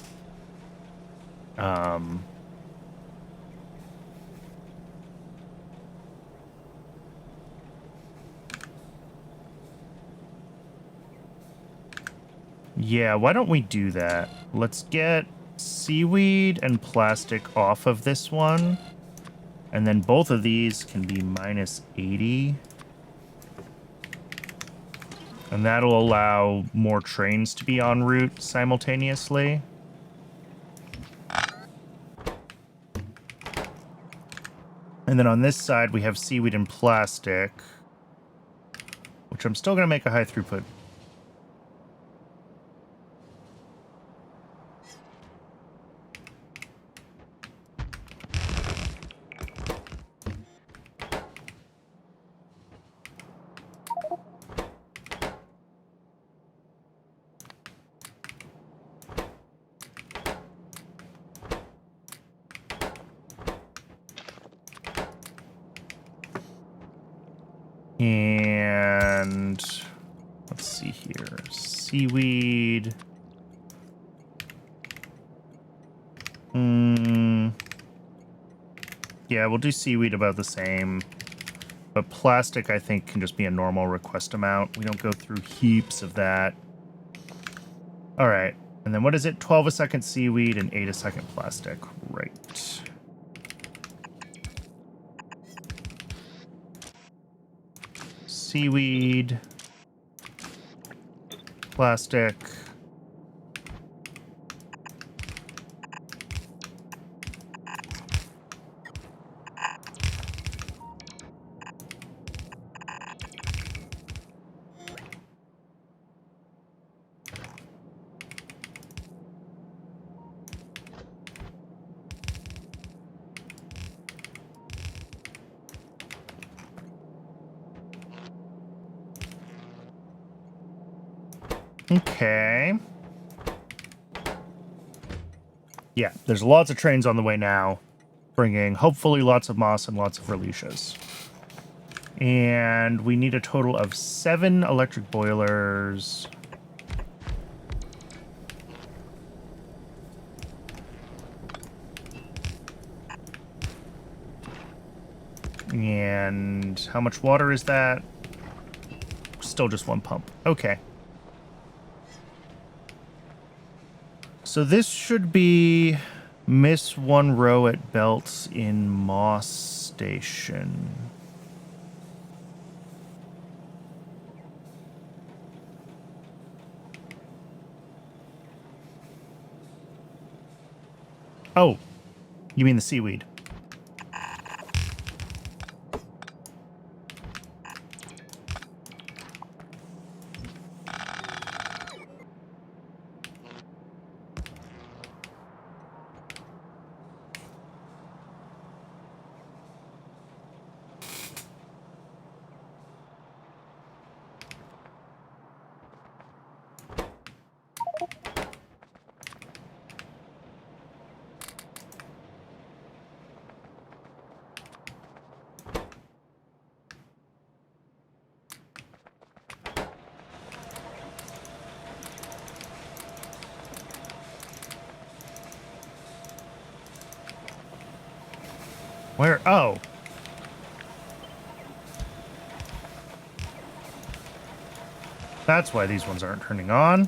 Yeah, why don't we do that? Let's get seaweed and plastic off of this one. And then both of these can be minus 80. And that'll allow more trains to be en route simultaneously. And then on this side, we have seaweed and plastic, which I'm still going to make a high throughput. And let's see here. Seaweed. Yeah, we'll do seaweed about the same. But plastic, I think, can just be a normal request amount. We don't go through heaps of that. All right. And then what is it? 12 a second seaweed and 8 a second plastic. Right. Seaweed. Plastic. Okay. Yeah, there's lots of trains on the way now, bringing hopefully lots of moss and lots of Relutias. And we need a total of 7 electric boilers. And how much water is that? Still just 1 pump. Okay. So this should be miss 1 row at belts in Moss Station. Oh, you mean the seaweed. Where? Oh. That's why these ones aren't turning on.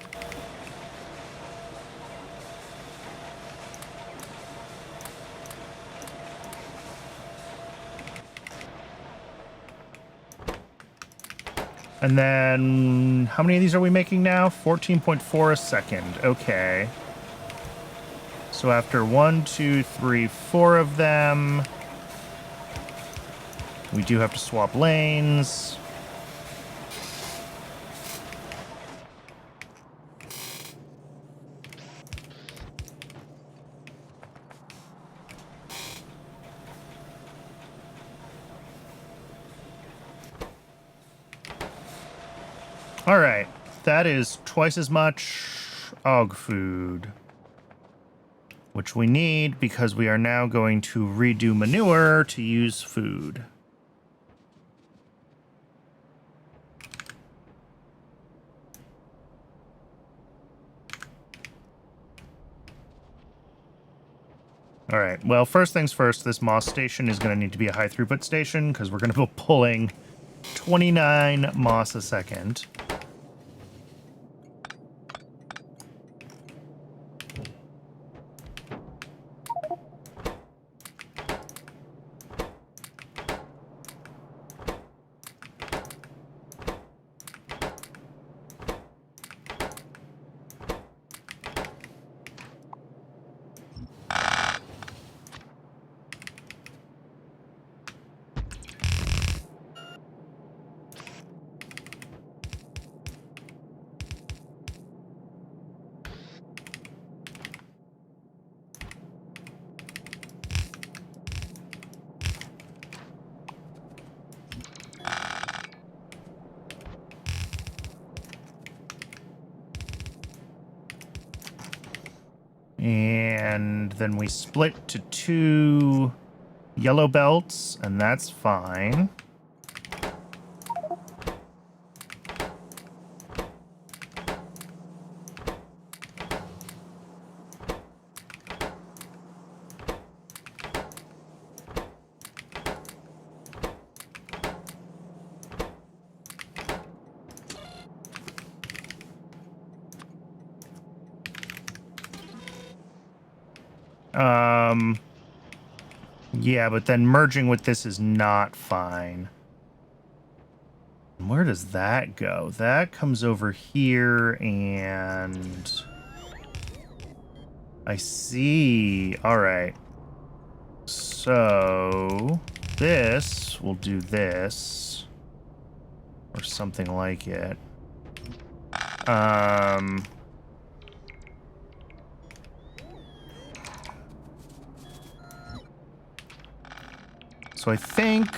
And then, how many of these are we making now? 14.4 a second. Okay. So after 1, 2, 3, 4 of them, we do have to swap lanes. All right, that is twice as much og food, which we need because we are now going to redo manure to use food. All right, well, first things first, this Moss station is going to need to be a high throughput station because we're going to be pulling 29 moss a second. And then we split to 2 yellow belts, and that's fine. Yeah, but then merging with this is not fine. Where does that go? That comes over here, and I see. All right. So this will do this, or something like it. So I think,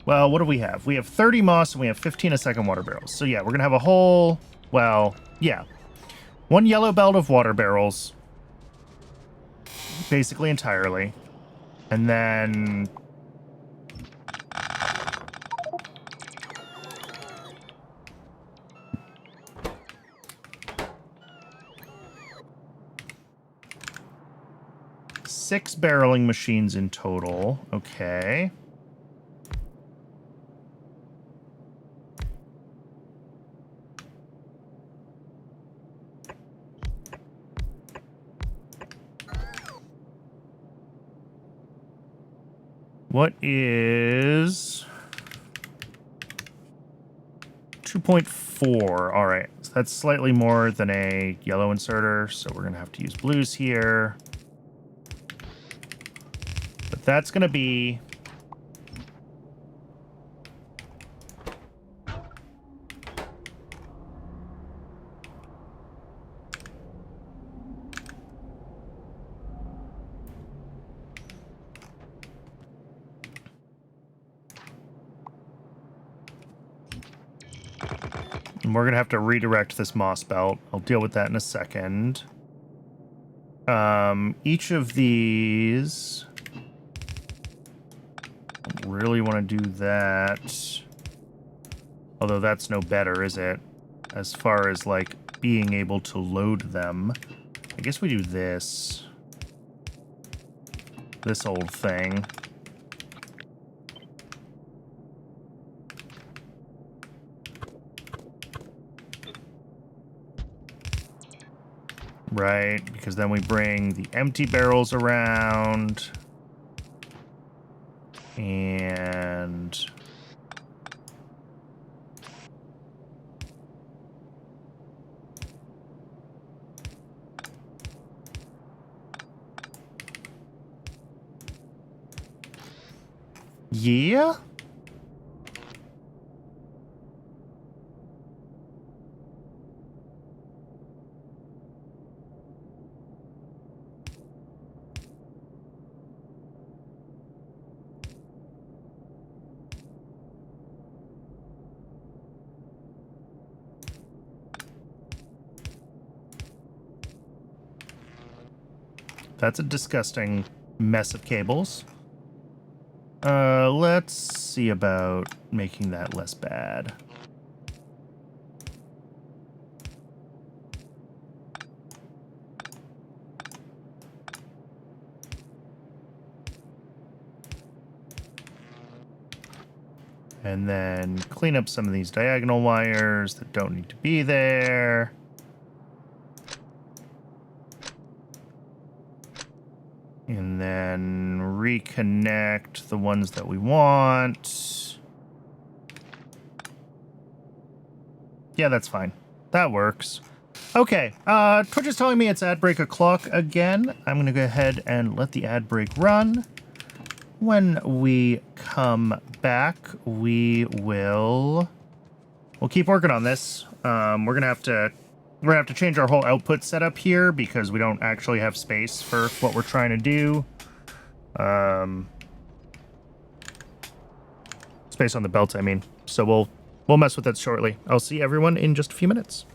well, what do we have? We have 30 moss and we have 15 a second water barrels. So yeah, we're going to have a whole, well, yeah. One yellow belt of water barrels. Basically entirely. And then... six barreling machines in total. Okay. What is 2.4? All right, so that's slightly more than a yellow inserter, so we're gonna have to use blues here. But that's gonna be and we're gonna have to redirect this moss belt. I'll deal with that in a second. Each of these, don't really want to do that. Although that's no better, is it? As far as, like, being able to load them. I guess we do this. This old thing. Right, because then we bring the empty barrels around. And... yeah? That's a disgusting mess of cables. Let's see about making that less bad. And then clean up some of these diagonal wires that don't need to be there. And then reconnect the ones that we want. Yeah, that's fine. That works. Okay, Twitch is telling me it's ad break o'clock again. I'm going to go ahead and let the ad break run. When we come back, we'll keep working on this. We're gonna have to change our whole output setup here because we don't actually have space for what we're trying to do. Space on the belt, I mean. So we'll mess with that shortly. I'll see everyone in just a few minutes.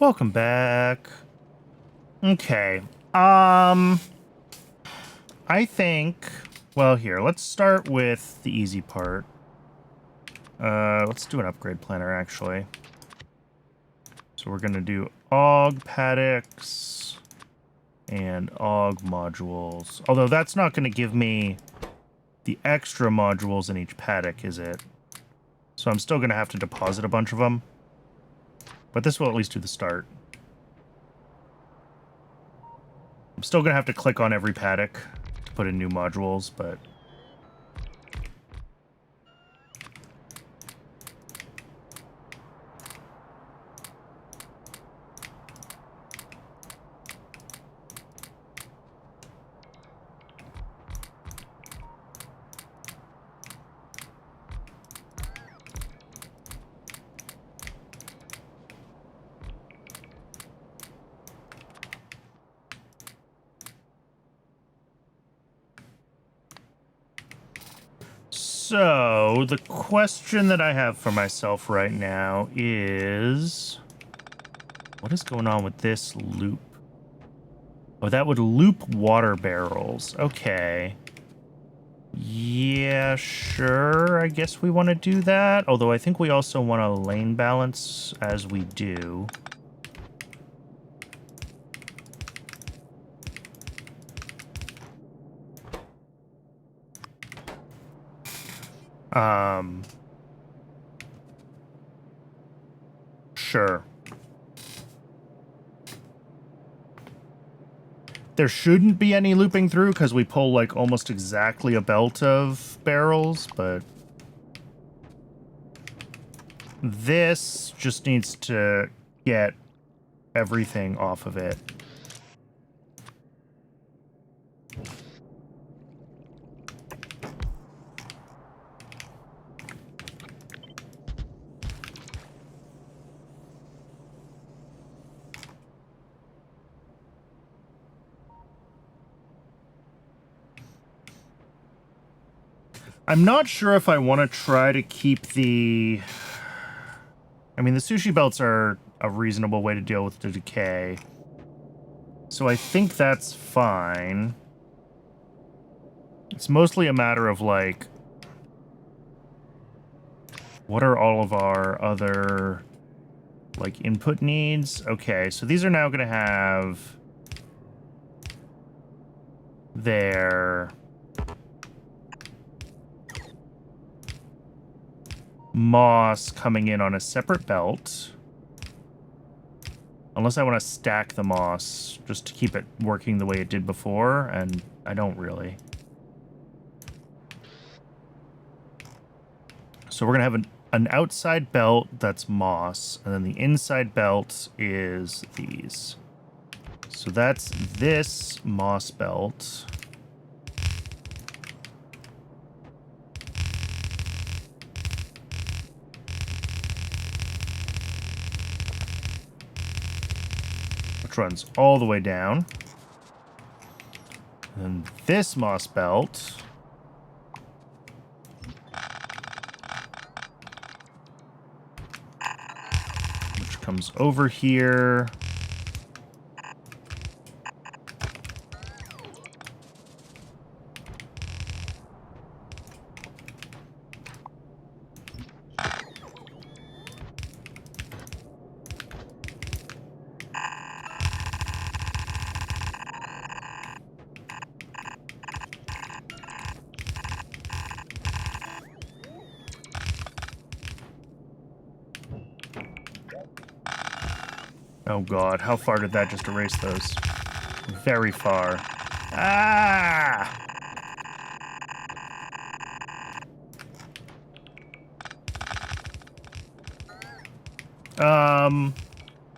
Welcome back. Okay. I think, well, here, let's start with the easy part. Let's do an upgrade planner, actually. So we're going to do AUG paddocks and AUG modules. Although that's not going to give me the extra modules in each paddock, is it? So I'm still going to have to deposit a bunch of them. But this will at least do the start. I'm still going to have to click on every paddock to put in new modules, but... So, the question that I have for myself right now is... what is going on with this loop? Oh, that would loop water barrels. Okay. Yeah, sure. I guess we want to do that. Although I think we also want to lane balance as we do. Sure. There shouldn't be any looping through because we pull like almost exactly a belt of barrels, but this just needs to get everything off of it. I'm not sure if I want to try to keep the... I mean, the sushi belts are a reasonable way to deal with the decay. So I think that's fine. It's mostly a matter of, like... what are all of our other, like, input needs? Okay, so these are now going to have... their... moss coming in on a separate belt. Unless I want to stack the moss just to keep it working the way it did before, and I don't really. So we're going to have an outside belt that's moss, and then the inside belt is these. So that's this moss belt. Which runs all the way down. And this moss belt which comes over here. Oh god, how far did that just erase those? Very far. Ah!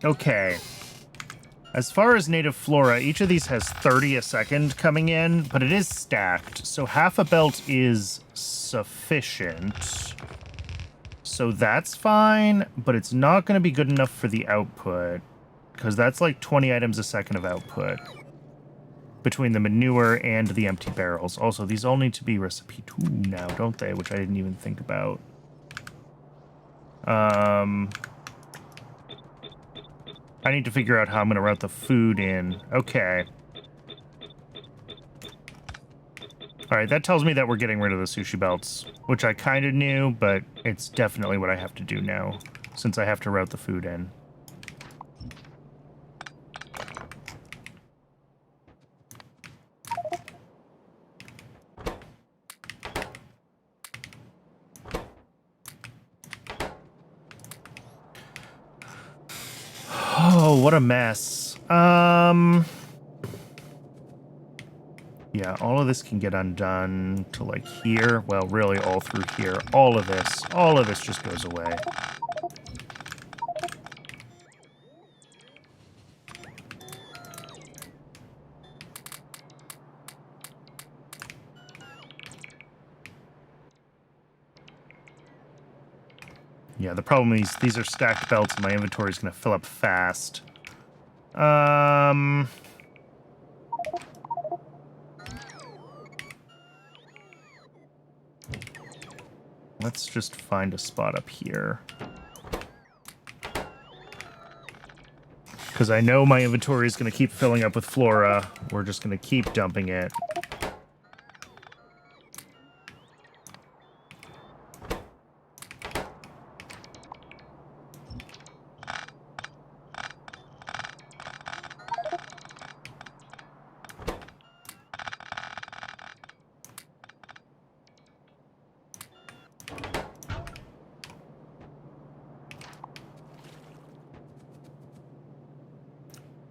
Okay. As far as native flora, each of these has 30 a second coming in, but it is stacked, so half a belt is sufficient. So that's fine, but it's not going to be good enough for the output. Because that's like 20 items a second of output between the manure and the empty barrels. Also, these all need to be recipe 2 now, don't they? Which I didn't even think about. I need to figure out how I'm going to route the food in. Okay. Alright, that tells me that we're getting rid of the sushi belts, which I kind of knew, but it's definitely what I have to do now, since I have to route the food in. Oh, what a mess. Yeah, all of this can get undone to, like, here. Well, really, all through here. All of this just goes away. Yeah, the problem is these are stacked belts and my inventory is going to fill up fast. Let's just find a spot up here. Because I know my inventory is going to keep filling up with flora. We're just going to keep dumping it.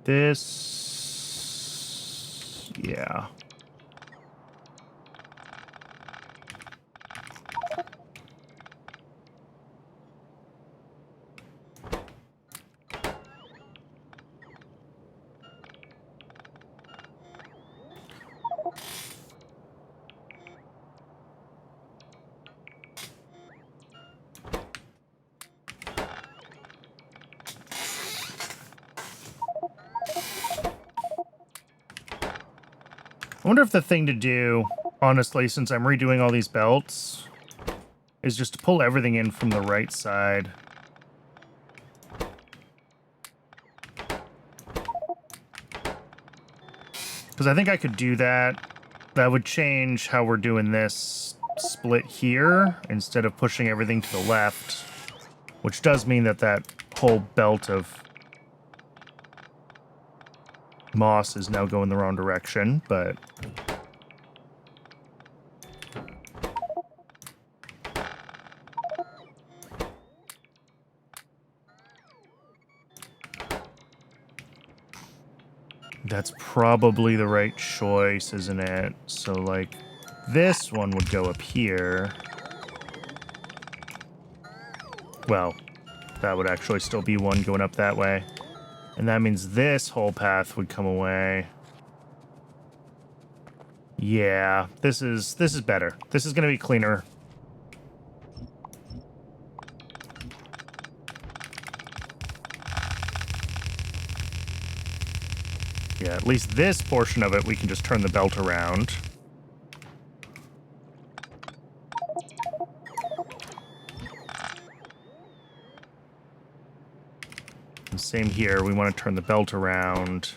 This... yeah. I wonder if the thing to do, honestly, since I'm redoing all these belts, is just to pull everything in from the right side. Because I think I could do that. That would change how we're doing this split here, instead of pushing everything to the left. Which does mean that that whole belt of moss is now going the wrong direction, but... that's probably the right choice, isn't it? So, like, this one would go up here. Well, that would actually still be one going up that way. And that means this whole path would come away. Yeah, this is better. This is going to be cleaner. Yeah, at least this portion of it, we can just turn the belt around. And same here, we want to turn the belt around.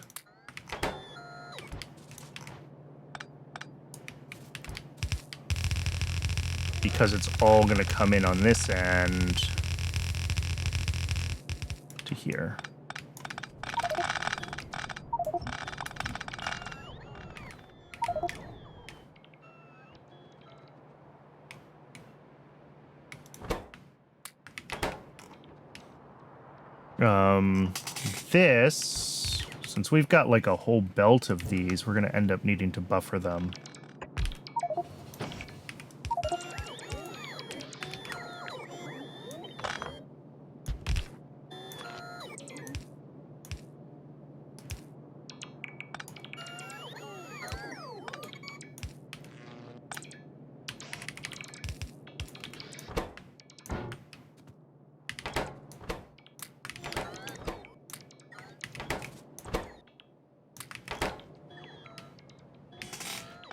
Because it's all going to come in on this end to here. This, since we've got like a whole belt of these, we're going to end up needing to buffer them.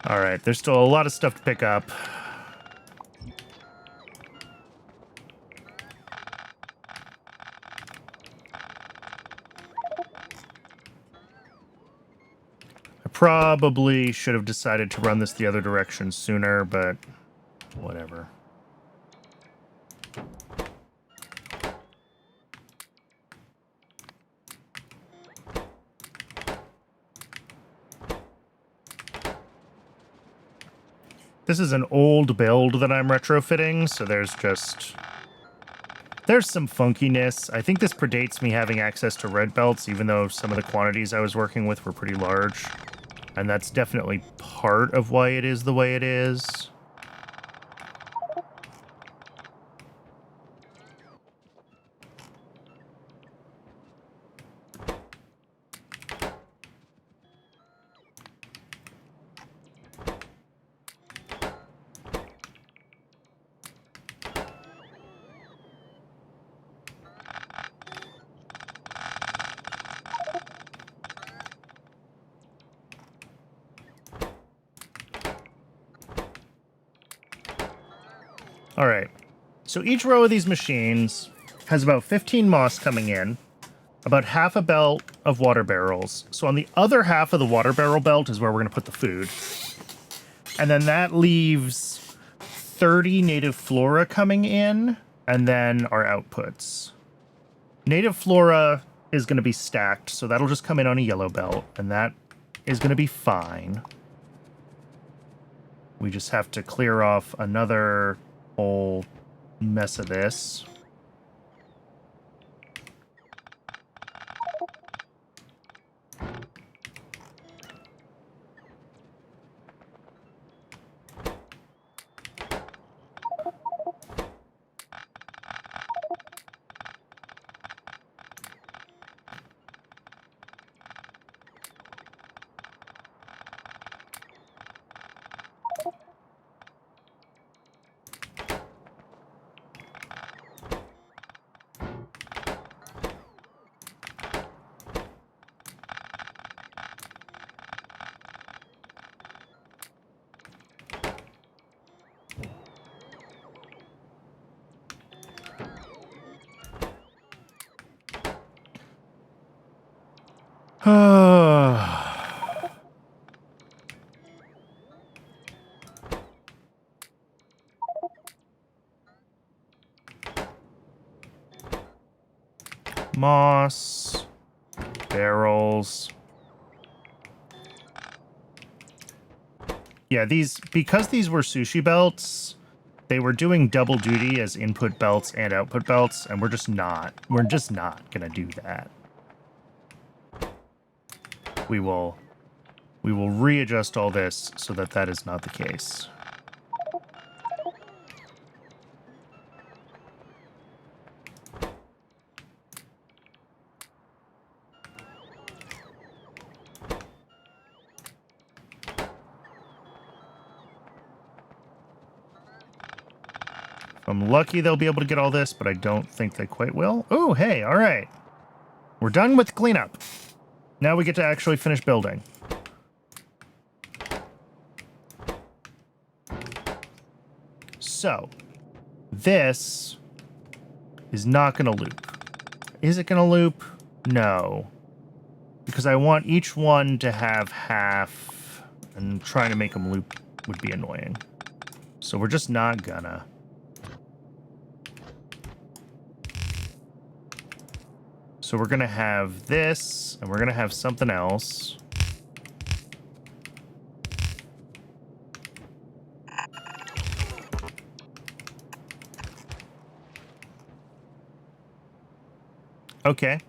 Alright, there's still a lot of stuff to pick up. Probably should have decided to run this the other direction sooner, but whatever. This is an old build that I'm retrofitting, so there's some funkiness. I think this predates me having access to red belts, even though some of the quantities I was working with were pretty large. And that's definitely part of why it is the way it is. All right, so each row of these machines has about 15 moss coming in, about half a belt of water barrels. So on the other half of the water barrel belt is where we're going to put the food. And then that leaves 30 native flora coming in, and then our outputs. Native flora is going to be stacked, so that'll just come in on a yellow belt, and that is going to be fine. We just have to clear off another whole mess of this. Moss, barrels. Yeah, because these were sushi belts, they were doing double duty as input belts and output belts, and we're just not gonna do that. We will readjust all this so that that is not the case. If I'm lucky, they'll be able to get all this, but I don't think they quite will. Oh, hey, all right. We're done with cleanup. Now we get to actually finish building. So, this is not going to loop. Is it going to loop? No. Because I want each one to have half, and trying to make them loop would be annoying. So we're just not gonna. So we're gonna have this, and we're gonna have something else. Okay.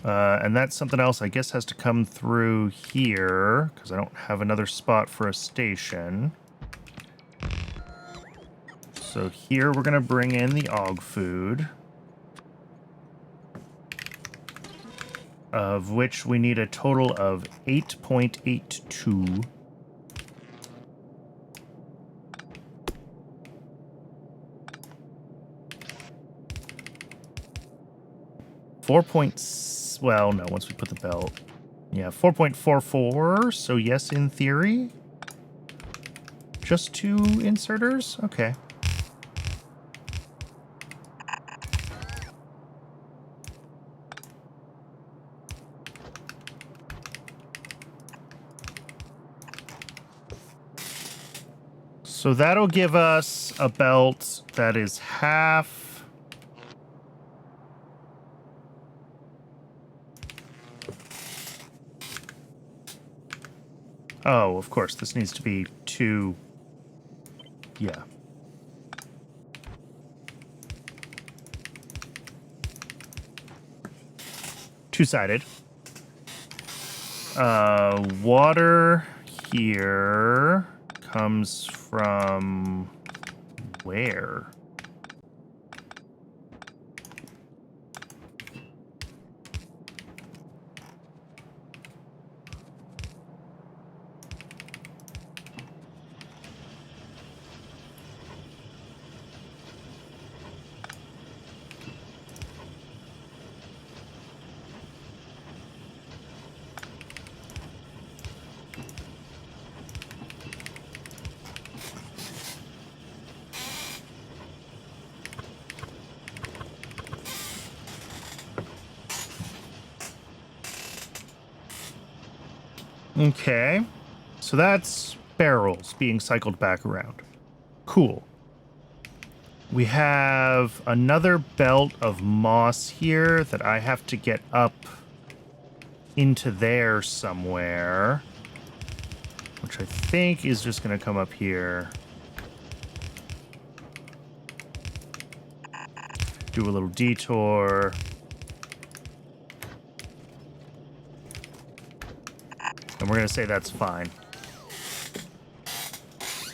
And that's something else, I guess, has to come through here, because I don't have another spot for a station. So here we're going to bring in the og food, of which we need a total of 8.82. Well, no, once we put the belt. Yeah, 4.44, so yes, in theory. Just 2 inserters? Okay. So that'll give us a belt that is half. Oh, of course, this needs to be two. Yeah. Two-sided. Water here comes from where? Okay, so that's barrels being cycled back around. Cool. We have another belt of moss here that I have to get up into there somewhere, which I think is just going to come up here. Do a little detour. And we're going to say that's fine.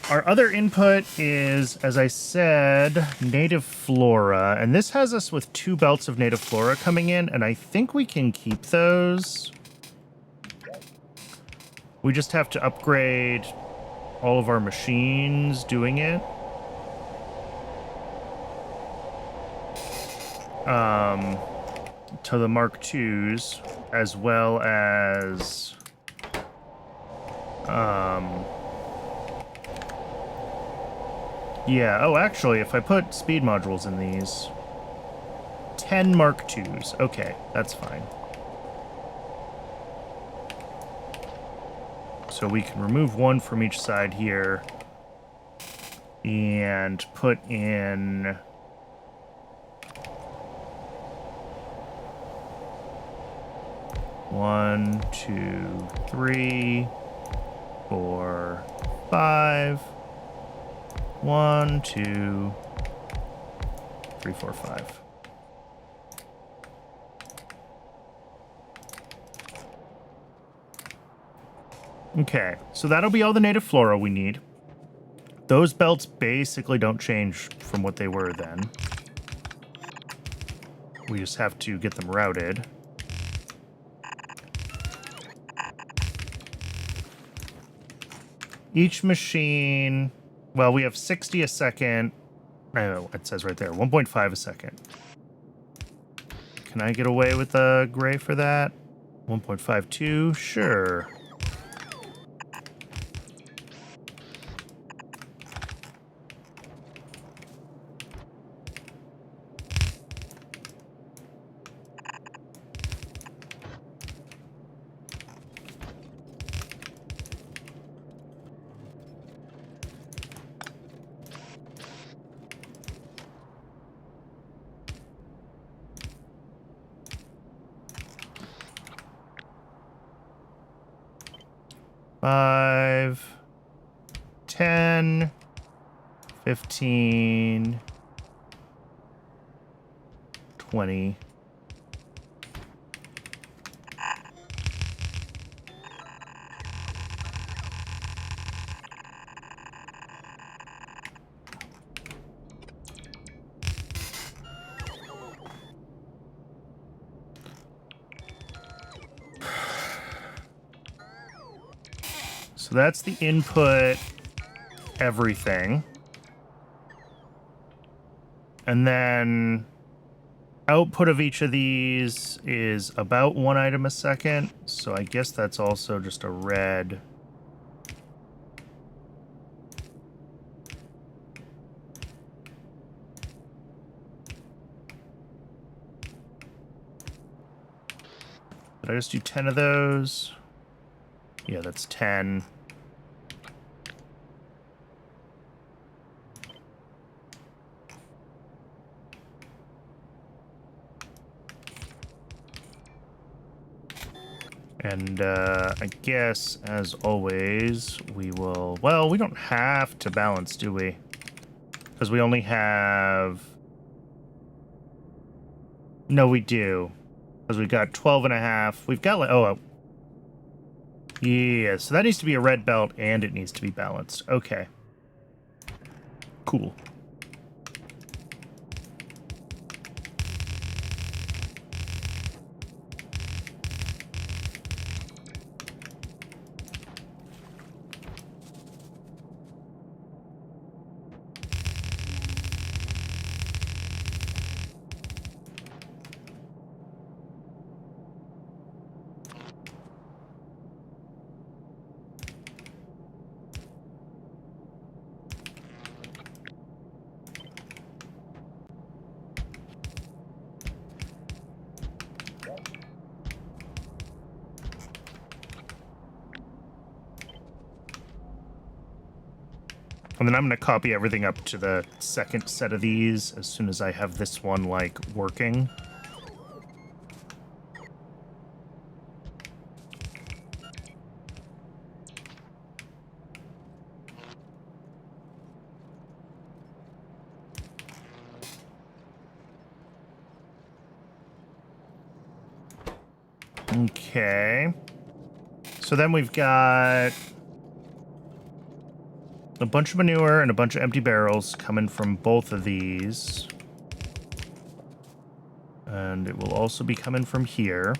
Our other input is, as I said, native flora. And this has us with 2 belts of native flora coming in, and I think we can keep those. We just have to upgrade all of our machines doing it. To the Mark IIs, as well as... yeah, oh, actually, if I put speed modules in these... 10 Mark IIs. Okay, that's fine. So we can remove one from each side here. And put in... 1, 2, 3, 4, 5. 1, 2, 3, 4, 5. Okay, so that'll be all the native flora we need. Those belts basically don't change from what they were then. We just have to get them routed. Each machine... well, we have 60 a second. Oh, it says right there, 1.5 a second. Can I get away with a gray for that? 1.52? Sure. Five, 10, 15, 20. So that's the input, everything. And then output of each of these is about 1 item a second. So I guess that's also just a red. Did I just do 10 of those? Yeah, that's 10. And I guess, as always, we will... Well, we don't have to balance, do we? Because we only have... No, we do. Because we got 12 and a half. We've got like... Oh, yeah, so that needs to be a red belt, and it needs to be balanced. Okay. Cool. And then I'm going to copy everything up to the second set of these as soon as I have this one, like, working. Okay. So then we've got a bunch of manure and a bunch of empty barrels coming from both of these. And it will also be coming from here.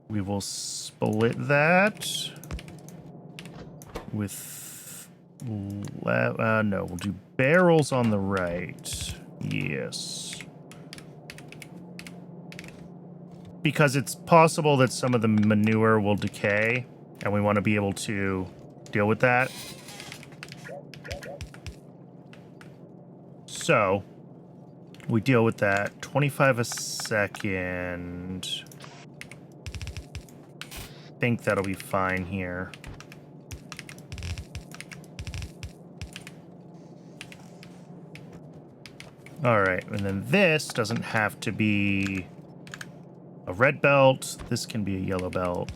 We will split that with, no, we'll do barrels on the right. Yes. Because it's possible that some of the manure will decay, and we want to be able to deal with that. So, we deal with that. 25 a second. I think that'll be fine here. All right, and then this doesn't have to be a red belt. This can be a yellow belt.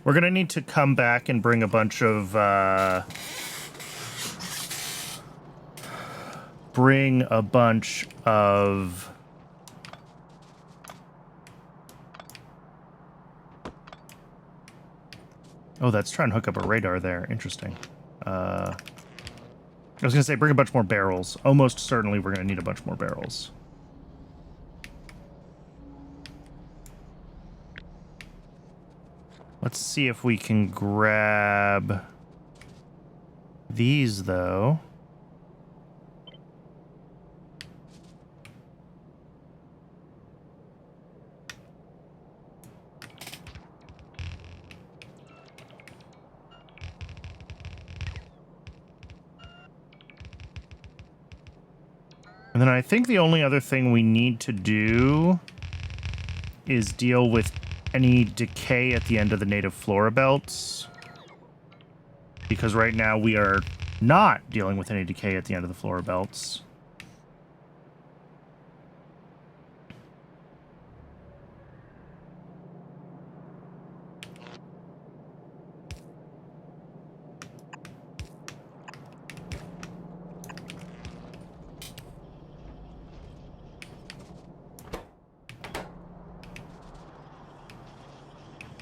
We're going to need to come back and bring a bunch of, Oh, that's trying to hook up a radar there. Interesting. I was going to say bring a bunch more barrels. Almost certainly we're going to need a bunch more barrels. Let's see if we can grab these, though. And then I think the only other thing we need to do is deal with any decay at the end of the native flora belts. Because right now we are not dealing with any decay at the end of the flora belts.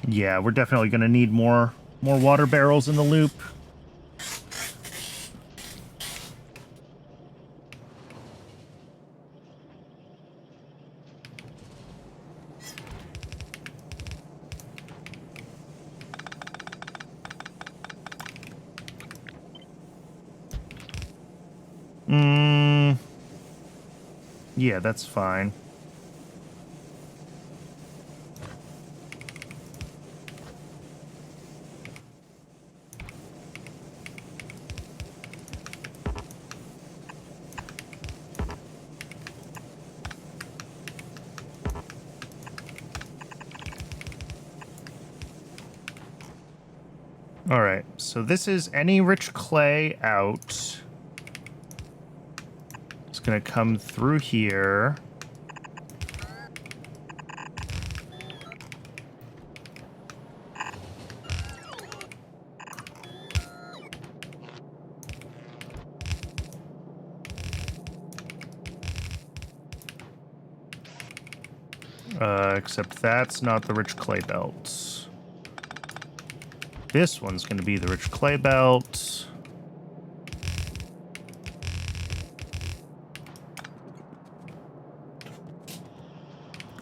Yeah, we're definitely going to need more water barrels in the loop. Yeah, that's fine. All right, so this is any rich clay out. It's going to come through here. Except that's not the rich clay belt. This one's going to be the rich clay belt.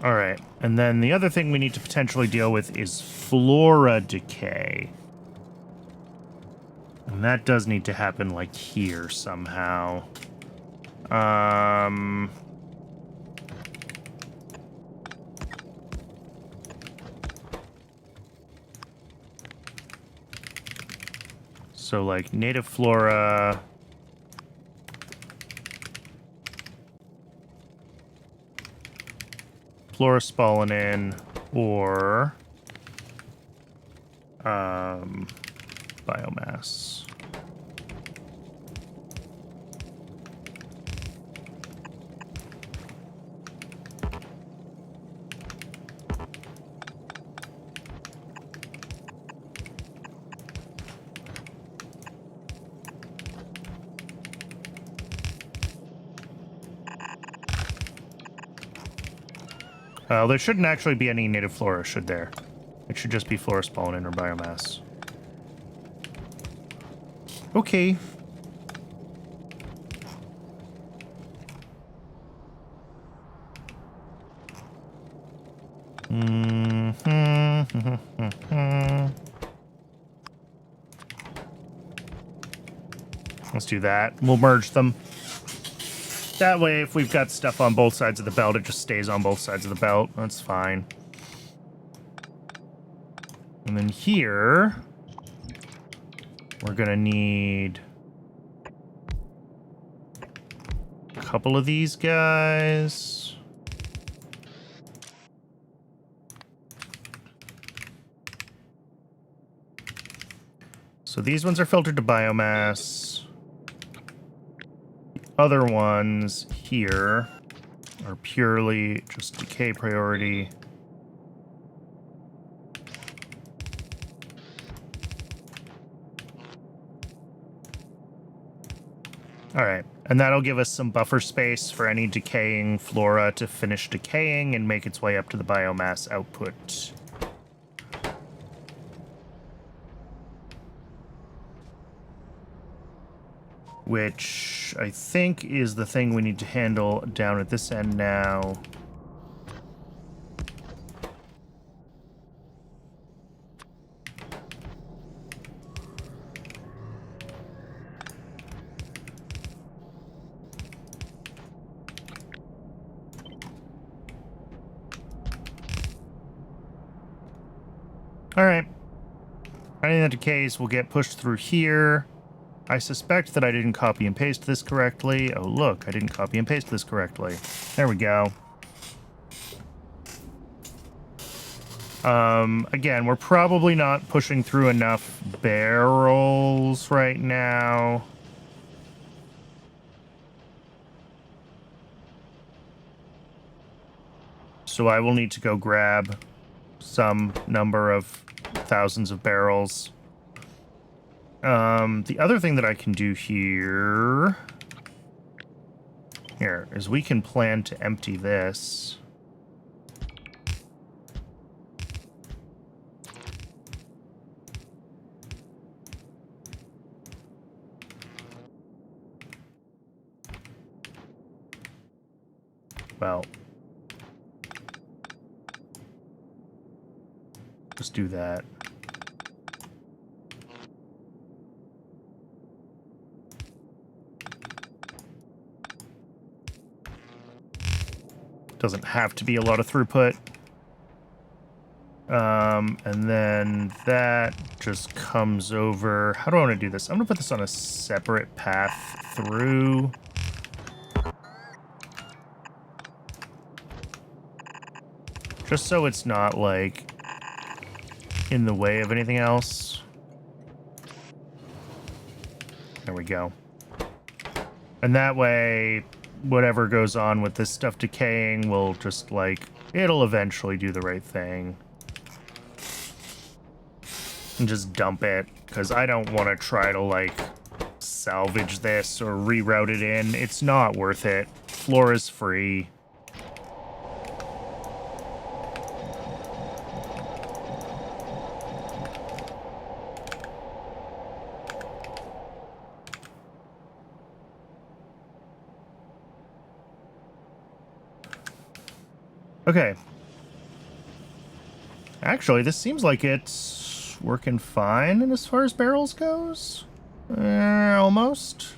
All right, and then the other thing we need to potentially deal with is flora decay. And that does need to happen, like, here somehow. So, like, native flora... Flora spalanin, or... biomass. There shouldn't actually be any native flora, should there? It should just be flora spalanin or biomass. Okay. Let's do that. We'll merge them. That way, if we've got stuff on both sides of the belt, it just stays on both sides of the belt. That's fine. And then here, we're gonna need a couple of these guys. So these ones are filtered to biomass. Other ones here are purely just decay priority. All right, and that'll give us some buffer space for any decaying flora to finish decaying and make its way up to the biomass output. Which I think is the thing we need to handle down at this end now. All right. Anything that decays will get pushed through here. I suspect that I didn't copy and paste this correctly. Oh, look, I didn't copy and paste this correctly. There we go. Again, we're probably not pushing through enough barrels right now. So I will need to go grab some number of thousands of barrels. The other thing that I can do here is we can plan to empty this. Well, just do that. Doesn't have to be a lot of throughput. And then that just comes over. How do I want to do this? I'm going to put this on a separate path through. Just so it's not, like, in the way of anything else. There we go. And that way, whatever goes on with this stuff decaying will just, like, it'll eventually do the right thing. And just dump it, because I don't want to try to, like, salvage this or reroute it in. It's not worth it. Floor is free. Okay. Actually, this seems like it's working fine and as far as barrels goes. Almost.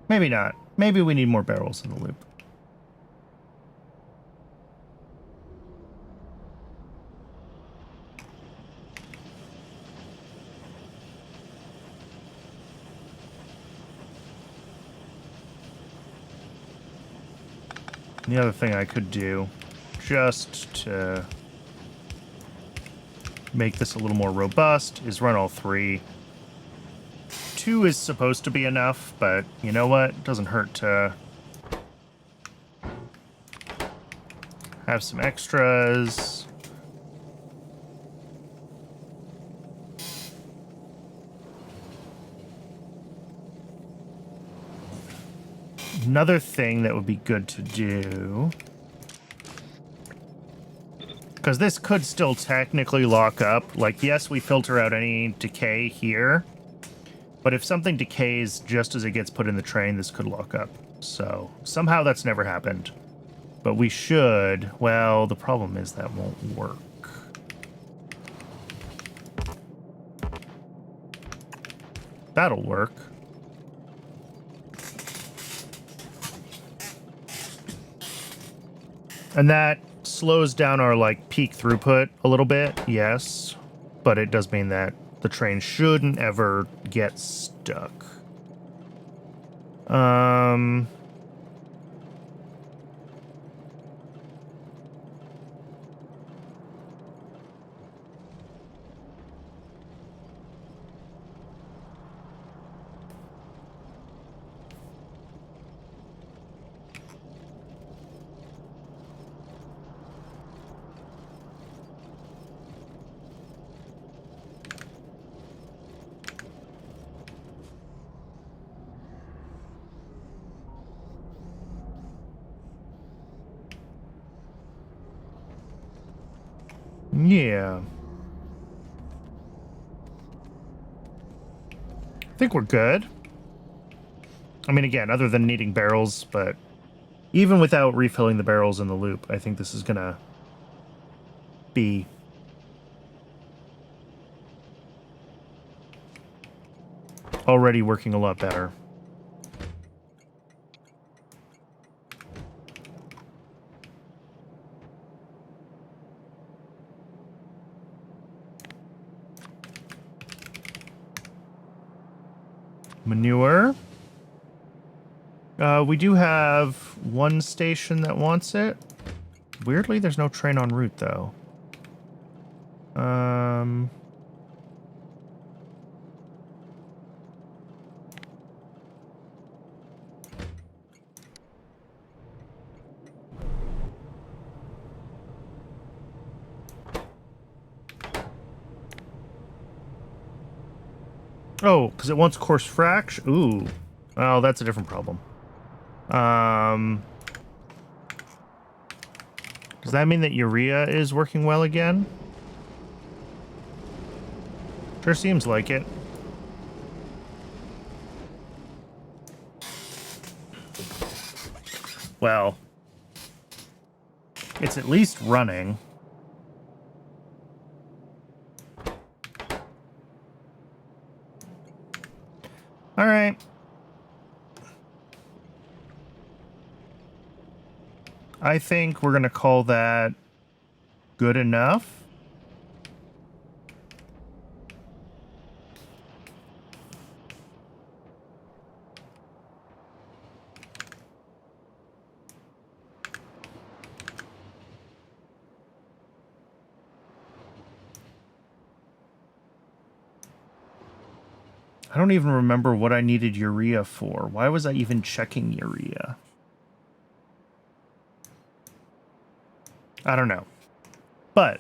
Maybe not. Maybe we need more barrels in the loop. The other thing I could do, just to make this a little more robust, is run all three. 2 is supposed to be enough, but you know what? It doesn't hurt to have some extras. Another thing that would be good to do, because this could still technically lock up. Like, yes, we filter out any decay here, but if something decays just as it gets put in the train, this could lock up. So somehow that's never happened. But we should. Well, the problem is that won't work. That'll work. And that slows down our, like, peak throughput a little bit, yes. But it does mean that the train shouldn't ever get stuck. Yeah. I think we're good. I mean, again, other than needing barrels, but even without refilling the barrels in the loop, I think this is gonna be already working a lot better. Manure. We do have one station that wants it. Weirdly, there's no train en route, though. Oh, because it wants coarse fraction? Ooh. Well, that's a different problem. Does that mean that urea is working well again? Sure seems like it. Well, it's at least running. All right. I think we're going to call that good enough. I don't even remember what I needed urea for. Why was I even checking urea? I don't know. But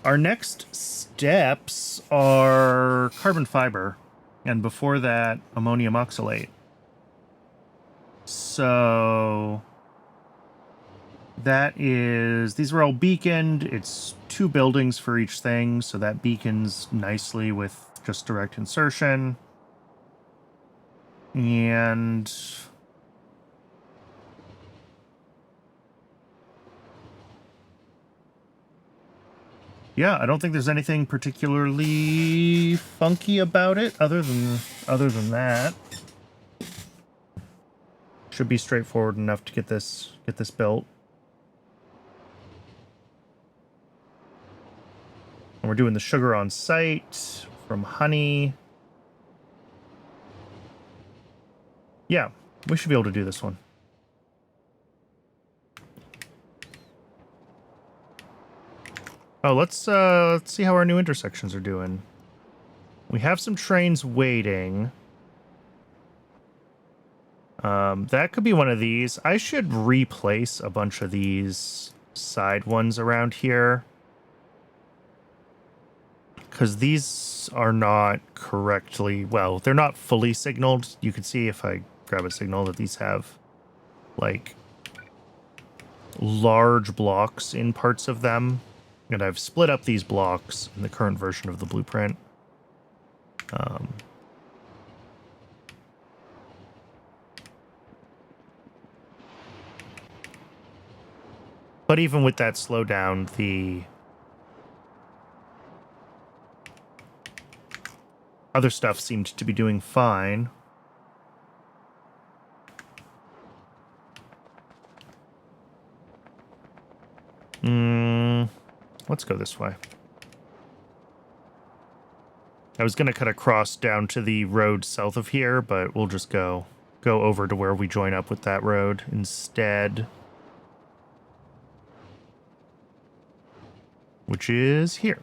our next steps are carbon fiber, and before that, ammonium oxalate. So that is, these are all beaconed. It's 2 buildings for each thing, so that beacons nicely with just direct insertion. And yeah, I don't think there's anything particularly funky about it other than that. Should be straightforward enough to get this built. And we're doing the sugar on site from honey. Yeah, we should be able to do this one. Oh, let's see how our new intersections are doing. We have some trains waiting. That could be one of these. I should replace a bunch of these side ones around here, because these are not correctly, well, they're not fully signaled. You can see if I grab a signal that these have like large blocks in parts of them, and I've split up these blocks in the current version of the blueprint. But even with that slowdown, the other stuff seemed to be doing fine. Let's go this way. I was going to cut across down to the road south of here, but we'll just go over to where we join up with that road instead. Which is here.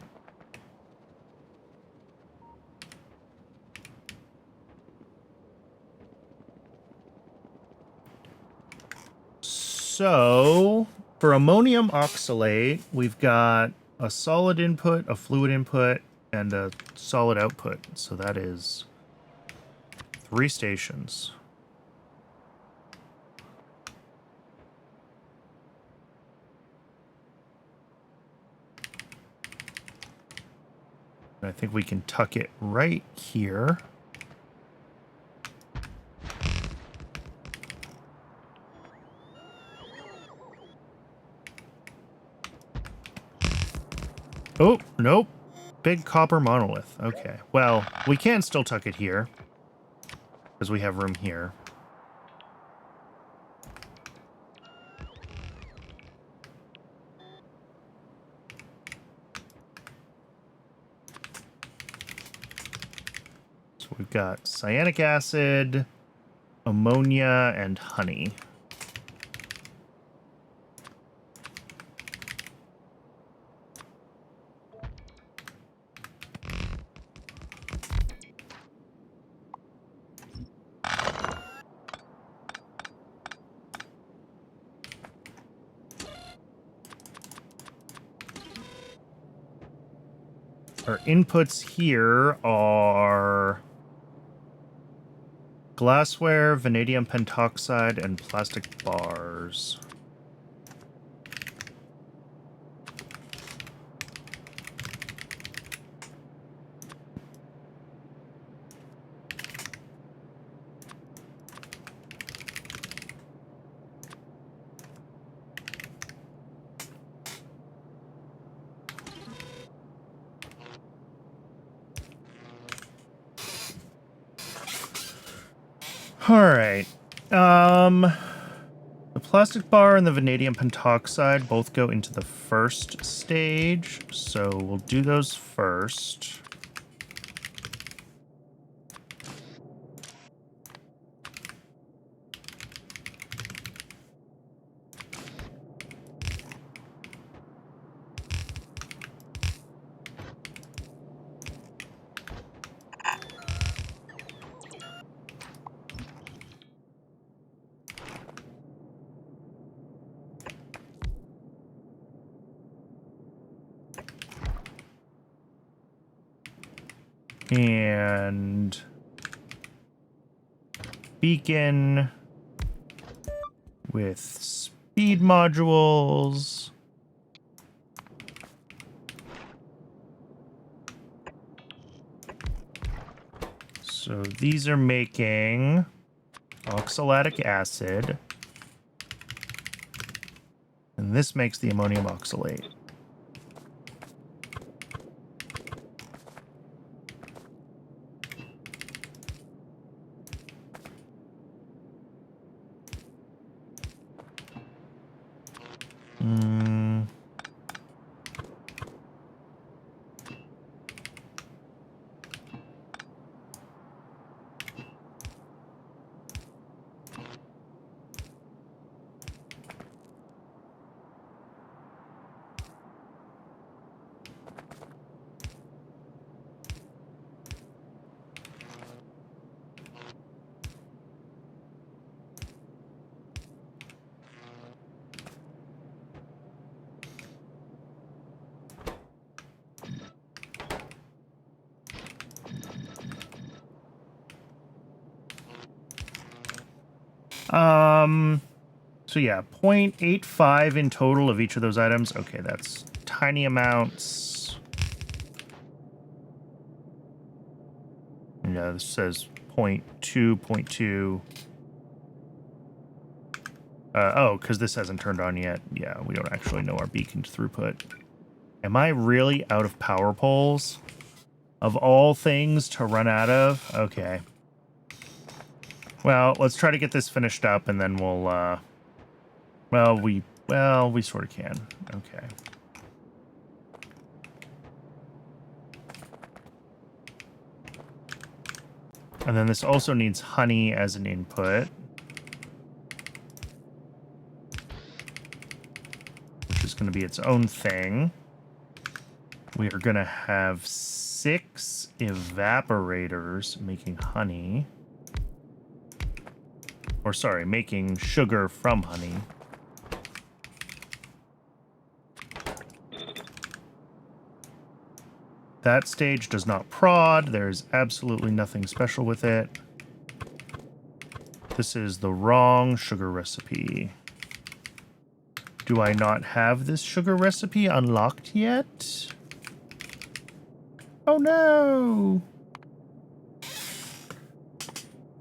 So, for ammonium oxalate, we've got a solid input, a fluid input, and a solid output. So that is 3 stations. And I think we can tuck it right here. Oh, nope. Big copper monolith. Okay. Well, we can still tuck it here, because we have room here. So we've got cyanic acid, ammonia, and honey. Our inputs here are glassware, vanadium pentoxide, and plastic bars. All right. The plastic bar and the vanadium pentoxide both go into the first stage, so we'll do those first. And beacon with speed modules. So these are making oxalic acid. And this makes the ammonium oxalate. So yeah, 0.85 in total of each of those items. Okay, that's tiny amounts. Yeah, this says 0.2, 0.2. Oh, because this hasn't turned on yet. Yeah, we don't actually know our beacon's throughput. Am I really out of power poles? Of all things to run out of? Okay. Well, let's try to get this finished up, and then we'll, well, we sort of can. Okay. And then this also needs honey as an input. Which is going to be its own thing. We are going to have 6 evaporators making honey. Or sorry, making sugar from honey. That stage does not prod. There's absolutely nothing special with it. This is the wrong sugar recipe. Do I not have this sugar recipe unlocked yet? Oh no!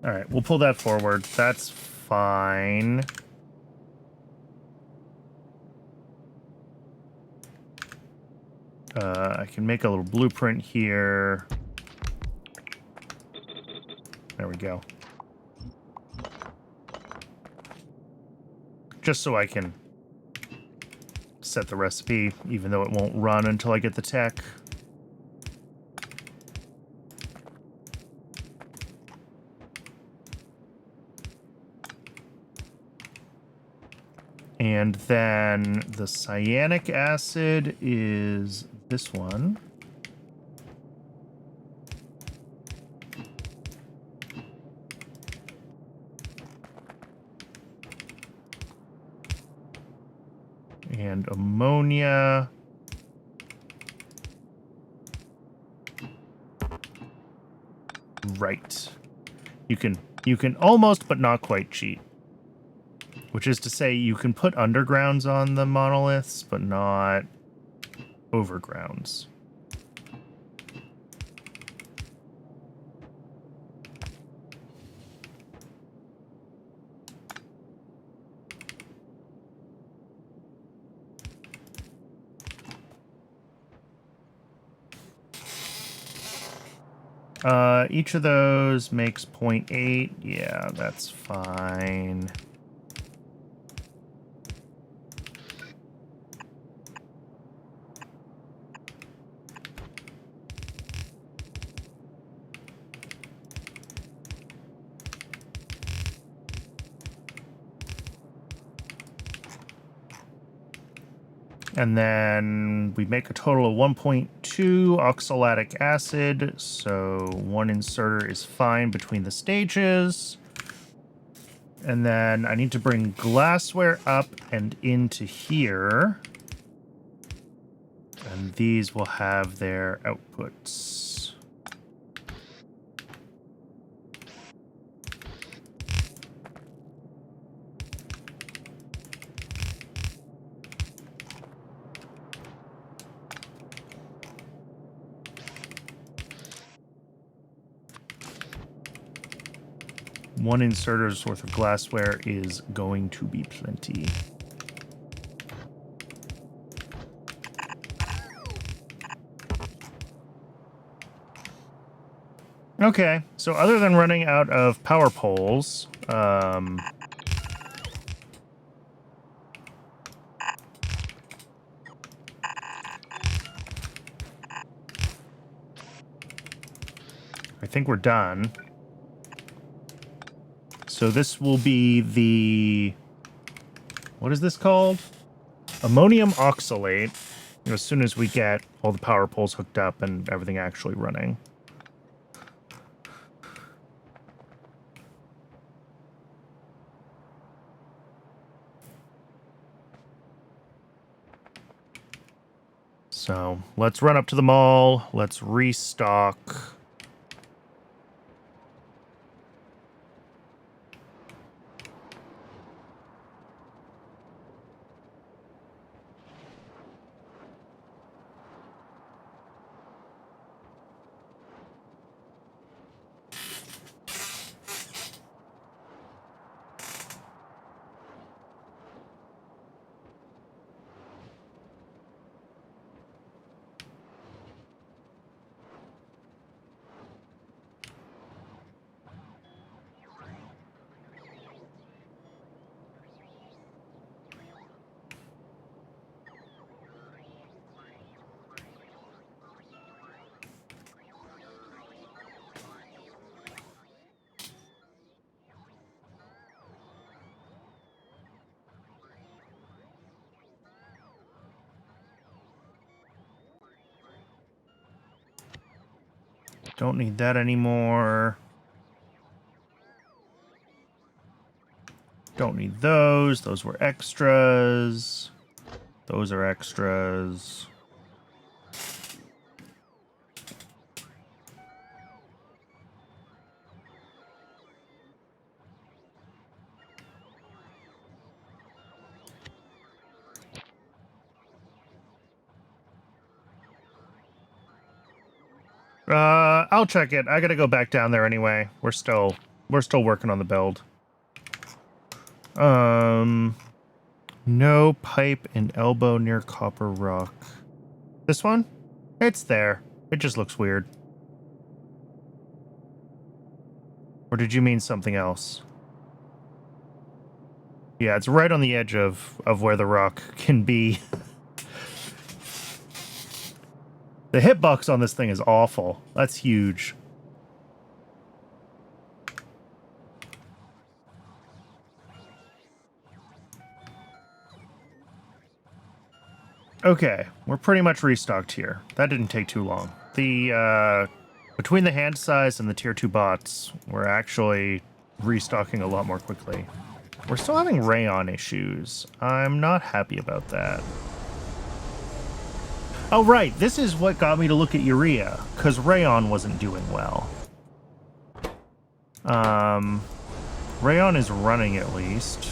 Alright, we'll pull that forward. That's fine. I can make a little blueprint here. There we go. Just so I can set the recipe, even though it won't run until I get the tech. And then the cyanic acid is this one. And ammonia. Right. You can almost but not quite cheat. Which is to say, you can put undergrounds on the monoliths, but not overgrounds. Each of those makes 0.8. Yeah, that's fine. And then we make a total of 1.2 oxalic acid, so 1 inserter is fine between the stages. And then I need to bring glassware up and into here. And these will have their outputs. 1 inserter's worth of glassware is going to be plenty. Okay, so other than running out of power poles, I think we're done. So this will be the... What is this called? Ammonium oxalate. As soon as we get all the power poles hooked up and everything actually running. So let's run up to the mall. Let's restock. Don't need that anymore. Don't need those. Those were extras. Those are extras. I'll check it. I gotta go back down there anyway. We're still working on the build. No pipe and elbow near Copper Rock. This one? It's there. It just looks weird. Or did you mean something else? Yeah, it's right on the edge of where the rock can be. The hitbox on this thing is awful. That's huge. Okay, we're pretty much restocked here. That didn't take too long. The, between the hand size and the tier 2 bots, we're actually restocking a lot more quickly. We're still having rayon issues. I'm not happy about that. Oh, right. This is what got me to look at urea, because rayon wasn't doing well. Rayon is running at least.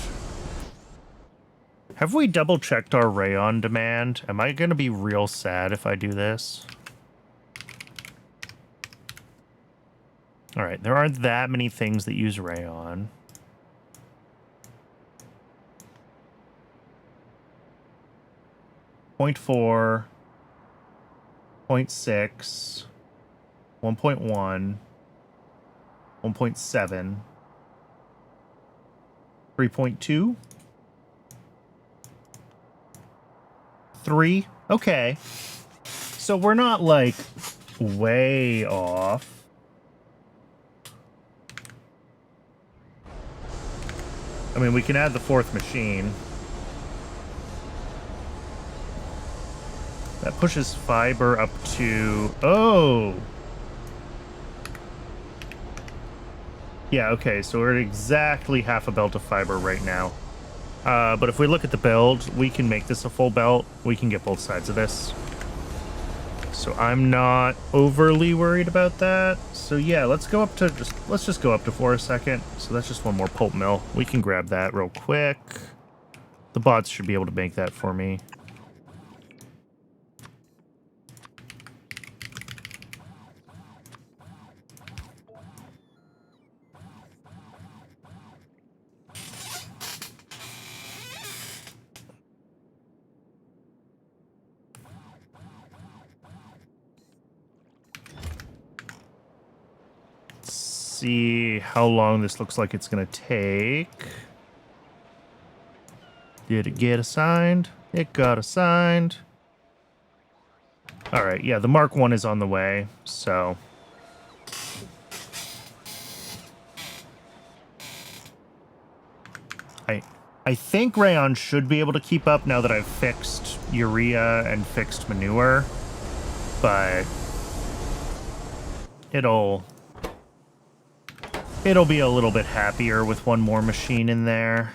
Have we double-checked our rayon demand? Am I going to be real sad if I do this? Alright, there aren't that many things that use rayon. Point 4, 0.6, 1.1, 1.7, 3.2, 3. Okay. So we're not, like, way off. I mean, we can add the 4th machine. That pushes fiber up to... Oh! Yeah, okay, so we're at exactly half a belt of fiber right now. But if we look at the build, we can make this a full belt. We can get both sides of this. So I'm not overly worried about that. So yeah, let's go up to let's just go up to 4 a second. So that's just one more pulp mill. We can grab that real quick. The bots should be able to make that for me. see how long this looks like it's going to take. Did it get assigned? It got assigned. All right, yeah, the Mark 1 is on the way, so... I think Rayon should be able to keep up now that I've fixed urea and fixed manure, but it'll be a little bit happier with one more machine in there.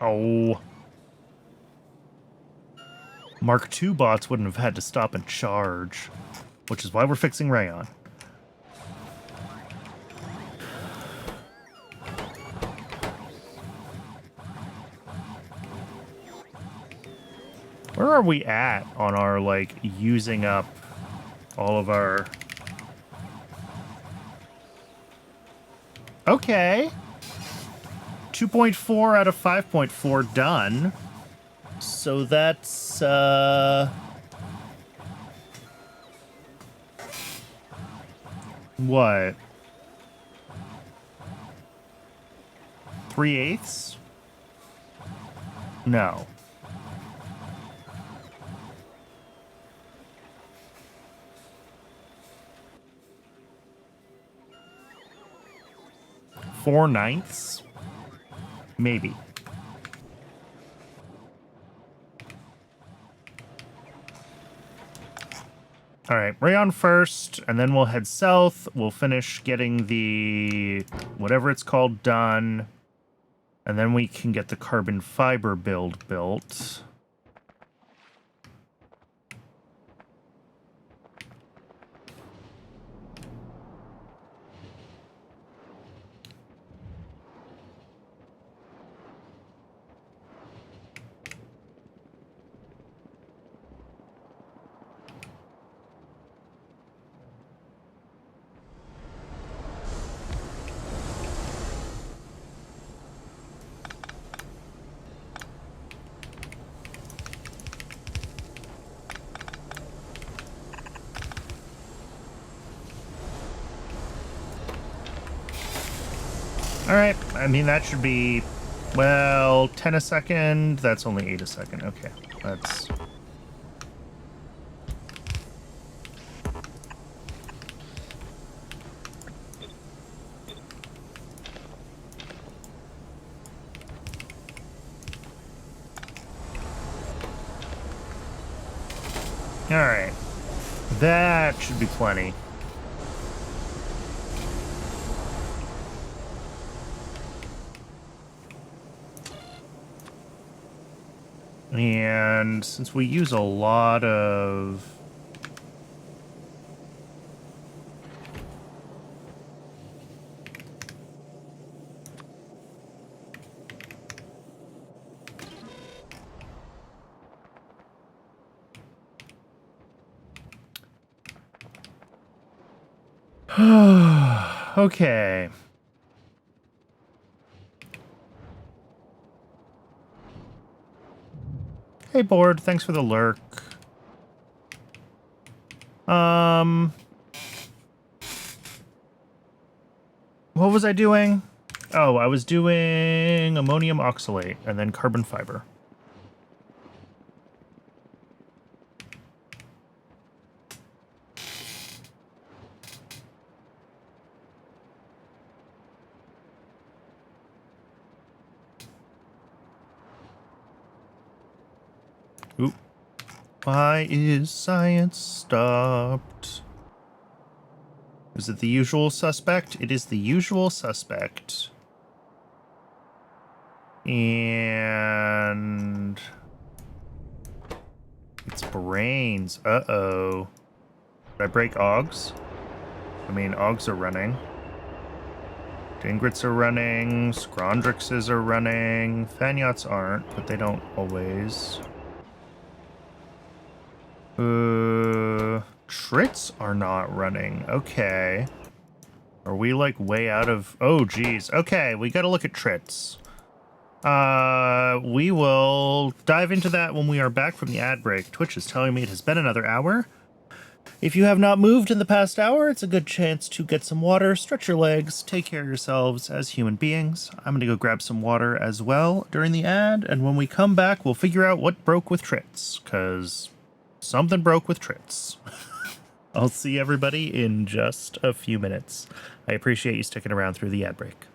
Oh. Mark II bots wouldn't have had to stop and charge, which is why we're fixing Rayon. Where are we at on our, like, using up all of our... Okay. 2.4 out of 5.4 done. So that's, what? 3/8? No. Four ninths? Maybe. All right, Rayon first, and then we'll head south. We'll finish getting the whatever it's called done, and then we can get the carbon fiber build built. All right, I mean, that should be, well, 10 a second. That's only 8 a second. Okay, that's... All right, that should be plenty. And since we use a lot of... Okay. Hey, board. Thanks for the lurk. What was I doing? Oh, I was doing ammonium oxalate and then carbon fiber. Oop. Why is science stopped? Is it the usual suspect? It is the usual suspect. And... it's brains. Uh-oh. Did I break Augs? I mean, Augs are running. Dingrits are running. Scrondrixes are running. Fanyots aren't, but they don't always. Trits are not running. Okay. Are we like way out of... Oh, geez. Okay, we gotta look at trits. We will dive into that when we are back from the ad break. Twitch is telling me it has been another hour. If you have not moved in the past hour, it's a good chance to get some water, stretch your legs, take care of yourselves as human beings. I'm going to go grab some water as well during the ad, and when we come back, we'll figure out what broke with Trits, because something broke with Trits. I'll see everybody in just a few minutes. I appreciate you sticking around through the ad break.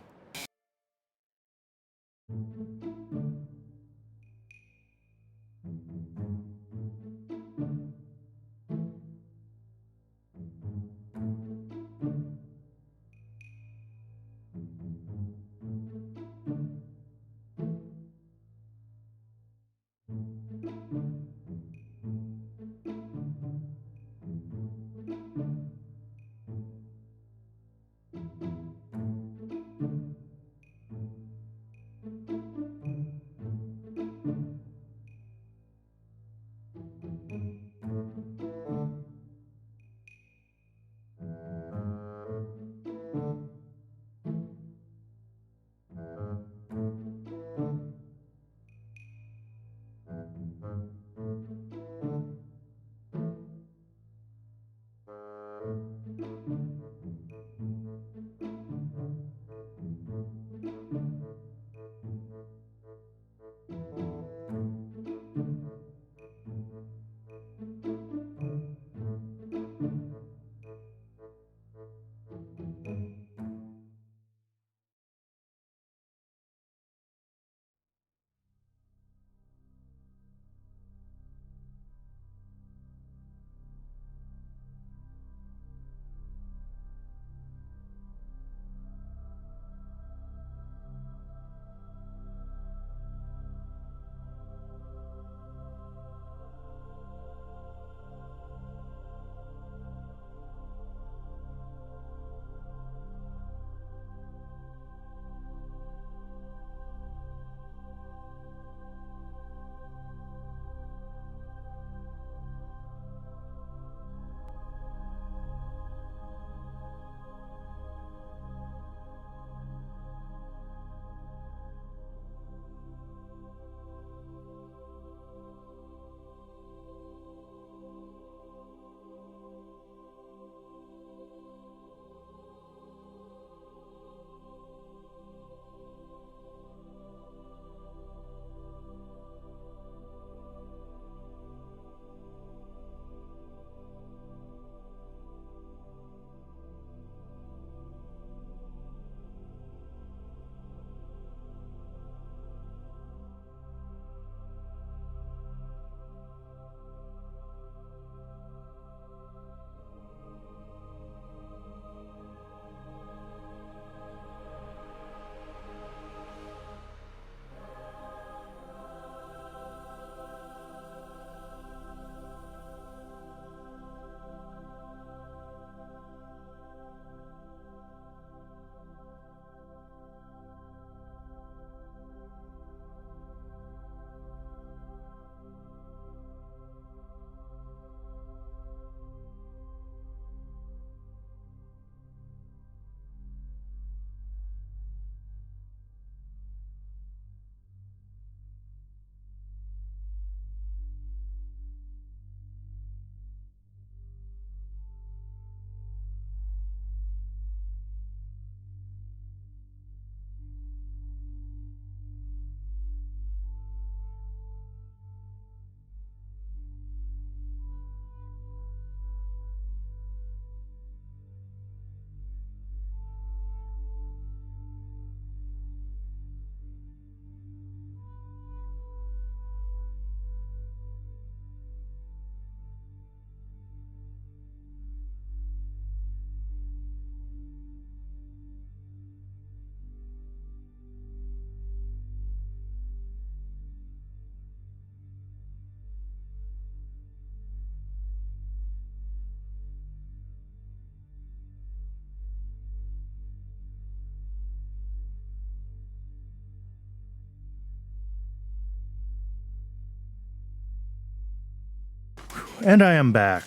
And I am back.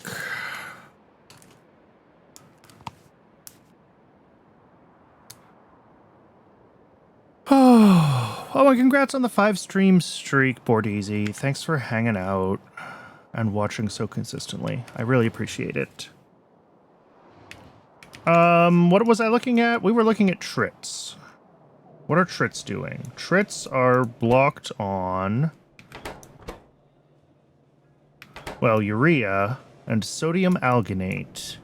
Oh, and congrats on the 5-stream streak, Bordeezy. Thanks for hanging out and watching so consistently. I really appreciate it. What was I looking at? We were looking at trits. What are trits doing? Trits are blocked on, well, urea and sodium alginate.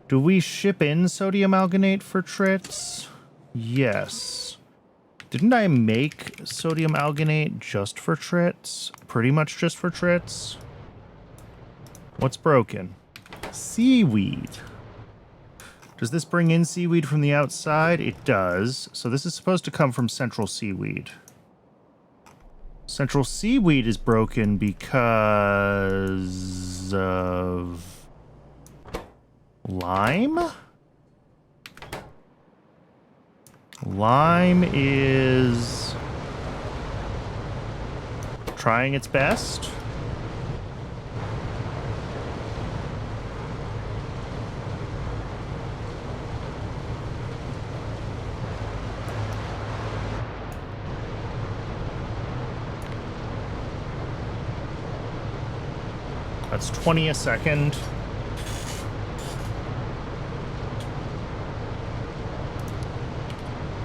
Do we ship in sodium alginate for trits? Yes. Didn't I make sodium alginate just for trits? Pretty much just for trits? What's broken? Seaweed. Does this bring in seaweed from the outside? It does. So this is supposed to come from central seaweed. Central seaweed is broken because of lime? Lime is trying its best. That's 20 a second.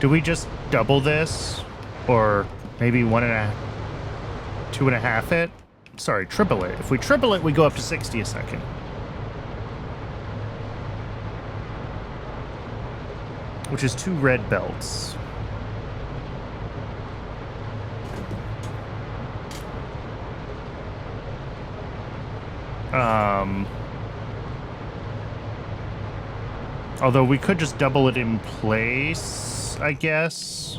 Do we just double this? Or maybe 2.5 it? Sorry, triple it. If we triple it, we go up to 60 a second. Which is 2 red belts. Although we could just double it in place, I guess.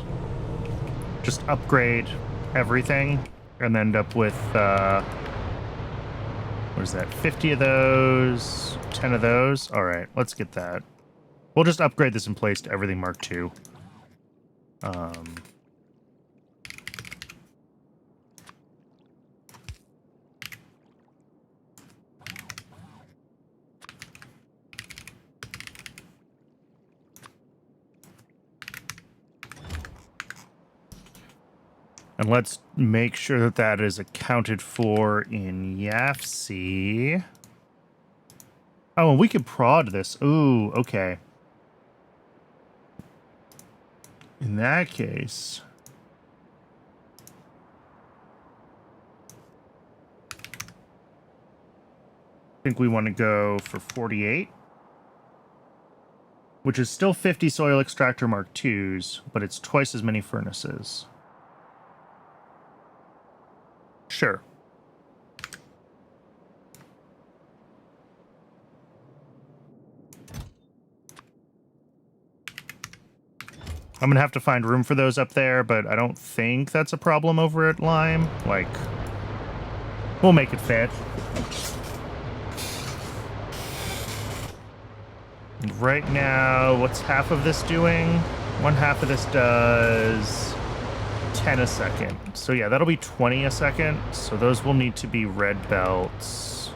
Just upgrade everything and end up with, what is that, 50 of those, 10 of those? All right, let's get that. We'll just upgrade this in place to everything Mark II. And let's make sure that that is accounted for in YAFC. Oh, and we could prod this. Ooh, okay. In that case, I think we want to go for 48, which is still 50 soil extractor Mark IIs, but it's twice as many furnaces. Sure. I'm gonna have to find room for those up there, but I don't think that's a problem over at Lime. Like, we'll make it fit. And right now, what's half of this doing? 1/2 of this does 10 a second. So yeah, that'll be 20 a second. So those will need to be red belts.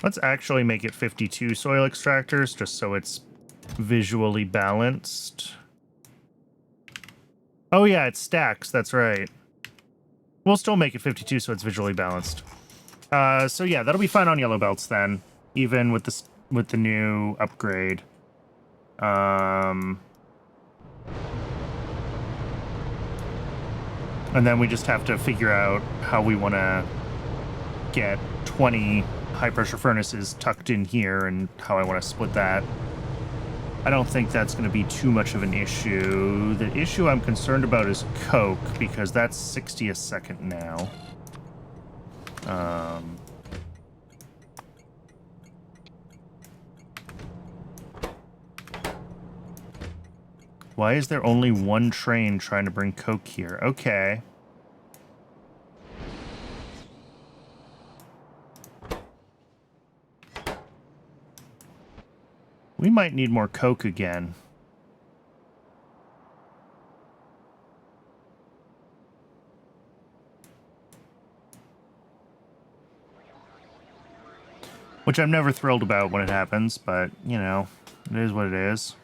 Let's actually make it 52 soil extractors, just so it's visually balanced. Oh yeah, it stacks, that's right. We'll still make it 52 so it's visually balanced. So yeah, that'll be fine on yellow belts then, even with this with the new upgrade. And then we just have to figure out how we want to get 20 high-pressure furnaces tucked in here and how I want to split that. I don't think that's going to be too much of an issue. The issue I'm concerned about is coke, because that's 60 a second now. Why is there only one train trying to bring coke here? Okay. We might need more coke again. Which I'm never thrilled about when it happens, but, you know, it is what it is.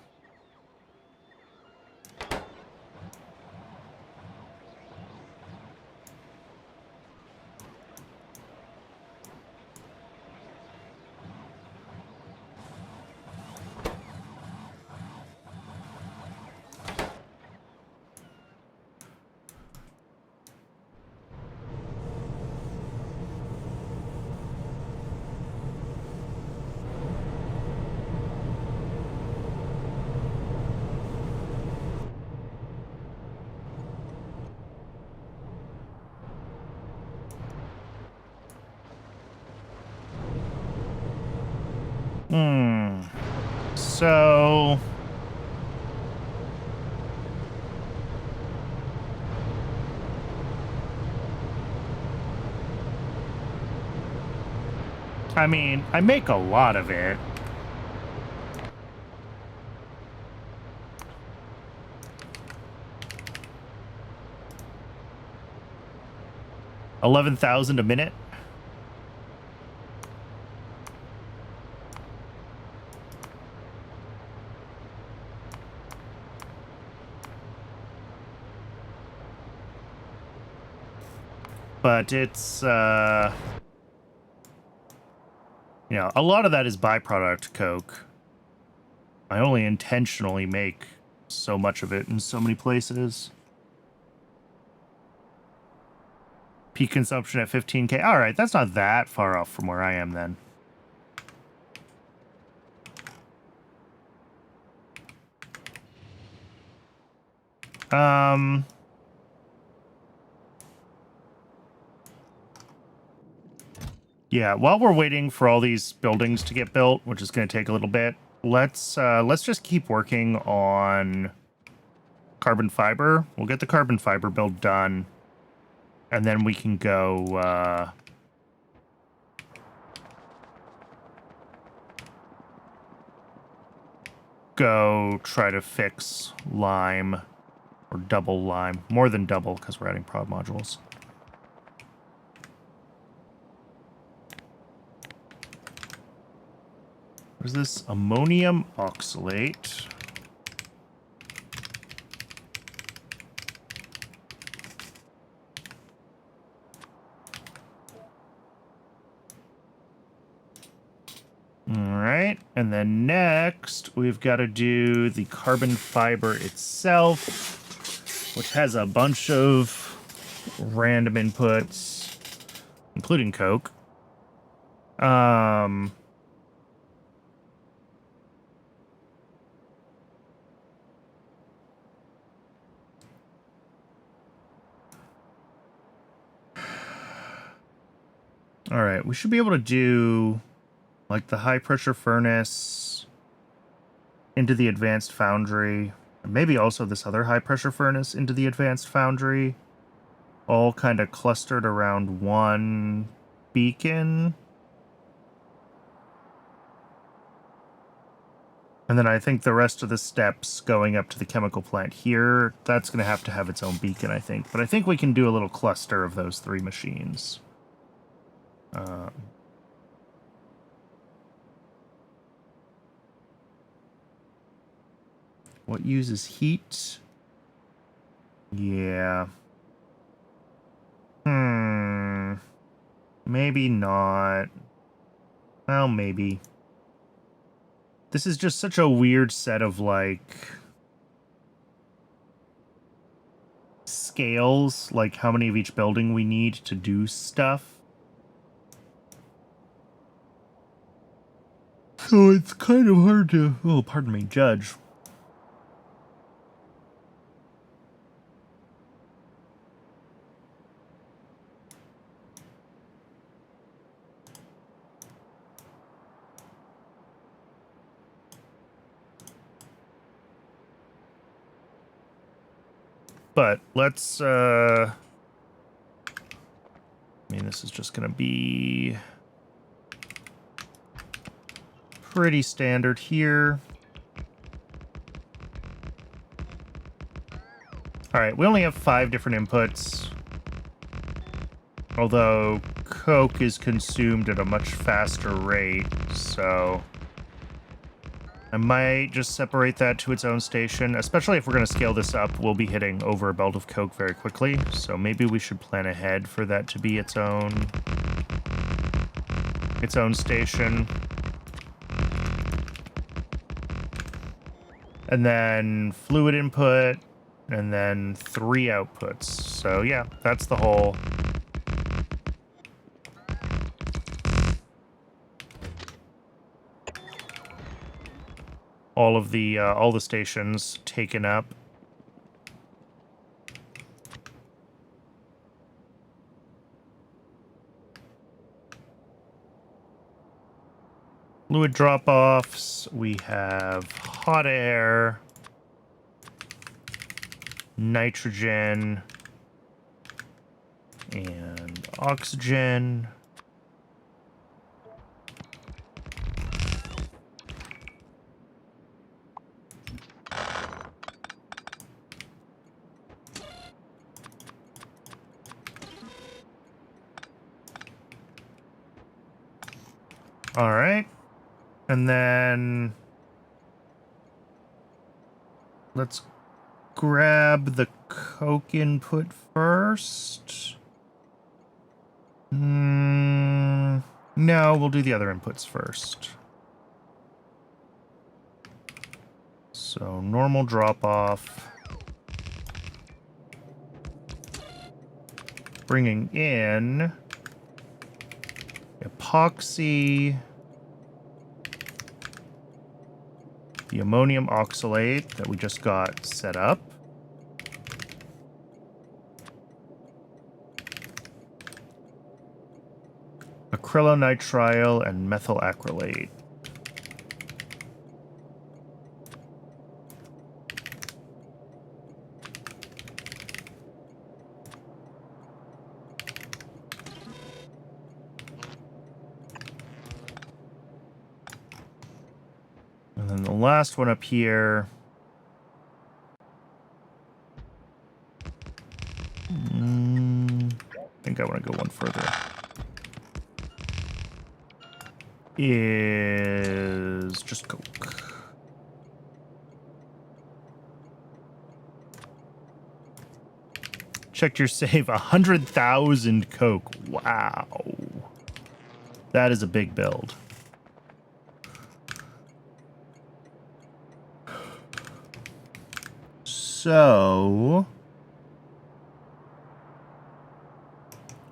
So... I mean, I make a lot of it. $11,000 a minute. But it's, you know, a lot of that is byproduct coke. I only intentionally make so much of it in so many places. Peak consumption at 15K. All right, that's not that far off from where I am then. Yeah, while we're waiting for all these buildings to get built, which is going to take a little bit, let's just keep working on carbon fiber. We'll get the carbon fiber build done, and then we can go try to fix lime, or double lime, more than double because we're adding prod modules. What is this? Ammonium oxalate. All right, and then next we've got to do the carbon fiber itself, which has a bunch of random inputs, including coke. All right, we should be able to do like the high pressure furnace into the advanced foundry, and maybe also this other high pressure furnace into the advanced foundry, all kind of clustered around one beacon. And then I think the rest of the steps going up to the chemical plant here, that's going to have its own beacon, I think. But I think we can do a little cluster of those three machines. What uses heat? Yeah. Maybe not. Well, maybe. This is just such a weird set of, like, scales, like how many of each building we need to do stuff. So it's kind of hard to, oh, pardon me, judge. But let's, I mean, this is just going to be pretty standard here. All right, we only have 5 different inputs. Although coke is consumed at a much faster rate, so I might just separate that to its own station. Especially if we're going to scale this up, we'll be hitting over a belt of coke very quickly, so maybe we should plan ahead for that to be its own station. And then fluid input, and then 3 outputs. So yeah, that's the whole. All the stations taken up. Fluid drop-offs. We have hot air, nitrogen, and oxygen. All right. And then let's grab the coke input first. No, we'll do the other inputs first. So normal drop-off. Bringing in epoxy, the ammonium oxalate that we just got set up, acrylonitrile, and methyl acrylate. And then the last one up here. I think I want to go one further. Is just coke. Checked your save. 100,000 coke. Wow. That is a big build. So,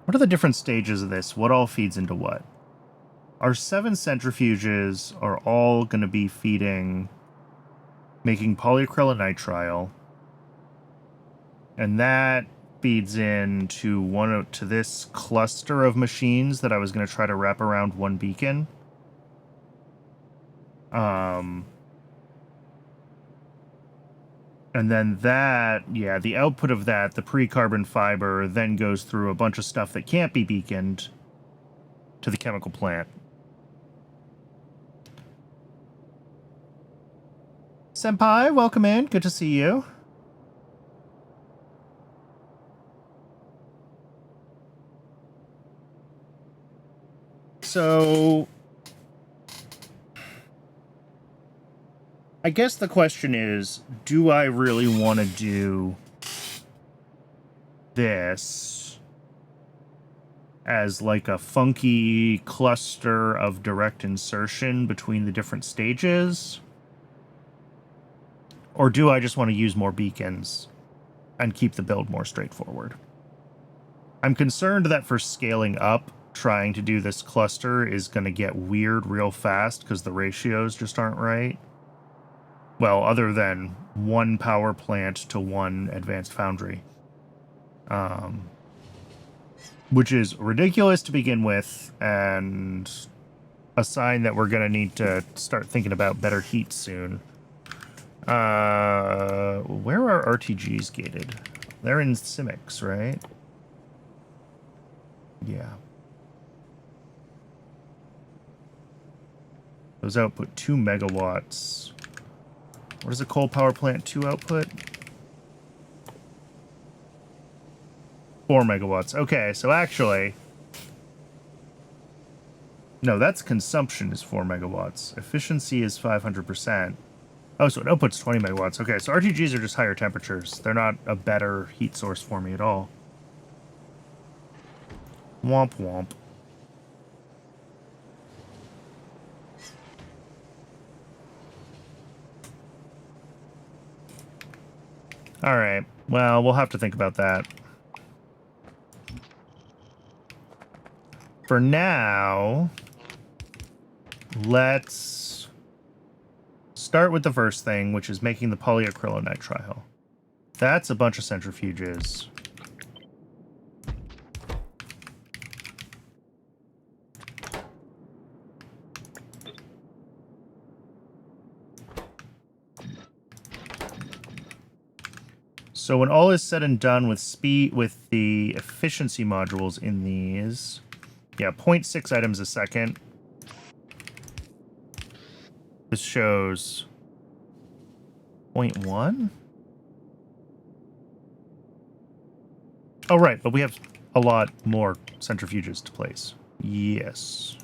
what are the different stages of this? What all feeds into what? Our 7 centrifuges are all going to be making polyacrylonitrile, and that feeds into to this cluster of machines that I was going to try to wrap around one beacon. And then the output of that, the pre-carbon fiber, then goes through a bunch of stuff that can't be beaconed to the chemical plant. Senpai, welcome in. Good to see you. So, I guess the question is, do I really want to do this as like a funky cluster of direct insertion between the different stages? Or do I just want to use more beacons and keep the build more straightforward? I'm concerned that for scaling up, trying to do this cluster is going to get weird real fast because the ratios just aren't right. Well, other than one power plant to one advanced foundry. Which is ridiculous to begin with, and a sign that we're going to need to start thinking about better heat soon. Where are RTGs gated? They're in Simics, right? Yeah. Those output 2 megawatts. What is a coal power plant 2 output? 4 megawatts. Okay, so actually, No, that's consumption is 4 megawatts. Efficiency is 500%. Oh, so it outputs 20 megawatts. Okay, so RTGs are just higher temperatures. They're not a better heat source for me at all. Womp womp. All right. Well, we'll have to think about that. For now, let's start with the first thing, which is making the polyacrylonitrile. That's a bunch of centrifuges. So when all is said and done with the efficiency modules in these, yeah, 0.6 items a second. This shows 0.1? Oh, right, but we have a lot more centrifuges to place. Yes.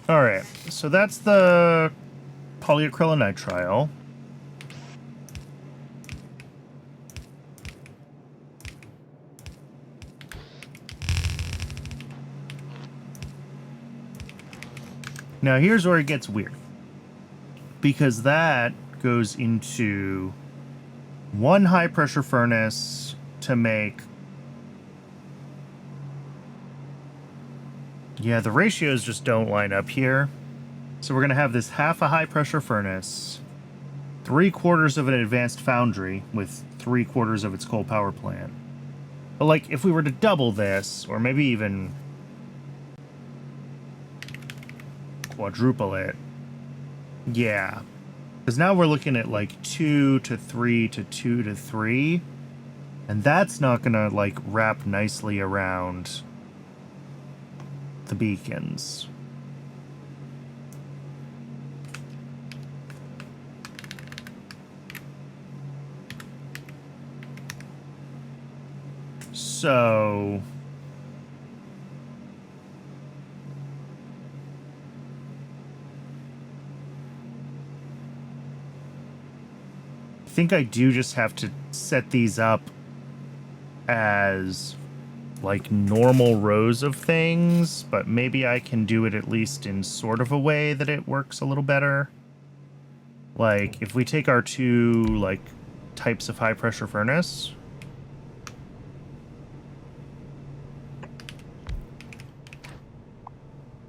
All right, so that's the polyacrylonitrile. Now here's where it gets weird, because that goes into one high pressure furnace to make. Yeah, the ratios just don't line up here. So we're going to have this half a high pressure furnace, 3/4 of an advanced foundry with 3/4 of its coal power plant. But like, if we were to double this, or maybe even quadruple it, yeah. Because now we're looking at like 2 to 3 to 2 to 3. And that's not going to like wrap nicely around the beacons. So I think I do just have to set these up as like normal rows of things, but maybe I can do it at least in sort of a way that it works a little better. Like if we take our two like types of high pressure furnace,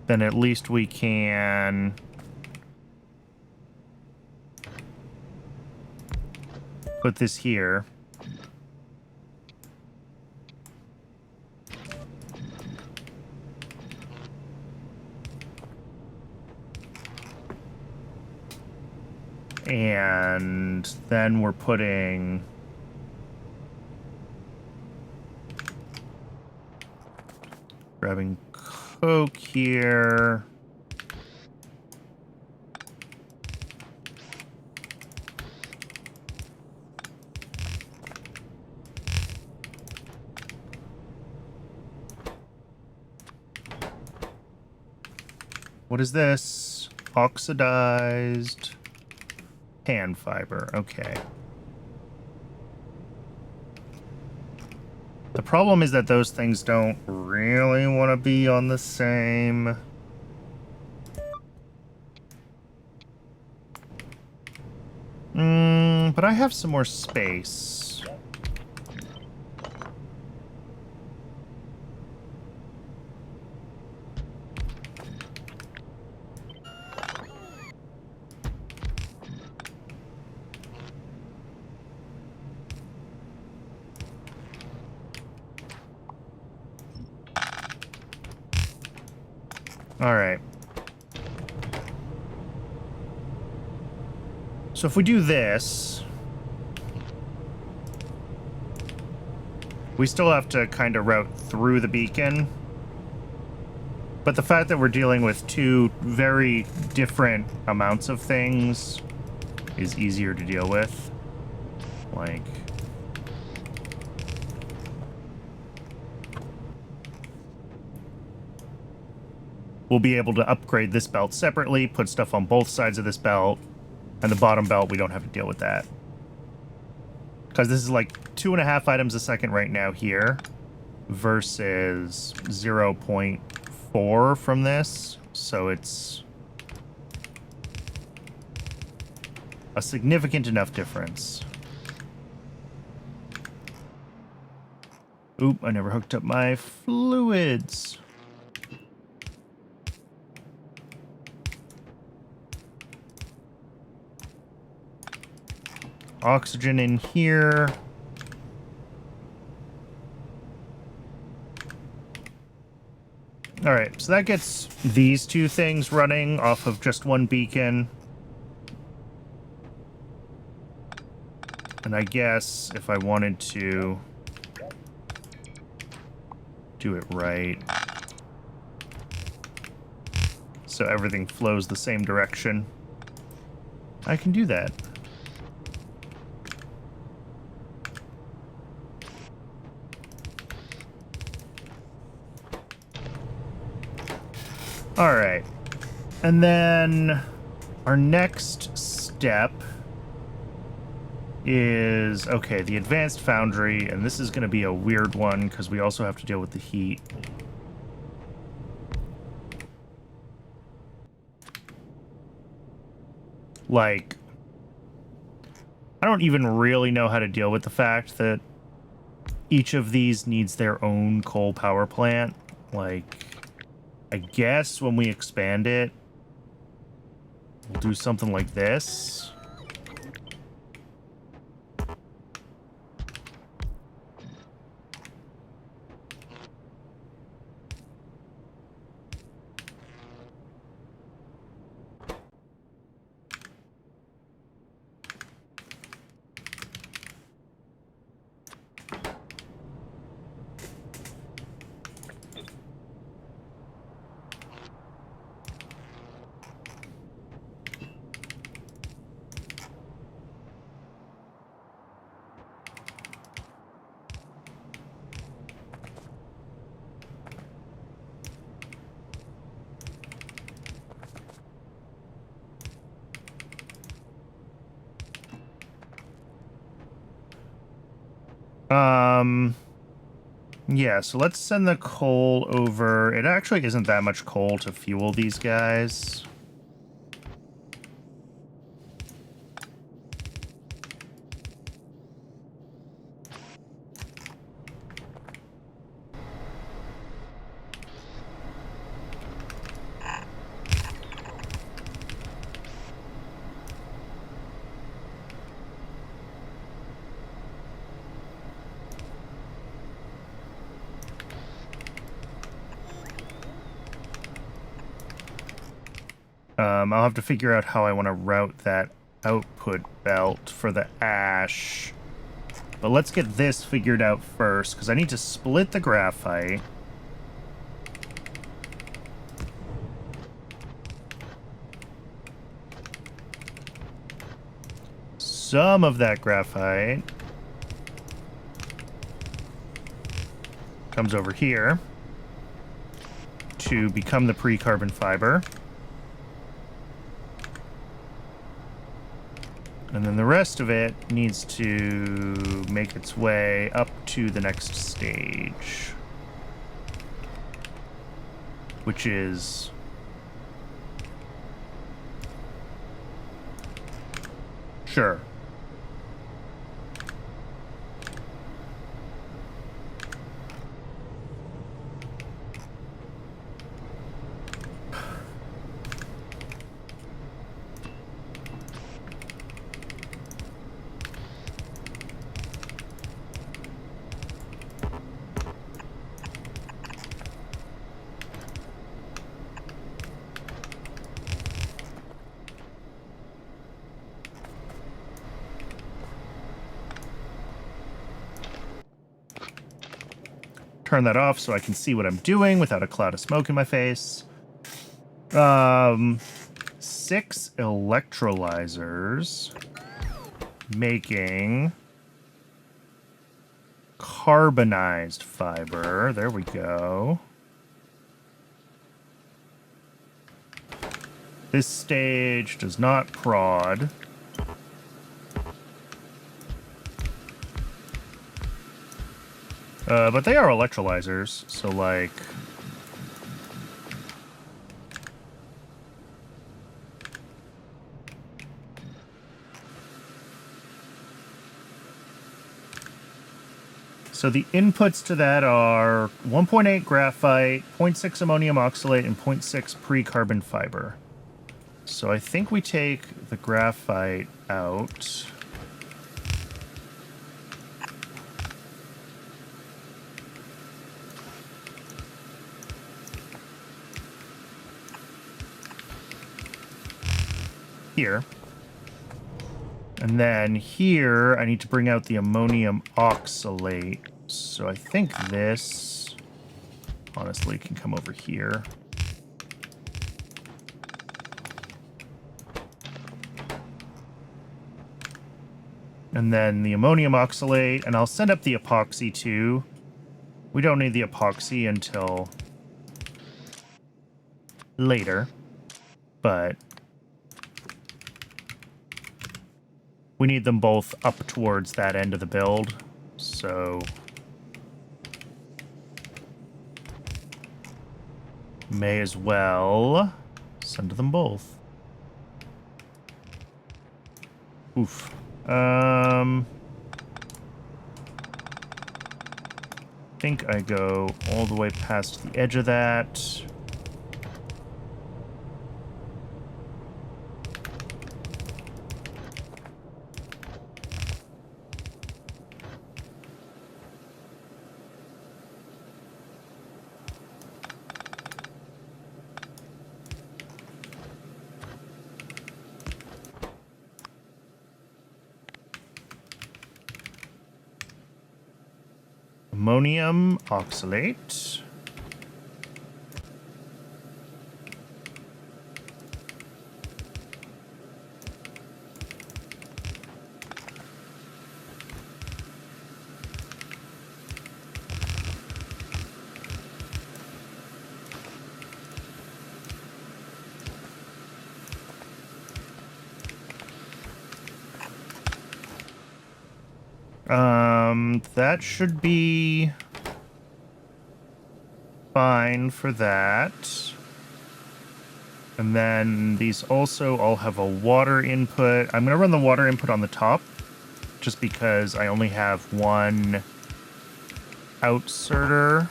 then at least we can put this here. And then we're putting grabbing coke here. What is this? Oxidized pan fiber. Okay. The problem is that those things don't really want to be on the same. But I have some more space. All right. So if we do this, we still have to kind of route through the beacon. But the fact that we're dealing with two very different amounts of things is easier to deal with. Like, we'll be able to upgrade this belt separately, put stuff on both sides of this belt, and the bottom belt, we don't have to deal with that. Because this is like 2.5 items a second right now here versus 0.4 from this. So it's a significant enough difference. Oop, I never hooked up my fluids. Oxygen in here. All right, so that gets these two things running off of just one beacon. And I guess if I wanted to do it right, so everything flows the same direction, I can do that. All right, and then our next step is, okay, the advanced foundry, and this is going to be a weird one because we also have to deal with the heat. Like, I don't even really know how to deal with the fact that each of these needs their own coal power plant. Like, I guess when we expand it, we'll do something like this. Yeah, so let's send the coal over. It actually isn't that much coal to fuel these guys. I'll have to figure out how I want to route that output belt for the ash. But let's get this figured out first, because I need to split the graphite. Some of that graphite comes over here to become the pre-carbon fiber. And then the rest of it needs to make its way up to the next stage, which is sure. turn that off so I can see what I'm doing without a cloud of smoke in my face. 6 electrolyzers making carbonized fiber. There we go. This stage does not prod. But they are electrolyzers, so like... So the inputs to that are 1.8 graphite, 0.6 ammonium oxalate, and 0.6 pre-carbon fiber. So I think we take the graphite out. Here. And then here, I need to bring out the ammonium oxalate. So I think this, honestly, can come over here. And then the ammonium oxalate, and I'll send up the epoxy too. We don't need the epoxy until later, but we need them both up towards that end of the build, so may as well send them both. Oof. I think I go all the way past the edge of that. Ammonium oxalate. That should be fine for that. And then these also all have a water input. I'm going to run the water input on the top just because I only have one outserter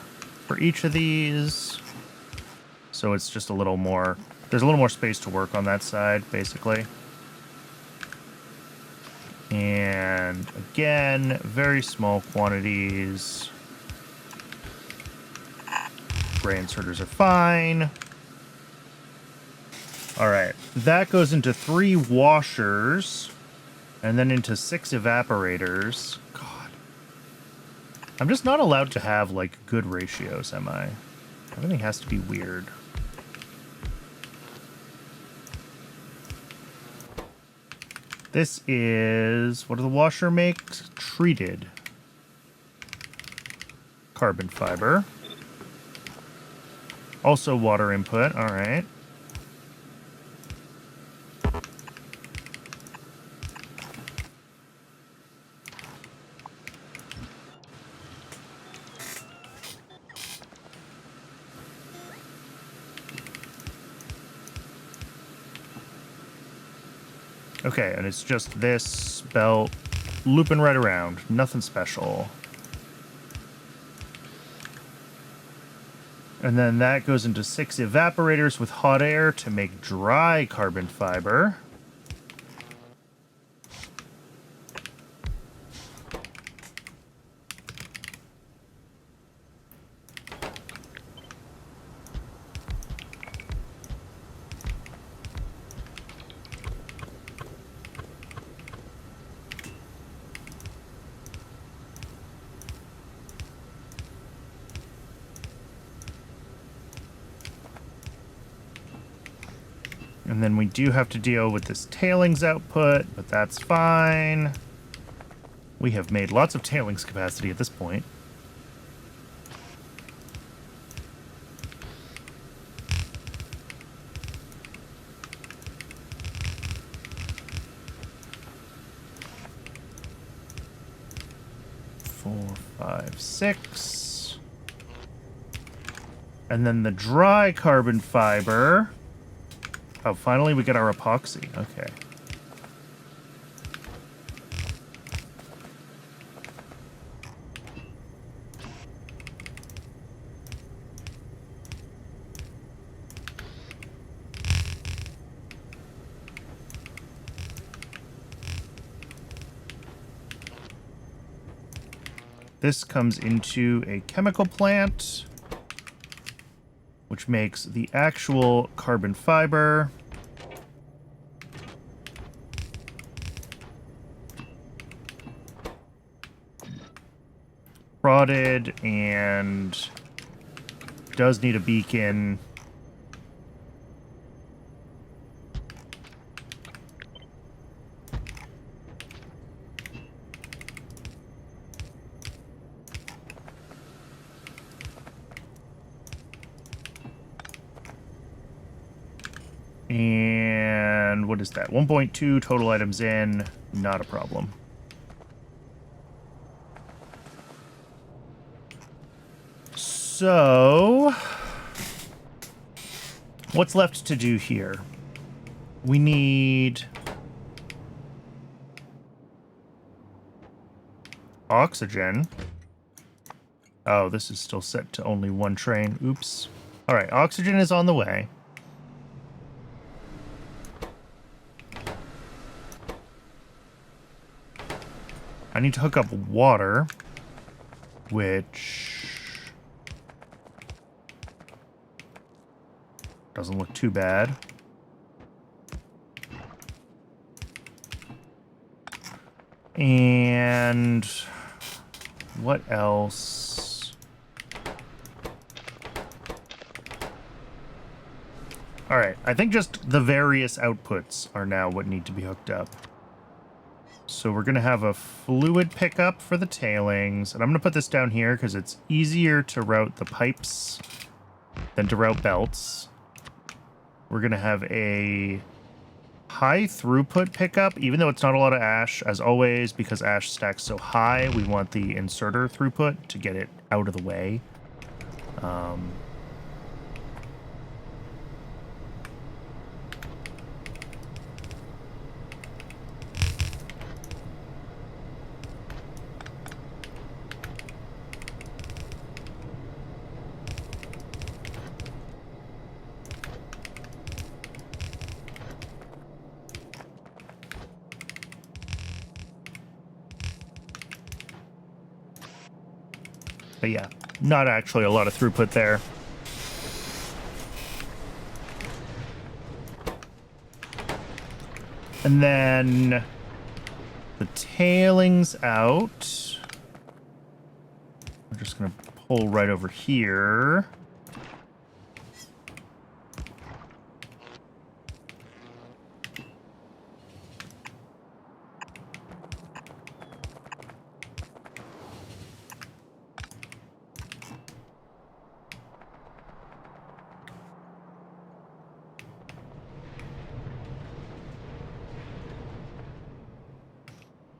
for each of these. So it's just a little more, there's a little more space to work on that side, basically. And again, very small quantities. Gray inserters are fine. All right, that goes into 3 washers and then into 6 evaporators. God, I'm just not allowed to have like good ratios, am I? Everything has to be weird. This is, what do the washer make? Treated carbon fiber. Also water input, all right. Okay, and it's just this belt looping right around. Nothing special. And then that goes into 6 evaporators with hot air to make dry carbon fiber. And then we do have to deal with this tailings output, but that's fine. We have made lots of tailings capacity at this point. Four, five, six. And then the dry carbon fiber. Oh, finally we get our epoxy. Okay. This comes into a chemical plant, which makes the actual carbon fiber. Prodded and does need a beacon. And what is that? 1.2 total items in. Not a problem. So, what's left to do here? We need oxygen. Oh, this is still set to only one train. Oops. All right, oxygen is on the way. I need to hook up water, which doesn't look too bad. And what else? All right, I think just the various outputs are now what need to be hooked up. So we're going to have a fluid pickup for the tailings. And I'm going to put this down here because it's easier to route the pipes than to route belts. We're going to have a high throughput pickup, even though it's not a lot of ash. As always, because ash stacks so high, we want the inserter throughput to get it out of the way. But yeah, not actually a lot of throughput there. And then the tailings out. I'm just going to pull right over here.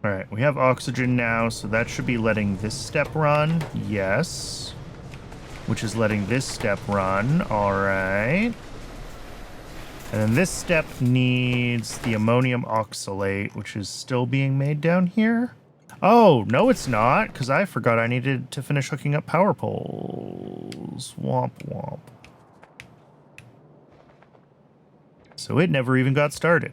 All right, we have oxygen now, so that should be letting this step run. Yes. Which is letting this step run. All right. And then this step needs the ammonium oxalate, which is still being made down here. Oh, no, it's not, because I forgot I needed to finish hooking up power poles. Womp womp. So it never even got started.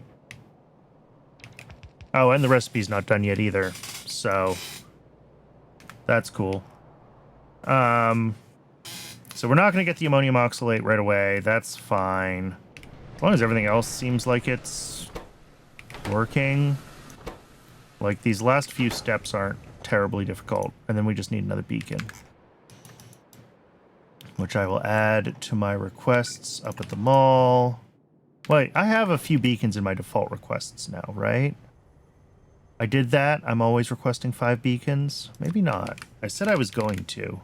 Oh, and the recipe's not done yet either, so that's cool. So we're not going to get the ammonium oxalate right away. That's fine. As long as everything else seems like it's working. Like, these last few steps aren't terribly difficult. And then we just need another beacon, which I will add to my requests up at the mall. Wait, I have a few beacons in my default requests now, right? I did that. I'm always requesting 5 beacons. Maybe not. I said I was going to.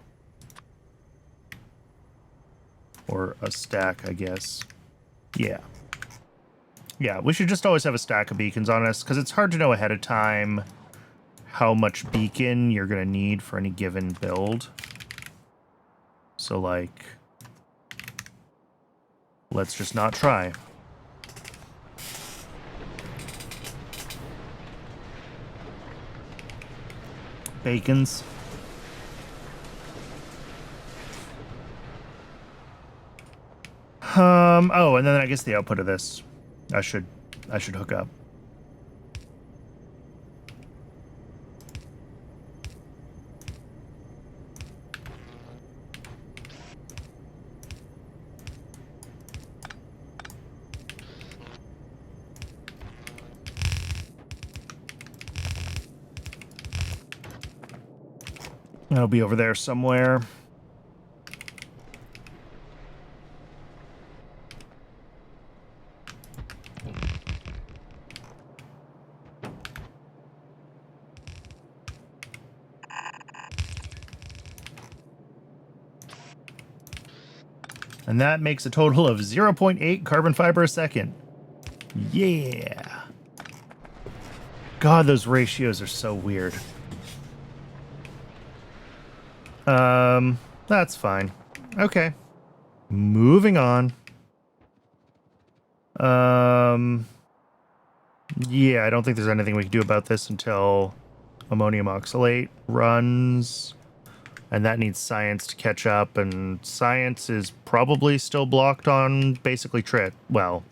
Or a stack, I guess. Yeah. Yeah, we should just always have a stack of beacons on us, because it's hard to know ahead of time how much beacon you're going to need for any given build. So, like, let's just not try. Bacons. Oh, and then I guess the output of this I should hook up. It'll be over there somewhere. And that makes a total of 0.8 carbon fiber a second. Yeah. God, those ratios are so weird. That's fine. Okay. Moving on. Yeah, I don't think there's anything we can do about this until ammonium oxalate runs. And that needs science to catch up, and science is probably still blocked on basically trit. Well,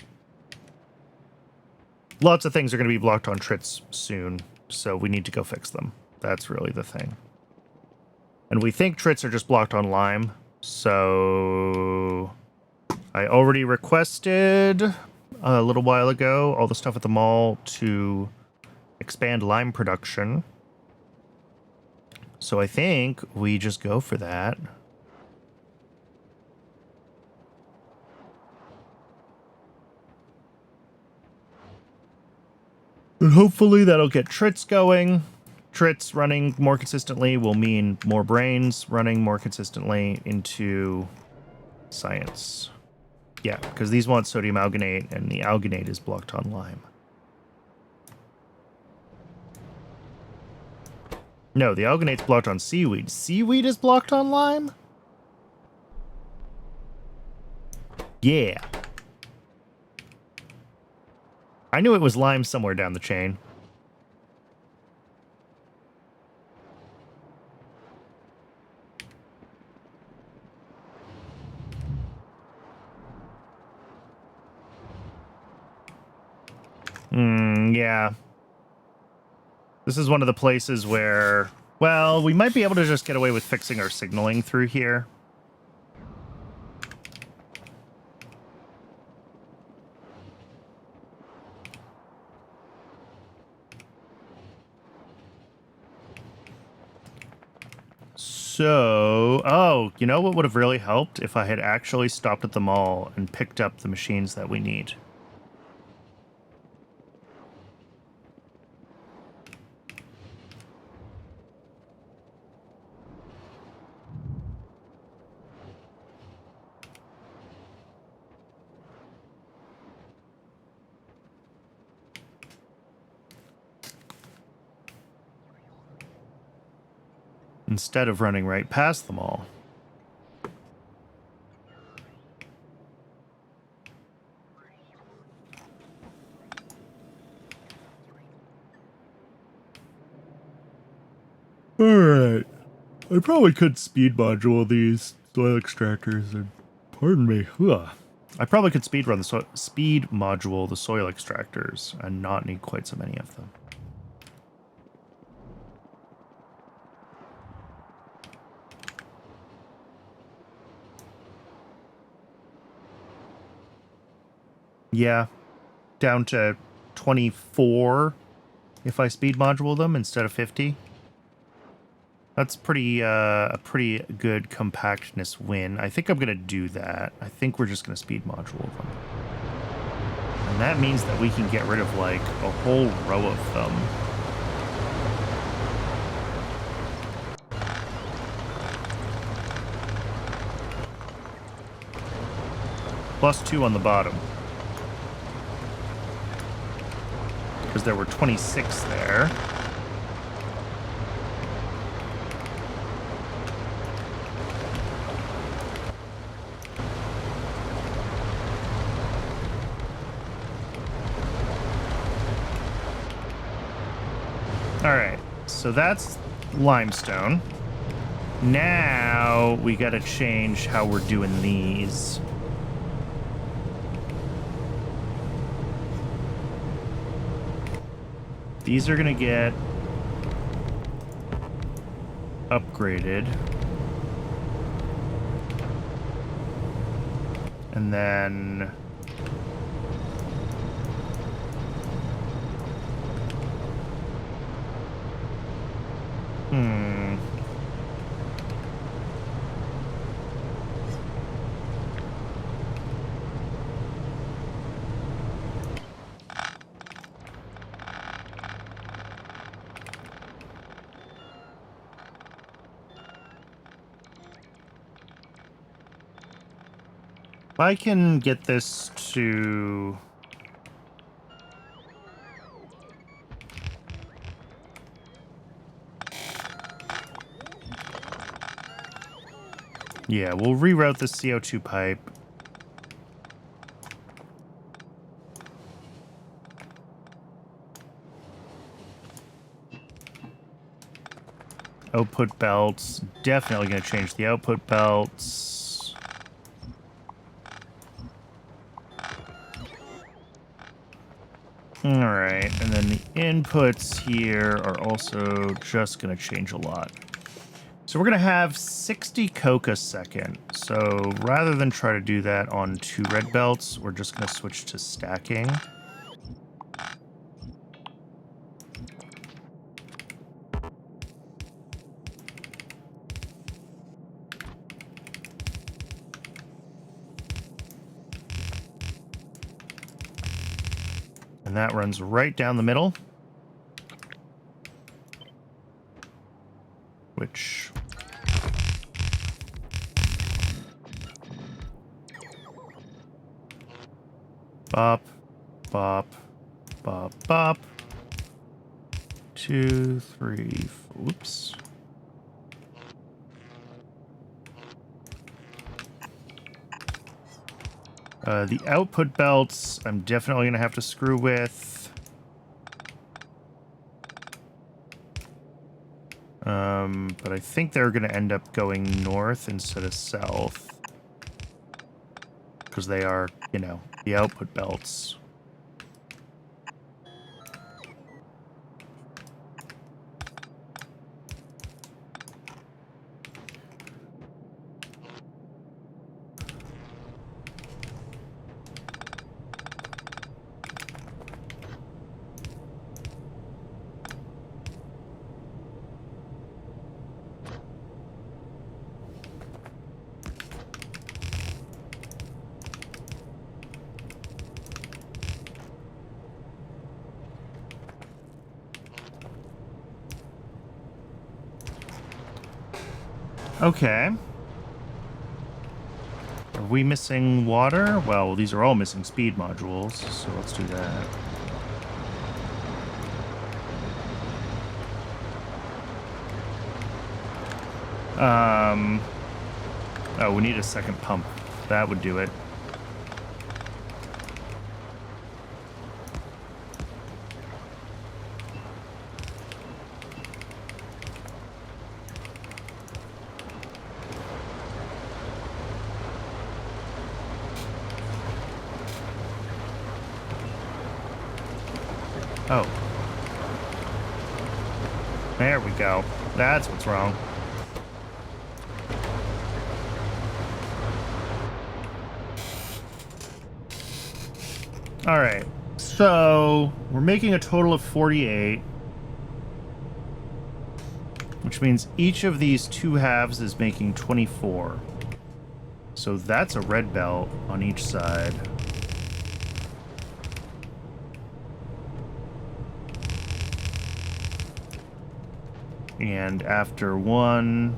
lots of things are going to be blocked on trits soon, so we need to go fix them. That's really the thing. And we think trits are just blocked on lime, so I already requested a little while ago all the stuff at the mall to expand lime production. So I think we just go for that. And hopefully that'll get trits going. Trits running more consistently will mean more brains running more consistently into science. Yeah, because these want sodium alginate, and the alginate is blocked on lime. No, the alginate's blocked on seaweed. Seaweed is blocked on lime? Yeah. I knew it was lime somewhere down the chain. Yeah. This is one of the places where, well, we might be able to just get away with fixing our signaling through here. So, oh, you know what would have really helped if I had actually stopped at the mall and picked up the machines that we need. Instead of running right past them all. Alright. I probably could speed module these soil extractors, and pardon me. Ugh. I probably could speed module the soil extractors and not need quite so many of them. Yeah, down to 24 if I speed module them instead of 50. That's pretty a pretty good compactness win. I think I'm going to do that. I think we're just going to speed module them. that means that we can get rid of, like, a whole row of them. +2 on the bottom. Because there were 26 there. Alright, so that's limestone. Now we gotta change how we're doing these. These are gonna get upgraded. And then if I can get this to... Yeah, we'll reroute the CO2 pipe. Output belts. Definitely going to change the output belts. Alright, and then the inputs here are also just going to change a lot. So we're going to have 60 coke a second. So rather than try to do that on 2 red belts, we're just going to switch to stacking. And that runs right down the middle. Which... Bop, bop, bop, bop. 2, 3, 4, oops. The output belts, I'm definitely going to have to screw with. But I think they're going to end up going north instead of south. Because they are, you know, the output belts. Okay. Are we missing water? Well, these are all missing speed modules, so let's do that. Oh, we need a second pump. That would do it. Oh. There we go. That's what's wrong. Alright. So, we're making a total of 48. Which means each of these 2 halves is making 24. So that's a red belt on each side. And after one...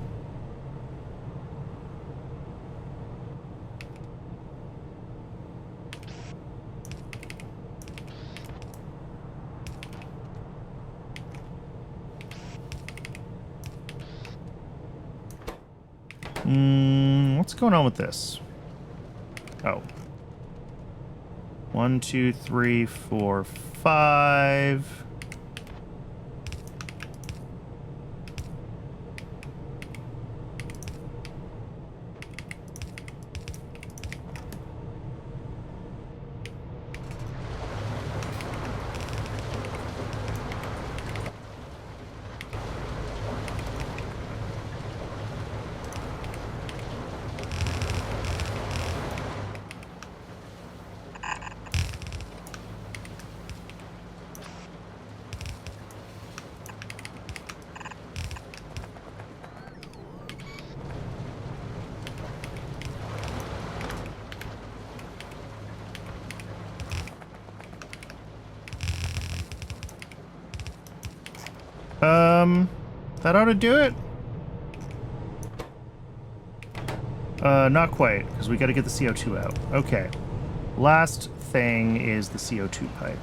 what's going on with this? Oh. 1, 2, 3, 4, 5. That ought to do it. Not quite, because we got to get the CO2 out. Okay. Last thing is the CO2 pipe.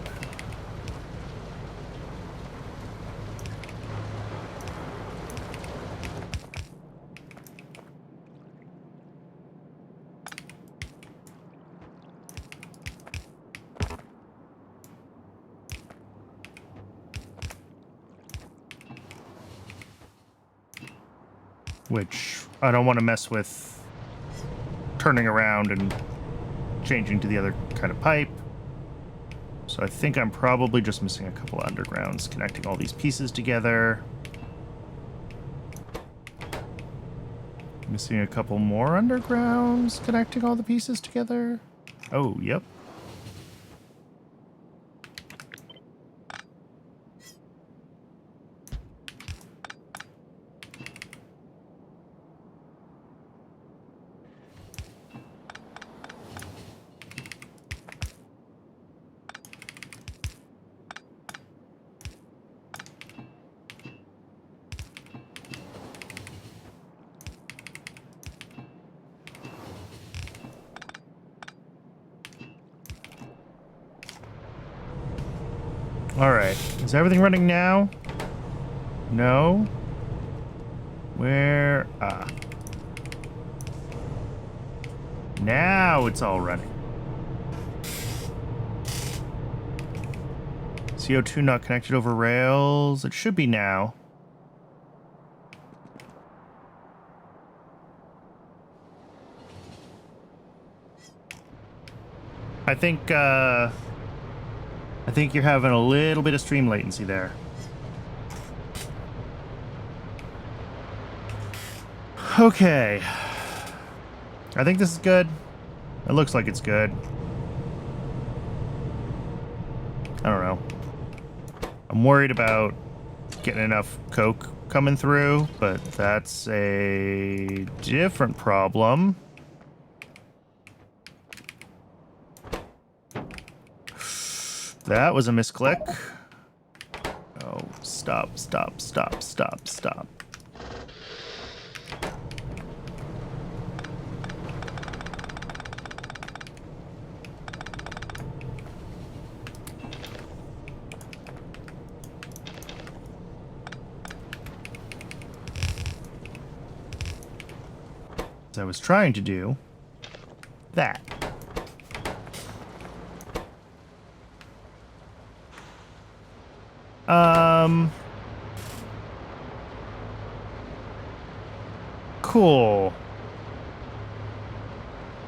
Which I don't want to mess with turning around and changing to the other kind of pipe. So I think I'm probably just missing a couple of undergrounds connecting all these pieces together. Missing a couple more undergrounds connecting all the pieces together. Oh, yep. All right. Is everything running now? No. Where? Ah. Now it's all running. CO2 not connected over rails. It should be now. I think you're having a little bit of stream latency there. Okay. I think this is good. It looks like it's good. I don't know. I'm worried about getting enough coke coming through, but that's a different problem. That was a misclick. Oh, stop, stop, stop, stop, stop. As I was trying to do that. Cool.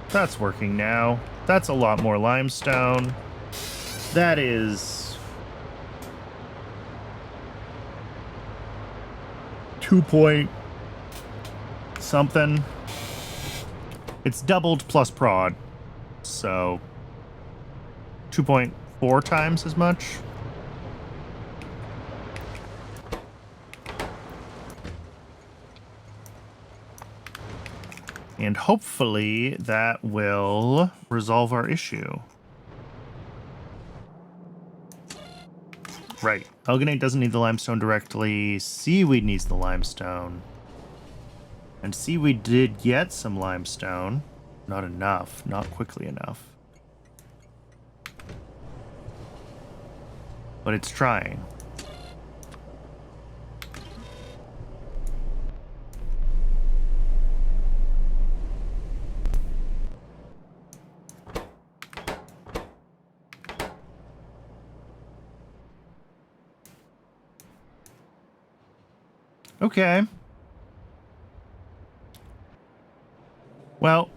That's working now. That's a lot more limestone. That is 2 point something. It's doubled plus prod, so 2.4 times as much. And hopefully that will resolve our issue. Right. Alginate doesn't need the limestone directly. Seaweed needs the limestone. And seaweed did get some limestone. Not enough. Not quickly enough. But it's trying. Okay. Well.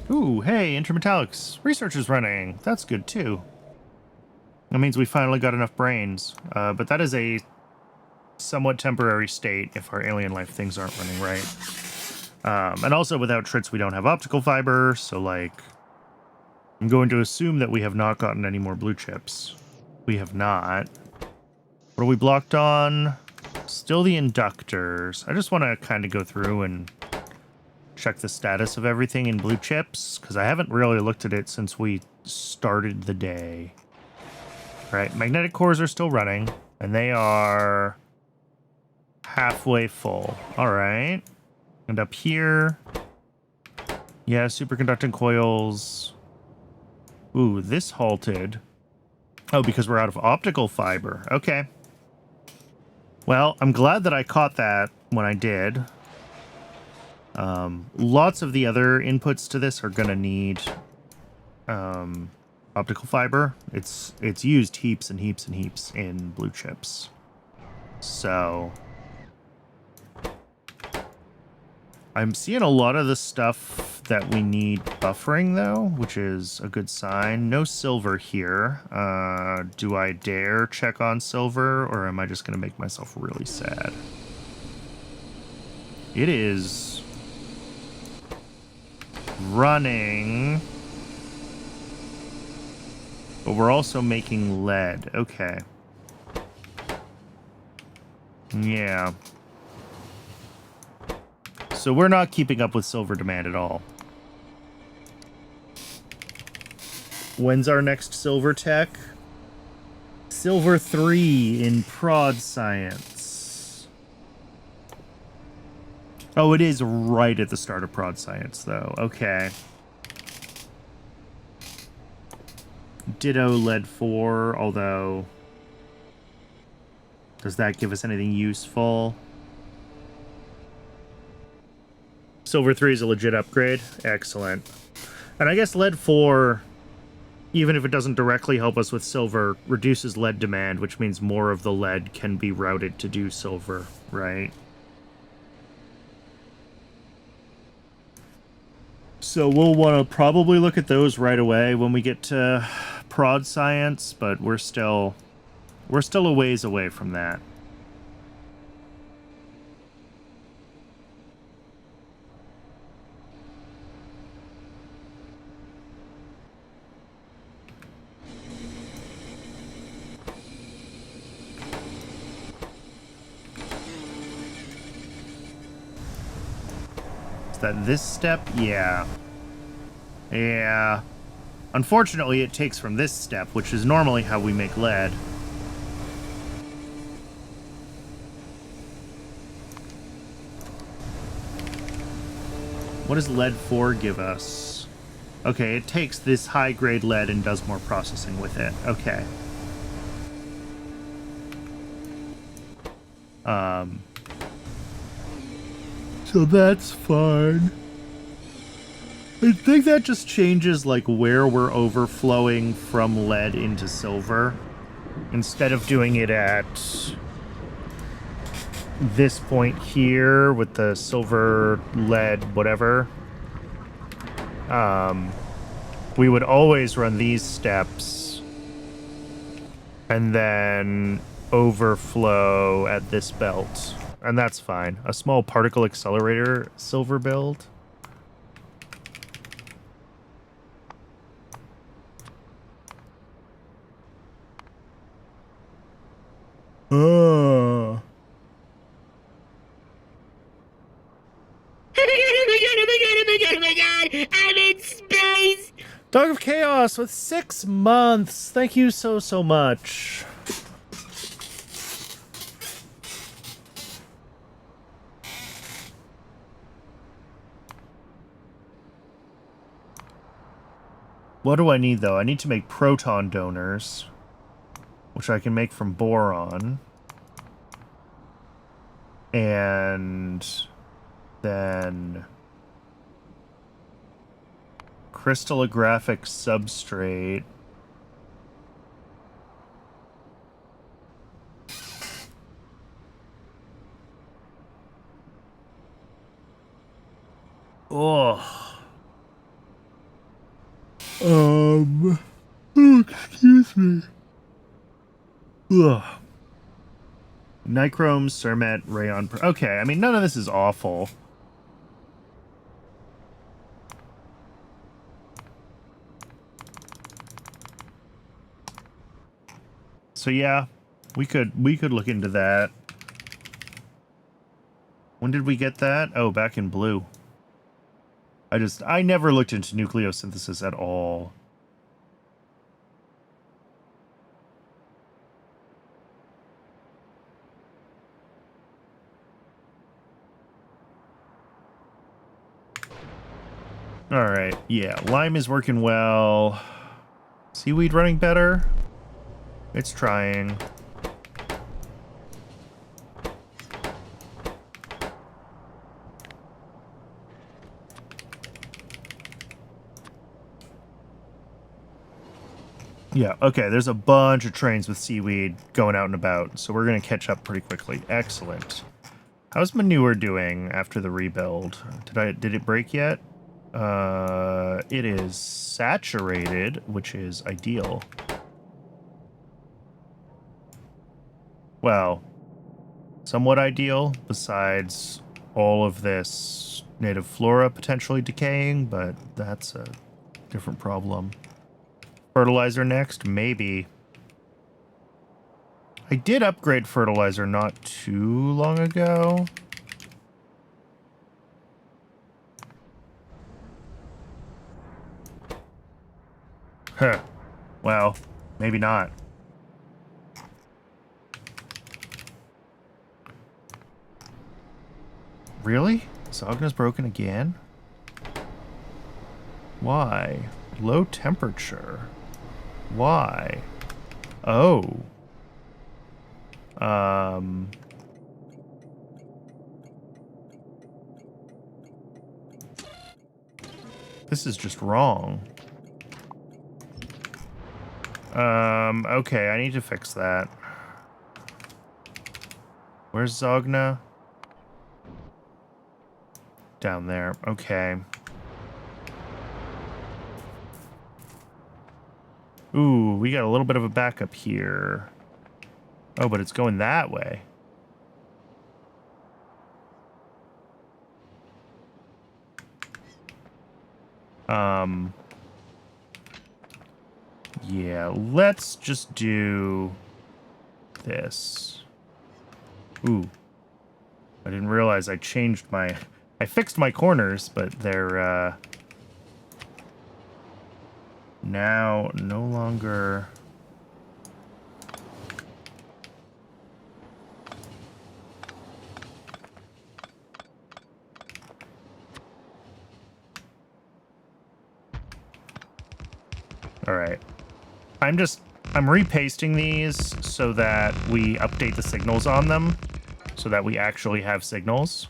Ooh, hey, intermetallics. Research is running. That's good, too. That means we finally got enough brains. But that is a somewhat temporary state if our alien life things aren't running right. And also, without trits, we don't have optical fiber, so, like, I'm going to assume that we have not gotten any more blue chips. We have not. What are we blocked on? Still the inductors. I just want to kind of go through and check the status of everything in blue chips, because I haven't really looked at it since we started the day. Right, magnetic cores are still running, and they are halfway full. All right. And up here, yeah, superconducting coils. Ooh, this halted. Oh, because we're out of optical fiber. Okay. Well, I'm glad that I caught that when I did. Lots of the other inputs to this are going to need optical fiber. It's used heaps and heaps and heaps in blue chips. So I'm seeing a lot of the stuff that we need buffering, though, which is a good sign. No silver here. Do I dare check on silver, or am I just going to make myself really sad? It is running, but we're also making lead. Okay. Yeah. So we're not keeping up with silver demand at all. When's our next silver tech? Silver 3 in prod science. Oh, it is right at the start of prod science, though. Okay. Ditto lead 4, although... does that give us anything useful? Silver 3 is a legit upgrade. Excellent. And I guess lead 4, even if it doesn't directly help us with silver, reduces lead demand, which means more of the lead can be routed to do silver, right? So we'll want to probably look at those right away when we get to prod science, but we're still a ways away from that. Is that this step? Yeah. Yeah. Unfortunately, it takes from this step, which is normally how we make lead. What does lead 4 give us? Okay, it takes this high-grade lead and does more processing with it. Okay. So that's fine. I think that just changes, like, where we're overflowing from lead into silver. Instead of doing it at this point here with the silver, lead, whatever, we would always run these steps and then overflow at this belt. And that's fine. A small particle accelerator silver build. Oh. Oh my god, I'm in space! Dog of Chaos with 6 months. Thank you so, so much. What do I need, though? I need to make proton donors, which I can make from boron. And then crystallographic substrate. Oh. Oh, excuse me. Ugh. Nichrome, Cermet, Rayon. Okay, I mean, none of this is awful. So yeah, we could look into that. When did we get that? Oh, back in blue. I never looked into nucleosynthesis at all. Alright, yeah, lime is working well. Seaweed running better? It's trying. Yeah, okay, there's a bunch of trains with seaweed going out and about, so we're going to catch up pretty quickly. Excellent. How's manure doing after the rebuild? Did it break yet? It is saturated, which is ideal. Well, somewhat ideal, besides all of this native flora potentially decaying, but that's a different problem. Fertilizer next? Maybe. I did upgrade fertilizer not too long ago. Huh. Well, maybe not. Really? Zogna's broken again? Why? Low temperature. Why? Oh. This is just wrong. Okay, I need to fix that. Where's Zogna? Down there. Okay. Ooh, we got a little bit of a backup here. Oh, but it's going that way. Yeah, let's just do this. Ooh. I didn't realize I changed my... I fixed my corners, but they're, now no longer... Alright. I'm repasting these so that we update the signals on them, so that we actually have signals.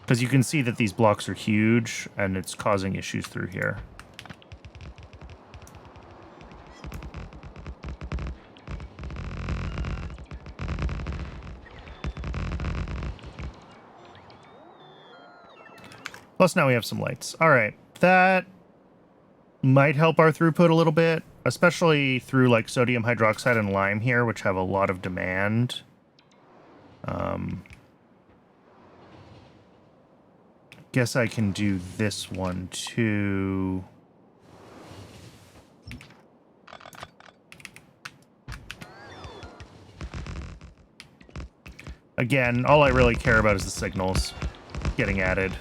Because you can see that these blocks are huge, and it's causing issues through here. Plus now we have some lights. All right, that might help our throughput a little bit, especially through like sodium hydroxide and lime here, which have a lot of demand. Guess I can do this one too. Again, all I really care about is the signals. getting added.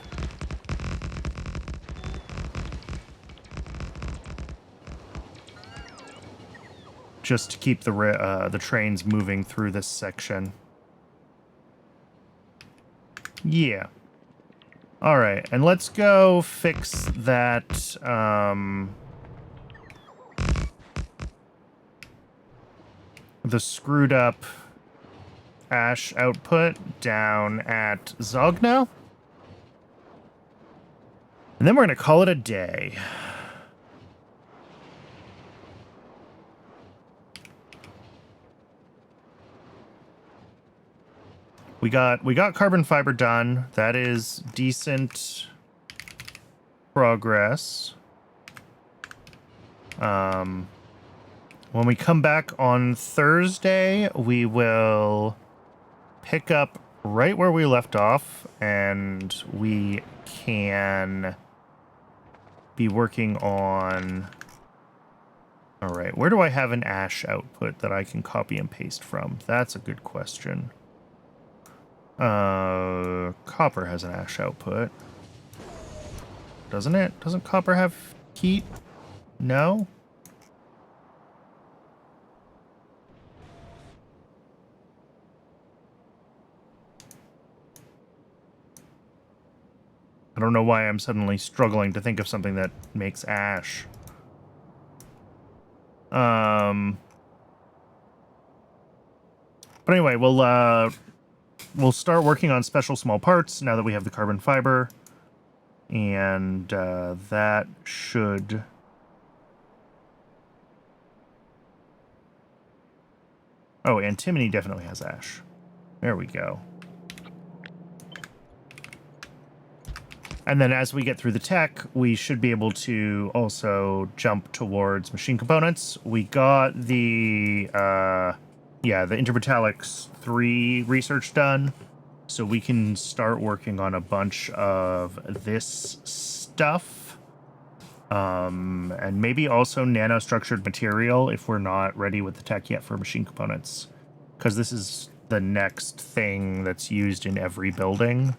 Just to keep the trains moving through this section. Yeah. All right, and let's go fix that. The screwed up ash output down at Zogno. And then we're going to call it a day. We got carbon fiber done. That is decent progress. When we come back on Thursday, we will pick up right where we left off, and we can be working on... All right, where do I have an ash output that I can copy and paste from? That's a good question. Copper has an ash output. Doesn't it? Doesn't copper have heat? No? I don't know why I'm suddenly struggling to think of something that makes ash. But anyway, we'll start working on special small parts now that we have the carbon fiber. And that should... Oh, antimony definitely has ash. There we go. And then as we get through the tech, we should be able to also jump towards machine components. We got the Intermetallics 3 research done. So we can start working on a bunch of this stuff. And maybe also nanostructured material if we're not ready with the tech yet for machine components. Because this is the next thing that's used in every building.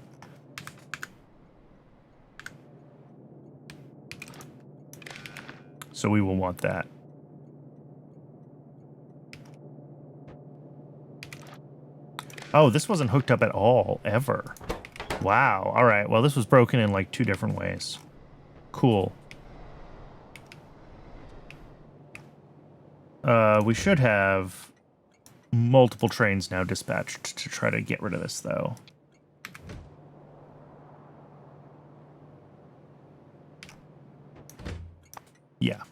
So we will want that. Oh, this wasn't hooked up at all, ever. Wow. All right. Well, this was broken in like 2 different ways. Cool. We should have multiple trains now dispatched to try to get rid of this, though. Yeah.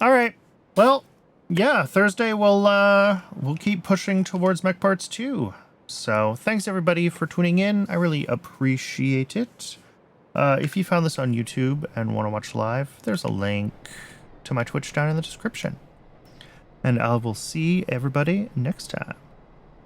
All right. Well, yeah, Thursday we'll keep pushing towards mech parts 2. So thanks everybody for tuning in. I really appreciate it. If you found this on YouTube and want to watch live, there's a link to my Twitch down in the description. And I will see everybody next time.